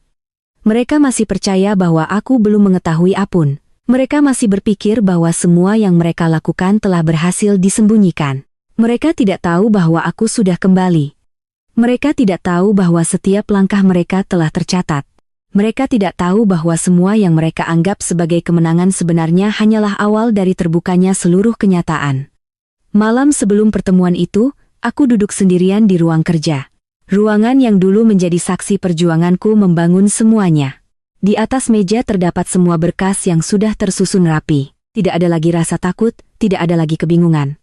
Mereka masih percaya bahwa aku belum mengetahui apapun. Mereka masih berpikir bahwa semua yang mereka lakukan telah berhasil disembunyikan. Mereka tidak tahu bahwa aku sudah kembali. Mereka tidak tahu bahwa setiap langkah mereka telah tercatat. Mereka tidak tahu bahwa semua yang mereka anggap sebagai kemenangan sebenarnya hanyalah awal dari terbukanya seluruh kenyataan. Malam sebelum pertemuan itu, aku duduk sendirian di ruang kerja. Ruangan yang dulu menjadi saksi perjuanganku membangun semuanya. Di atas meja terdapat semua berkas yang sudah tersusun rapi. Tidak ada lagi rasa takut, tidak ada lagi kebingungan.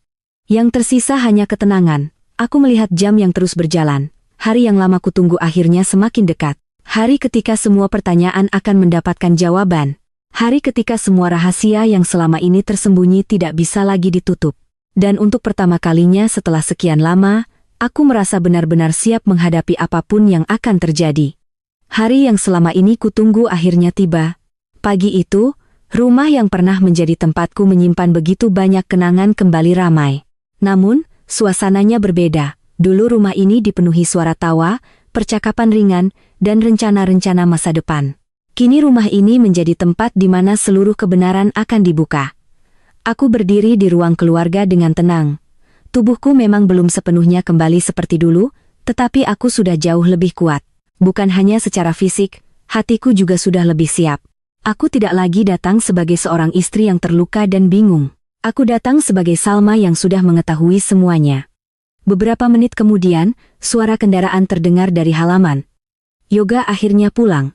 Yang tersisa hanya ketenangan. Aku melihat jam yang terus berjalan. Hari yang lama kutunggu akhirnya semakin dekat. Hari ketika semua pertanyaan akan mendapatkan jawaban. Hari ketika semua rahasia yang selama ini tersembunyi tidak bisa lagi ditutup. Dan untuk pertama kalinya setelah sekian lama, aku merasa benar-benar siap menghadapi apapun yang akan terjadi. Hari yang selama ini kutunggu akhirnya tiba. Pagi itu, rumah yang pernah menjadi tempatku menyimpan begitu banyak kenangan kembali ramai. Namun, suasananya berbeda. Dulu rumah ini dipenuhi suara tawa, percakapan ringan, dan rencana-rencana masa depan. Kini rumah ini menjadi tempat di mana seluruh kebenaran akan dibuka. Aku berdiri di ruang keluarga dengan tenang. Tubuhku memang belum sepenuhnya kembali seperti dulu, tetapi aku sudah jauh lebih kuat. Bukan hanya secara fisik, hatiku juga sudah lebih siap. Aku tidak lagi datang sebagai seorang istri yang terluka dan bingung. Aku datang sebagai Salma yang sudah mengetahui semuanya. Beberapa menit kemudian, suara kendaraan terdengar dari halaman. Yoga akhirnya pulang.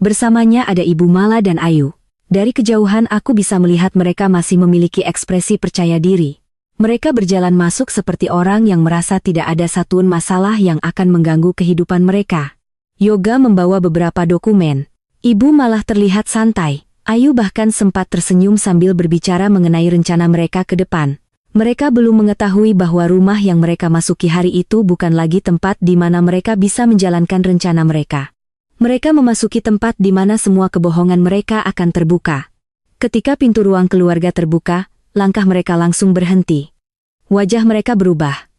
Bersamanya ada Ibu Mala dan Ayu. Dari kejauhan aku bisa melihat mereka masih memiliki ekspresi percaya diri. Mereka berjalan masuk seperti orang yang merasa tidak ada satuan masalah yang akan mengganggu kehidupan mereka. Yoga membawa beberapa dokumen. Ibu malah terlihat santai. Ayu bahkan sempat tersenyum sambil berbicara mengenai rencana mereka ke depan. Mereka belum mengetahui bahwa rumah yang mereka masuki hari itu bukan lagi tempat di mana mereka bisa menjalankan rencana mereka. Mereka memasuki tempat di mana semua kebohongan mereka akan terbuka. Ketika pintu ruang keluarga terbuka, langkah mereka langsung berhenti. Wajah mereka berubah.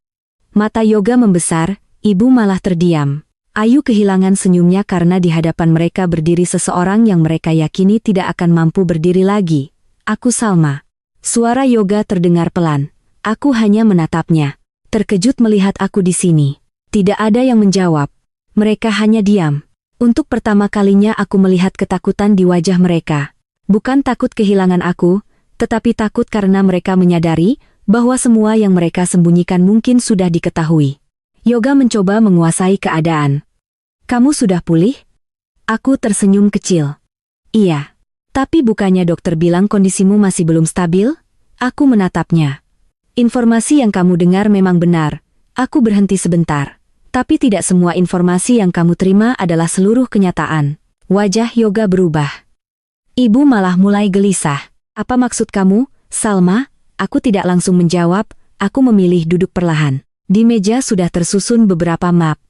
Mata Yoga membesar, Ibu malah terdiam. Ayu kehilangan senyumnya karena di hadapan mereka berdiri seseorang yang mereka yakini tidak akan mampu berdiri lagi. Aku Salma. Suara Yoga terdengar pelan. Aku hanya menatapnya. Terkejut melihat aku di sini. Tidak ada yang menjawab. Mereka hanya diam. Untuk pertama kalinya aku melihat ketakutan di wajah mereka. Bukan takut kehilangan aku, tetapi takut karena mereka menyadari bahwa semua yang mereka sembunyikan mungkin sudah diketahui. Yoga mencoba menguasai keadaan. Kamu sudah pulih? Aku tersenyum kecil. Iya. Tapi bukannya dokter bilang kondisimu masih belum stabil? Aku menatapnya. Informasi yang kamu dengar memang benar. Aku berhenti sebentar. Tapi tidak semua informasi yang kamu terima adalah seluruh kenyataan. Wajah Yoga berubah. Ibu malah mulai gelisah. Apa maksud kamu, Salma? Aku tidak langsung menjawab, aku memilih duduk perlahan. Di meja sudah tersusun beberapa map.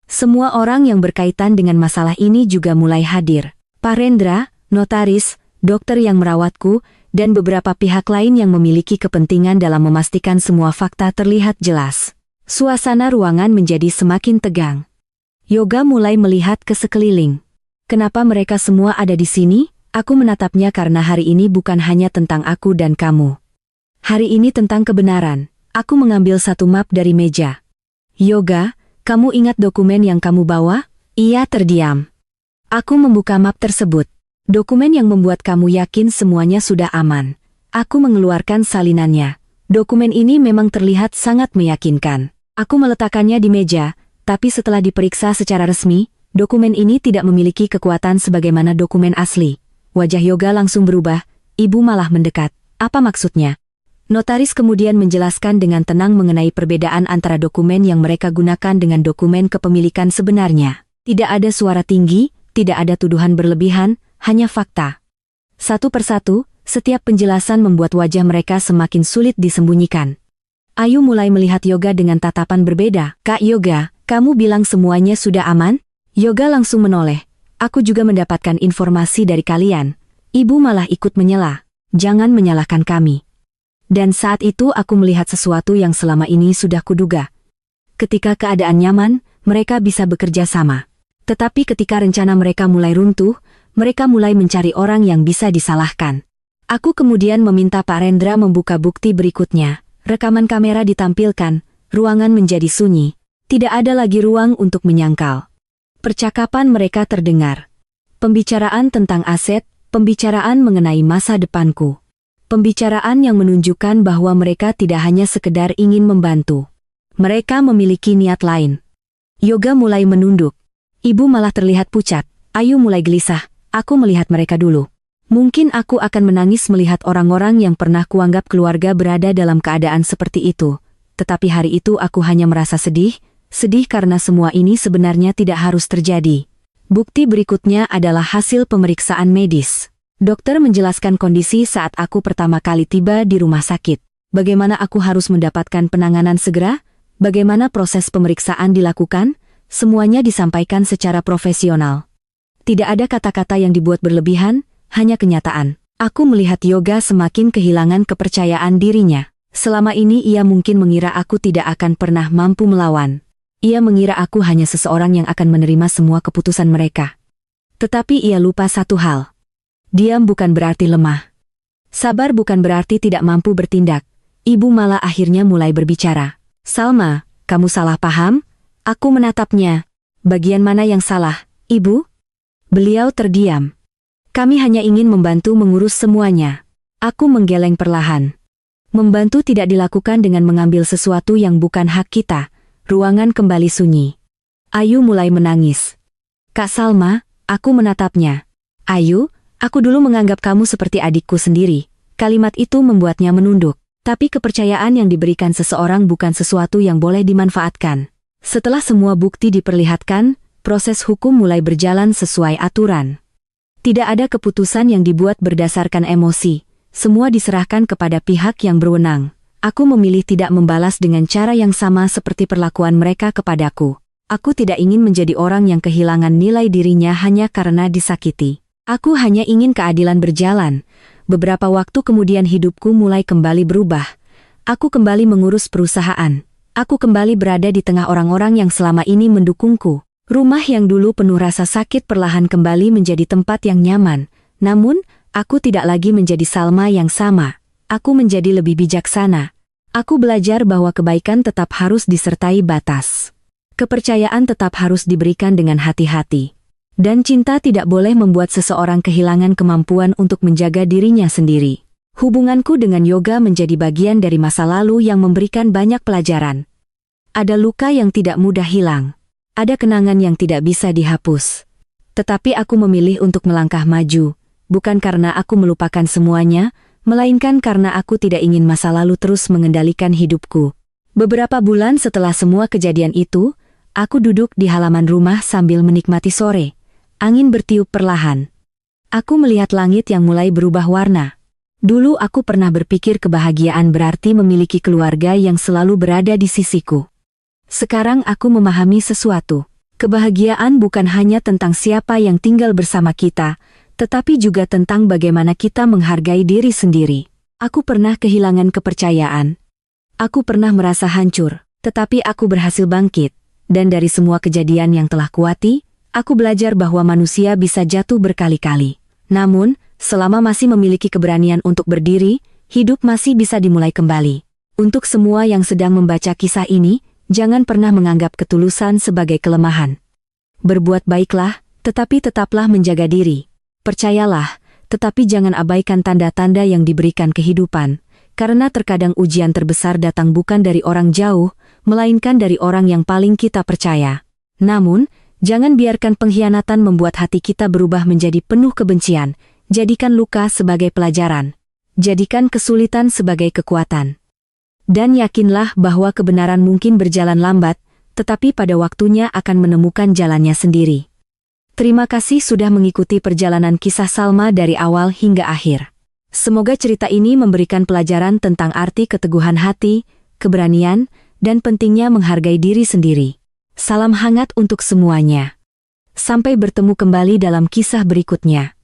Semua orang yang berkaitan dengan masalah ini juga mulai hadir. Pak Rendra, notaris, dokter yang merawatku, dan beberapa pihak lain yang memiliki kepentingan dalam memastikan semua fakta terlihat jelas. Suasana ruangan menjadi semakin tegang. Yoga mulai melihat ke sekeliling. Kenapa mereka semua ada di sini? Aku menatapnya karena hari ini bukan hanya tentang aku dan kamu. Hari ini tentang kebenaran. Aku mengambil satu map dari meja. Yoga, kamu ingat dokumen yang kamu bawa? Ia terdiam. Aku membuka map tersebut. Dokumen yang membuat kamu yakin semuanya sudah aman. Aku mengeluarkan salinannya. Dokumen ini memang terlihat sangat meyakinkan. Aku meletakkannya di meja, tapi setelah diperiksa secara resmi, dokumen ini tidak memiliki kekuatan sebagaimana dokumen asli. Wajah Yoga langsung berubah, Ibu malah mendekat. Apa maksudnya? Notaris kemudian menjelaskan dengan tenang mengenai perbedaan antara dokumen yang mereka gunakan dengan dokumen kepemilikan sebenarnya. Tidak ada suara tinggi, tidak ada tuduhan berlebihan, hanya fakta. Satu persatu, setiap penjelasan membuat wajah mereka semakin sulit disembunyikan. Ayu mulai melihat Yoga dengan tatapan berbeda. Kak Yoga, kamu bilang semuanya sudah aman? Yoga langsung menoleh. Aku juga mendapatkan informasi dari kalian. Ibu malah ikut menyela. Jangan menyalahkan kami. Dan saat itu aku melihat sesuatu yang selama ini sudah kuduga. Ketika keadaan nyaman, mereka bisa bekerja sama. Tetapi ketika rencana mereka mulai runtuh, mereka mulai mencari orang yang bisa disalahkan. Aku kemudian meminta Pak Rendra membuka bukti berikutnya. Rekaman kamera ditampilkan, ruangan menjadi sunyi. Tidak ada lagi ruang untuk menyangkal. Percakapan mereka terdengar. Pembicaraan tentang aset, pembicaraan mengenai masa depanku. Pembicaraan yang menunjukkan bahwa mereka tidak hanya sekedar ingin membantu. Mereka memiliki niat lain. Yoga mulai menunduk. Ibu malah terlihat pucat. Ayu mulai gelisah. Aku melihat mereka dulu. Mungkin aku akan menangis melihat orang-orang yang pernah kuanggap keluarga berada dalam keadaan seperti itu. Tetapi hari itu aku hanya merasa sedih karena semua ini sebenarnya tidak harus terjadi. Bukti berikutnya adalah hasil pemeriksaan medis. Dokter menjelaskan kondisi saat aku pertama kali tiba di rumah sakit. Bagaimana aku harus mendapatkan penanganan segera? Bagaimana proses pemeriksaan dilakukan? Semuanya disampaikan secara profesional. Tidak ada kata-kata yang dibuat berlebihan, hanya kenyataan. Aku melihat Yoga semakin kehilangan kepercayaan dirinya. Selama ini ia mungkin mengira aku tidak akan pernah mampu melawan. Ia mengira aku hanya seseorang yang akan menerima semua keputusan mereka. Tetapi ia lupa satu hal. Diam bukan berarti lemah. Sabar bukan berarti tidak mampu bertindak. Ibu malah akhirnya mulai berbicara. Salma, kamu salah paham? Aku menatapnya. Bagian mana yang salah, Ibu? Beliau terdiam. Kami hanya ingin membantu mengurus semuanya. Aku menggeleng perlahan. Membantu tidak dilakukan dengan mengambil sesuatu yang bukan hak kita. Ruangan kembali sunyi. Ayu mulai menangis. Kak Salma, Aku menatapnya. Ayu, aku dulu menganggap kamu seperti adikku sendiri. Kalimat itu membuatnya menunduk. Tapi kepercayaan yang diberikan seseorang bukan sesuatu yang boleh dimanfaatkan. Setelah semua bukti diperlihatkan, proses hukum mulai berjalan sesuai aturan. Tidak ada keputusan yang dibuat berdasarkan emosi. Semua diserahkan kepada pihak yang berwenang. Aku memilih tidak membalas dengan cara yang sama seperti perlakuan mereka kepadaku. Aku tidak ingin menjadi orang yang kehilangan nilai dirinya hanya karena disakiti. Aku hanya ingin keadilan berjalan. Beberapa waktu kemudian hidupku mulai kembali berubah. Aku kembali mengurus perusahaan. Aku kembali berada di tengah orang-orang yang selama ini mendukungku. Rumah yang dulu penuh rasa sakit perlahan kembali menjadi tempat yang nyaman. Namun, aku tidak lagi menjadi Salma yang sama. Aku menjadi lebih bijaksana. Aku belajar bahwa kebaikan tetap harus disertai batas. Kepercayaan tetap harus diberikan dengan hati-hati. Dan cinta tidak boleh membuat seseorang kehilangan kemampuan untuk menjaga dirinya sendiri. Hubunganku dengan yoga menjadi bagian dari masa lalu yang memberikan banyak pelajaran. Ada luka yang tidak mudah hilang. Ada kenangan yang tidak bisa dihapus. Tetapi aku memilih untuk melangkah maju, bukan karena aku melupakan semuanya, melainkan karena aku tidak ingin masa lalu terus mengendalikan hidupku. Beberapa bulan setelah semua kejadian itu, aku duduk di halaman rumah sambil menikmati sore. Angin bertiup perlahan. Aku melihat langit yang mulai berubah warna. Dulu aku pernah berpikir kebahagiaan berarti memiliki keluarga yang selalu berada di sisiku. Sekarang aku memahami sesuatu. Kebahagiaan bukan hanya tentang siapa yang tinggal bersama kita, tetapi juga tentang bagaimana kita menghargai diri sendiri. Aku pernah kehilangan kepercayaan. Aku pernah merasa hancur, tetapi aku berhasil bangkit. Dan dari semua kejadian yang telah kuati, aku belajar bahwa manusia bisa jatuh berkali-kali. Namun, selama masih memiliki keberanian untuk berdiri, hidup masih bisa dimulai kembali. Untuk semua yang sedang membaca kisah ini, jangan pernah menganggap ketulusan sebagai kelemahan. Berbuat baiklah, tetapi tetaplah menjaga diri. Percayalah, tetapi jangan abaikan tanda-tanda yang diberikan kehidupan, karena terkadang ujian terbesar datang bukan dari orang jauh, melainkan dari orang yang paling kita percaya. Namun, jangan biarkan pengkhianatan membuat hati kita berubah menjadi penuh kebencian. Jadikan luka sebagai pelajaran. Jadikan kesulitan sebagai kekuatan. Dan yakinlah bahwa kebenaran mungkin berjalan lambat, tetapi pada waktunya akan menemukan jalannya sendiri. Terima kasih sudah mengikuti perjalanan kisah Salma dari awal hingga akhir. Semoga cerita ini memberikan pelajaran tentang arti keteguhan hati, keberanian, dan pentingnya menghargai diri sendiri. Salam hangat untuk semuanya. Sampai bertemu kembali dalam kisah berikutnya.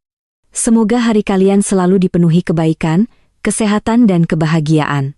Semoga hari kalian selalu dipenuhi kebaikan, kesehatan dan kebahagiaan.